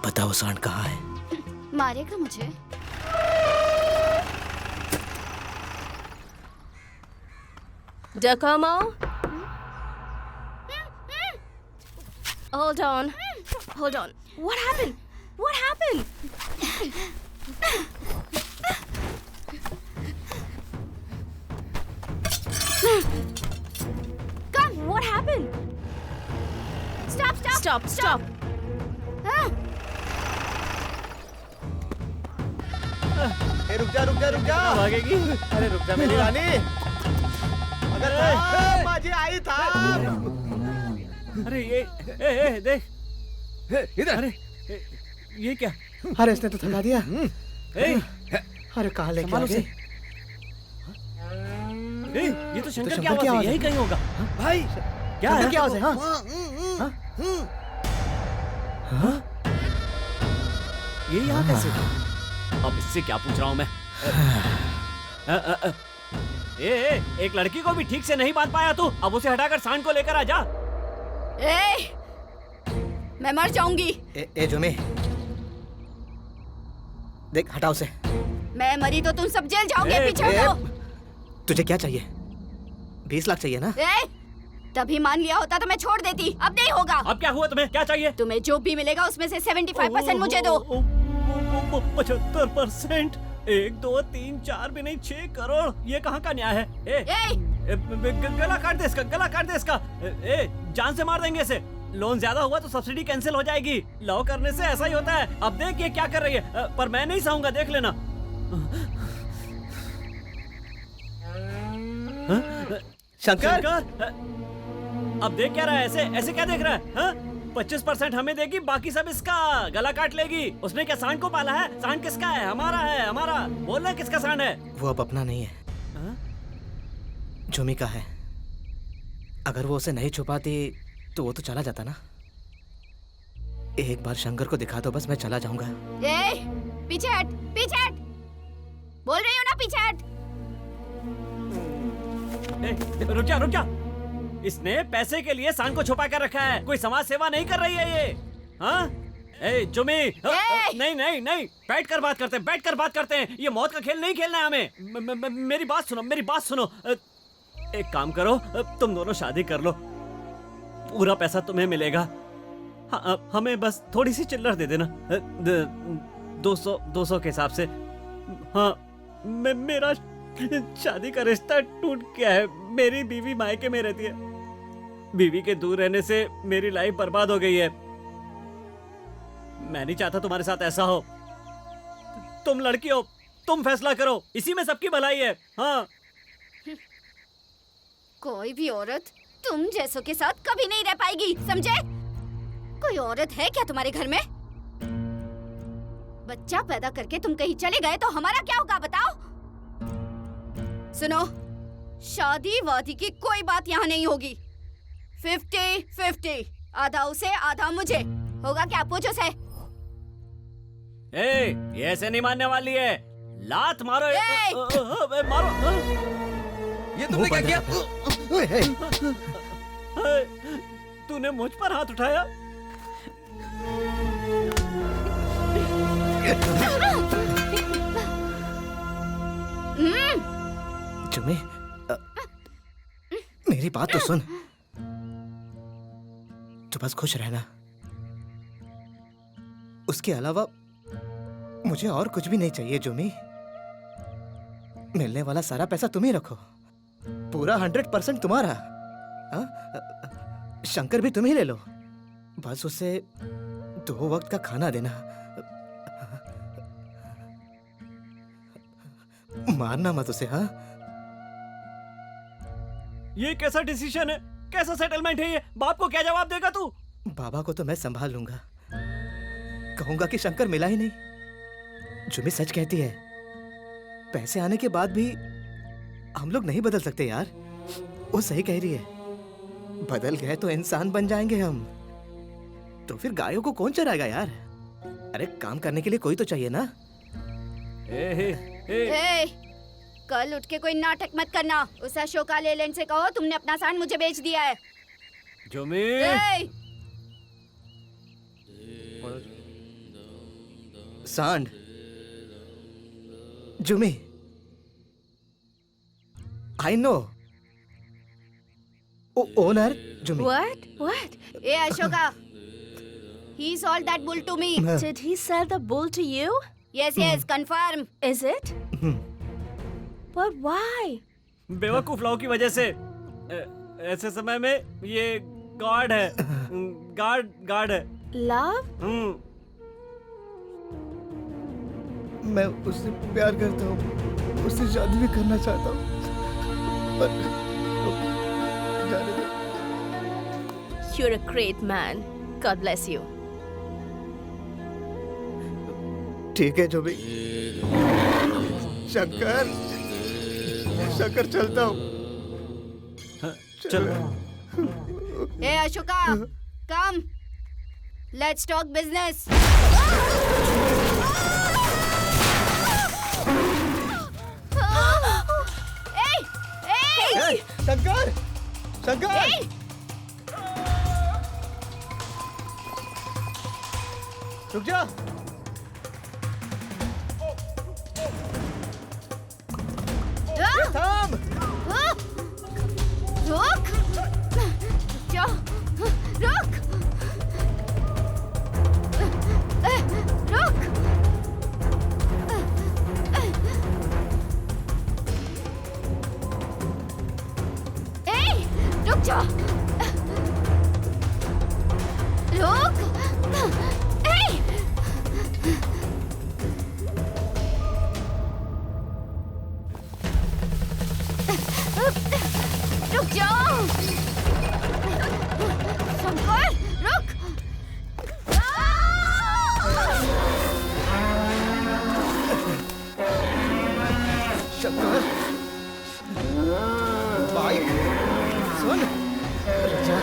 बताओ सांड कहाँ है? मारेगा मुझे? Docomo? Hold on. Hold on. What happened? What happened? Come, what happened? Stop stop. रुक जा रुक जा रुक जा। भागेगी? अरे रुक जा मेरी रानी। अगर माझी आई था। अरे ये देख इधर। अरे ये क्या? अरे इसने तो थका दिया। अरे कहाँ लेके आ संभालो गए? ये तो शंकर की शंकर आवाज की है, आवाज यही है। कहीं होगा। भाई क्या है? क्या आवाज है? हाँ ये यहाँ कैसे? अब इससे क्या पूछ रहा हूँ मैं? एक लड़की को भी ठीक से नहीं बांध पाया तू, अब उसे हटाकर सांड को लेकर आ जा। मैं मर जाऊंगी। ए जुमी, देख हटा उसे। मैं मरी तो तुम सब जेल जाओगे। पीछे हटो। तुझे क्या चाहिए? 20 लाख चाहिए ना? तभी मान लिया होता तो मैं छोड़ देती। अब नहीं होगा। अब क्या हुआ? तुम्हें क्या चाहिए? तुम्हें जो भी मिलेगा उसमें से 75% मुझे दो। 75%? 1 2 3 4 भी नहीं, 6 करोड़। ये कहाँ का न्याय है? गला काट दे इसका, गला काट दे इसका। जान से मार देंगे इसे। लोन ज्यादा हुआ तो सब्सिडी कैंसिल हो जाएगी। लॉ करने से ऐसा ही होता है। अब देख ये क्या कर रही है, पर मैं नहीं सहूंगा, देख लेना। शंकर। अब देख क्या रहा है? ऐसे ऐसे क्या देख रहा है? 25% हमें देगी, बाकी सब इसका गला काट लेगी। उसने क्या सांड को पाला है? सांड किसका है? हमारा है, हमारा। बोलना किसका सांड है? वो अब अपना नहीं है, जुमी का है। अगर वो उसे नहीं छुपाती तो वो तो चला जाता ना। एक बार शंकर को दिखा दो बस, मैं चला जाऊंगा। पीछे हट, पीछे हट। बोल रही हूँ ना, पीछे हट। रुक जा, रुक जा। इसने पैसे के लिए सांड को छुपा कर रखा है। कोई समाज सेवा नहीं कर रही है ये। हाँ? जुमी, नहीं नहीं नहीं, बैठ कर बात करते हैं, बैठ कर बात करते हैं। ये मौत का खेल नहीं खेलना है हमें। मेरी बात सुनो, मेरी बात सुनो। एक काम करो, तुम दोनों शादी कर लो, पूरा पैसा तुम्हें मिलेगा। हमें बस थोड़ी सी चिल्लर दे देना, 200 के हिसाब से। हाँ, मेरा शादी का रिश्ता टूट गया है। मेरी बीवी मायके में रहती है। बीवी के दूर रहने से मेरी लाइफ बर्बाद हो गई है। मैं नहीं चाहता तुम्हारे साथ ऐसा हो। तुम लड़की हो, तुम फैसला करो, इसी में सबकी भलाई है। हाँ। कोई भी औरत तुम जैसों के साथ कभी नहीं रह पाएगी, समझे? कोई औरत है क्या तुम्हारे घर में? बच्चा पैदा करके तुम कहीं चले गए तो हमारा क्या होगा बताओ? सुनो, शादी वादी की कोई बात यहाँ नहीं होगी। 50-50, आधा उसे आधा मुझे। होगा क्या? पूछो से। ये ऐसे नहीं मानने वाली है। लात मारो। मारो। ये तुमने क्या किया? तूने मुझ पर हाथ उठाया। जुमी, मेरी बात तो सुन। तू बस खुश रहना, उसके अलावा मुझे और कुछ भी नहीं चाहिए। जुमी, मिलने वाला सारा पैसा तुम ही रखो, पूरा 100% तुम्हारा। शंकर भी तुम ही ले लो, बस उसे 2 वक्त का खाना देना, मारना मत उसे। हाँ, ये कैसा डिसीजन है? कैसा सेटलमेंट है ये? बाप को क्या जवाब देगा तू? बाबा को तो मैं संभाल लूंगा, कहूंगा कि शंकर मिला ही नहीं। जुमी सच कहती है, पैसे आने के बाद भी हम लोग नहीं बदल सकते यार। वो सही कह रही है, बदल गए तो इंसान बन जाएंगे हम। तो फिर गायों को कौन चराएगा यार? अरे काम करने के लिए कोई तो चाहिए ना। कल उठ के कोई नाटक मत करना। उस अशोका लेलैंड से कहो तुमने अपना सांड मुझे बेच दिया है। जुमी, सांड, Jumi, I know, owner Jumi. What? Hey Ashoka, he sold that bull to me. Did he sell the bull to you? Yes, confirm. Is it? But why? बेवकूफ लोगों की वजह से ऐसे समय में ये गॉड है, गॉड है। लव? मैं उससे प्यार करता हूँ, उससे शादी भी करना चाहता हूँ, पर जाने दो। You're a great man. God bless you. ठीक है जो भी। शंकर, शंकर चलता हूँ। चल। Hey Ashoka, come. Let's talk business. Hey! Shankar, Shankar! Hey! रुक जा। थाम। रुक! जा, रुक! रुक! ए, रुक जा! रुक! ए! रुक जाओ! शंकर, रुक! शंकर, भाई, सुन। जा।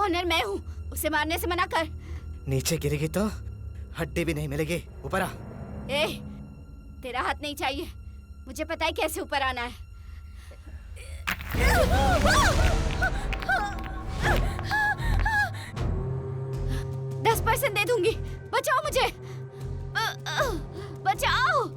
ऑनर मैं हूँ, उसे मारने से मना कर। नीचे गिरेगी तो हड्डी भी नहीं मिलेगी। ऊपर आ। ए, तेरा हाथ नहीं चाहिए, मुझे पता है कैसे ऊपर आना है। 10% दे दूंगी, बचाओ मुझे, बचाओ।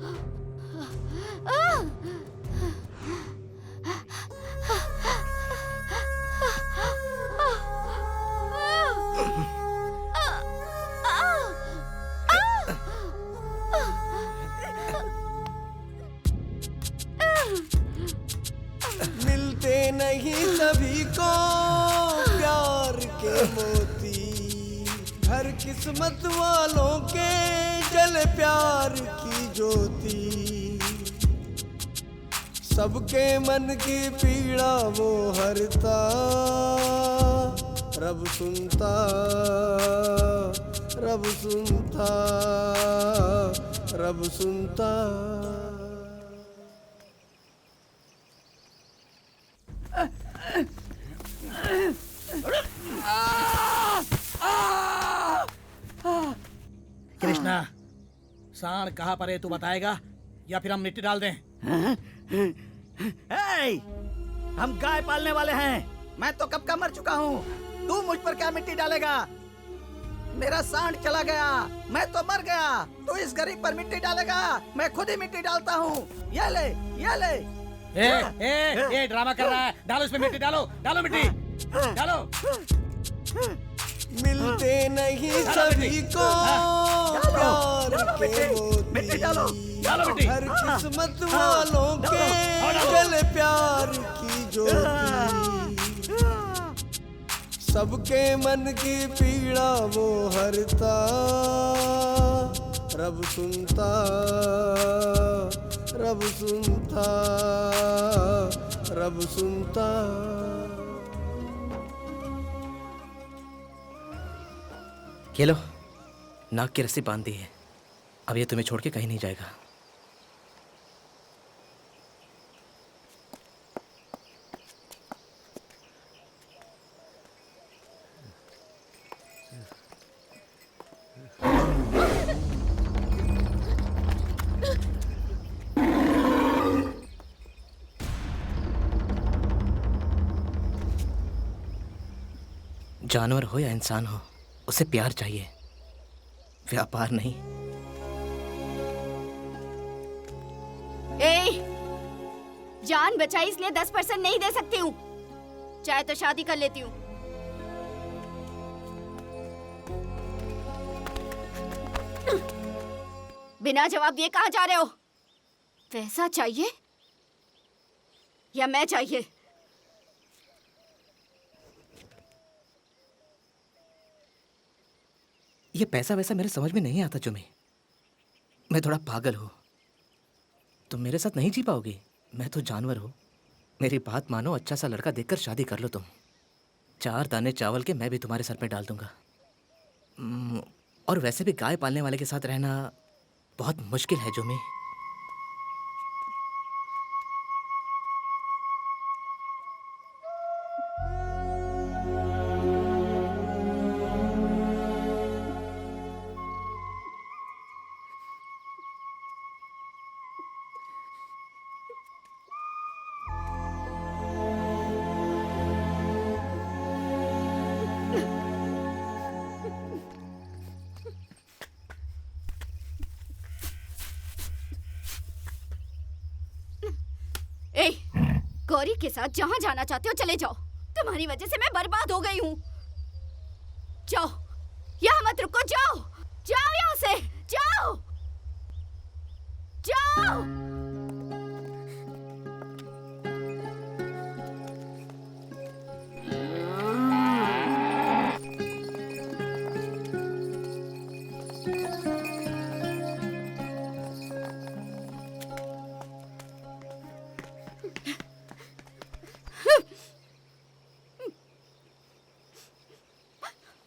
मिलते नहीं सभी को प्यार के मोती, हर किस्मत वालों के जल प्यार की ज्योति। सबके मन की पीड़ा वो हरता, रब सुनता, रब सुनता, रब सुनता। कृष्णा, सांड कहाँ पर है तू बताएगा या फिर हम मिट्टी डाल दें? ए, हम गाय पालने वाले हैं। मैं तो कब का मर चुका हूँ, तू मुझ पर क्या मिट्टी डालेगा? मेरा सांड चला गया, मैं तो मर गया, तू इस गरीब पर मिट्टी डालेगा? मैं खुद ही मिट्टी डालता हूँ। ये ले, ये ले। ए, ड्रामा कर रहा है। डालो इसमें मिट्टी, डालो, डालो मिट्टी, डालो। मिलते नहीं सभी को प्यार के मोती, डालो मिट्टी। हर किस्मत वालों के जल प्यार की ज्योति। सबके मन की पीड़ा वो हरता, रब सुनता, रब सुनता, रब सुनता। ये लो, नाक की रस्सी बांध दी है। अब ये तुम्हें छोड़ के कहीं नहीं जाएगा। जानवर हो या इंसान हो, उसे प्यार चाहिए, व्यापार नहीं। जान बचाई इसलिए 10% नहीं दे सकती हूँ। चाहे तो शादी कर लेती हूँ। बिना जवाब दिए कहाँ जा रहे हो? पैसा चाहिए या मैं चाहिए? ये पैसा वैसा मेरे समझ में नहीं आता चुमी। मैं थोड़ा पागल हूँ। तुम मेरे साथ नहीं जी पाओगी। मैं तो जानवर हूँ। मेरी बात मानो, अच्छा सा लड़का देखकर शादी कर लो तुम। 4 दाने चावल के मैं भी तुम्हारे सर पे डाल दूंगा। और वैसे भी गाय पालने वाले के साथ रहना बहुत मुश्किल है जुमी। गौरी के साथ जहाँ जाना चाहते हो चले जाओ। तुम्हारी वजह से मैं बर्बाद हो गई हूँ। जाओ, यहाँ मत रुको, जाओ जाओ यहाँ से, जाओ जाओ।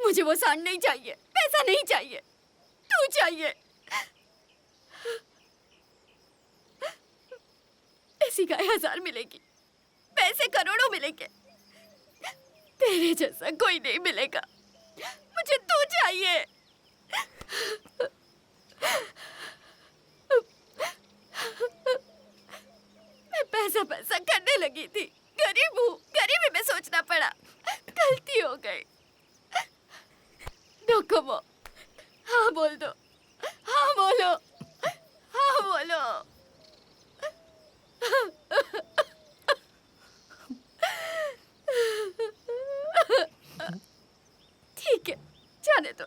मुझे वो सांड नहीं चाहिए, पैसा नहीं चाहिए, तू चाहिए। ऐसी गाय 1000 मिलेगी, पैसे करोड़ों मिलेंगे, तेरे जैसा कोई नहीं मिलेगा। मुझे तू चाहिए। मैं पैसा पैसा करने लगी थी। गरीब हूँ, गरीबी में सोचना पड़ा, गलती हो गई। डोकोमो, हाँ बोल दो, हाँ बोलो, हाँ बोलो। ठीक है, जाने दो।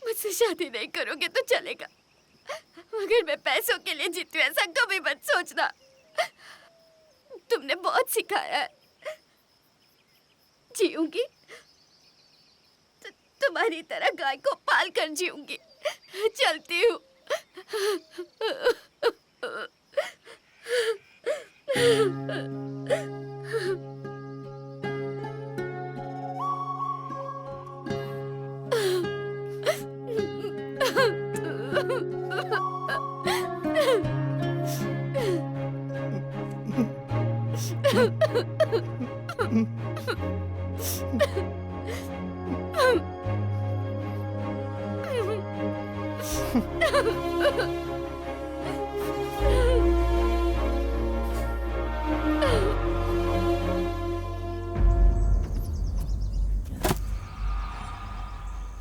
मुझसे शादी नहीं करोगे तो चलेगा, मगर मैं पैसों के लिए जीती हूँ ऐसा कभी मत सोचना। तुमने बहुत सिखाया है। जीऊंगी तुम्हारी तरह गाय को पाल कर जीऊंगी। चलती हूँ।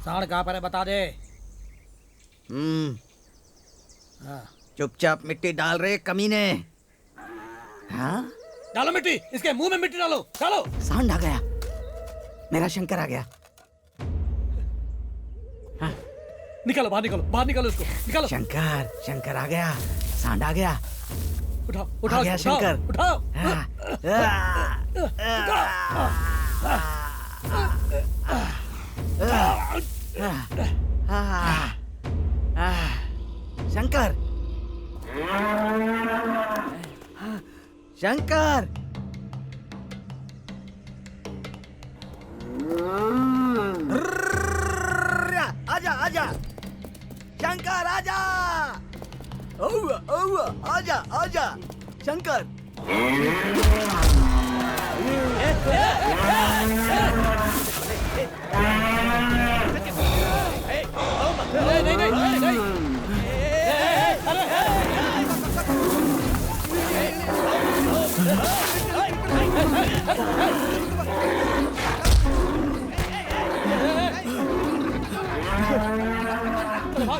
सांड कहाँ पर है बता दे। हाँ। चुपचाप मिट्टी डाल रहे कमीने। हाँ? डालो मिट्टी, इसके मुंह में मिट्टी डालो, डालो। सांड आ गया, मेरा शंकर आ गया। हाँ। निकालो बाहर, निकालो बाहर, निकालो उसको, निकालो। शंकर, शंकर आ गया, सांड आ गया। उठाओ उठाओ, आ गया शंकर, उठाओ। शंकर, शंकर, आजा आजा, शंकर आजा, आजा आजा, शंकर।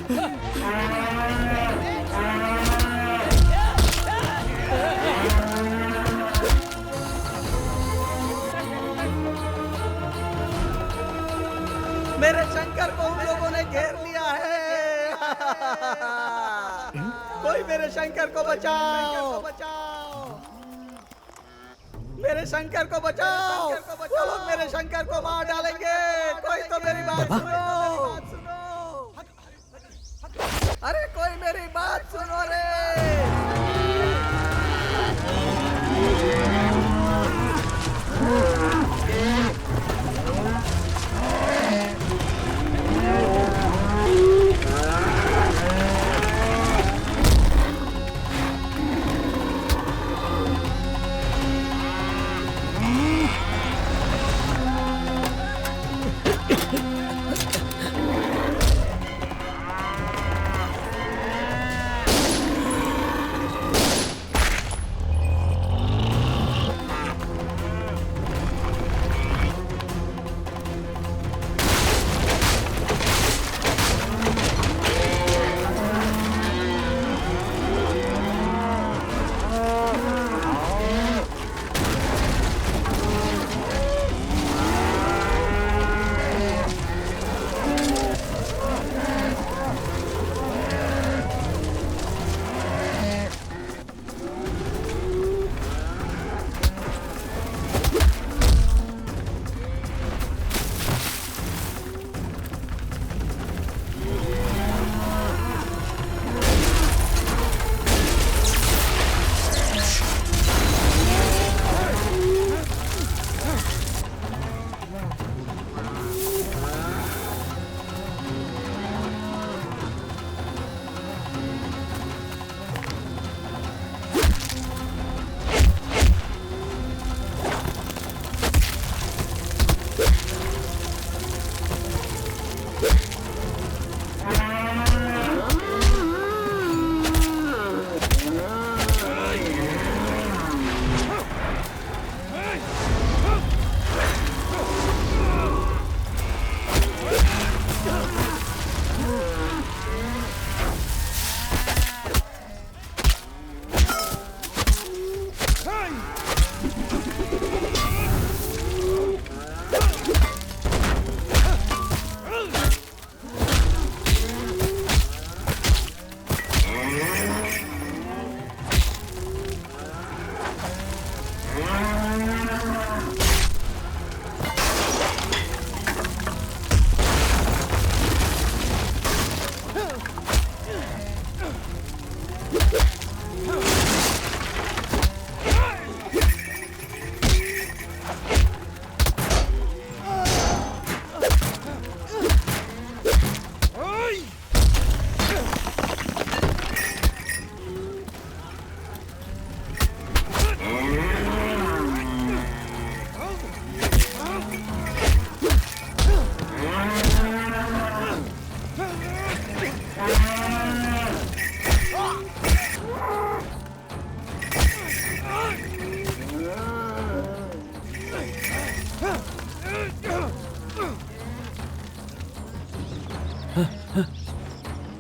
मेरे शंकर को उन लोगों ने घेर लिया है। कोई मेरे शंकर को बचाओ, मेरे शंकर को बचाओ। वो लोग मेरे शंकर को मार डालेंगे। कोई तो मेरी बात सुनो। अरे कोई मेरी बात सुनो रे।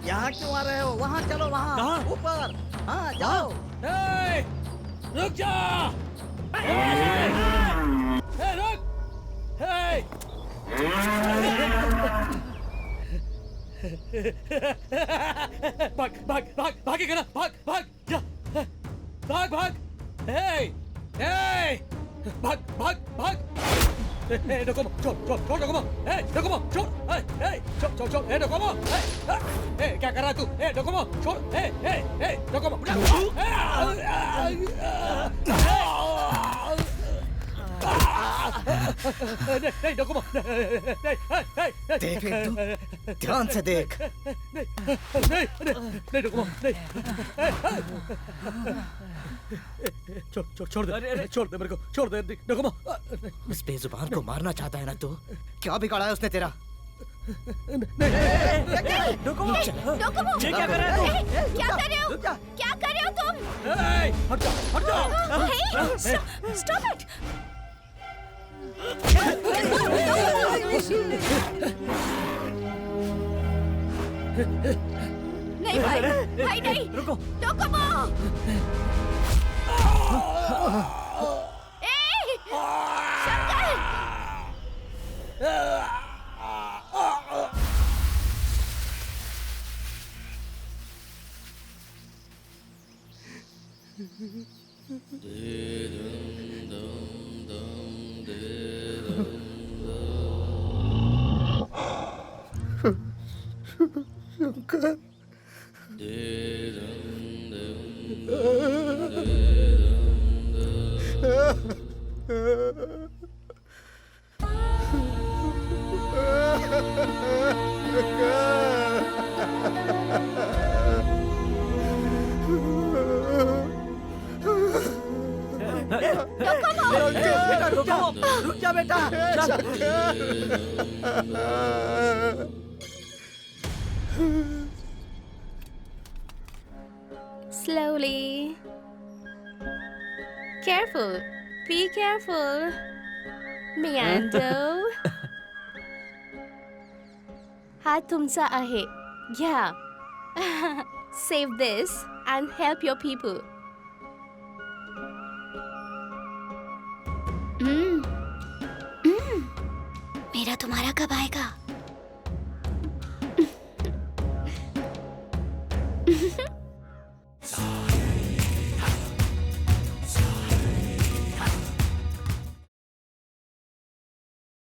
यहाँ क्यों आ रहे हो? वहाँ चलो, वहाँ ऊपर। हाँ जाओ। रुक जा। रुक। भाग भाग भाग भागेगा ना? भाग भाग जा। भाग भाग। भाग भाग भाग। डोकोमो छोड़ छोड़ छोड़ डोकोमो। डोकोमो छोड़। छोड़ छोड़ छोड़। डोकोमो। क्या कर रहा है तू? डोकोमो छोड़। डोकोमो। नहीं डोकोमो। देख तू, ध्यान से देख। नहीं डोकोमो नहीं। छोड़ दे, छोड़ दे मेरे को, छोड़ दे डोकोमो। उस बेजुबान को मारना चाहता है ना तू? क्या बिगाड़ा है उसने तेरा? डोकोमो, ये क्या कर रहे हो तुम? क्या कर रहे हो? क्या कर रहे हो तुम? हट जा, हट जा। Stop it. नहीं भाई, भाई नहीं। रुको। डोकोमो। ए, शंकर। शंकर बेटा रुक जा बेटा। Slowly. Careful. Be careful. Miando. हा तुमचा आहे. घ्या. Save this and help your people. मेरा तुम्हारा कब आएगा?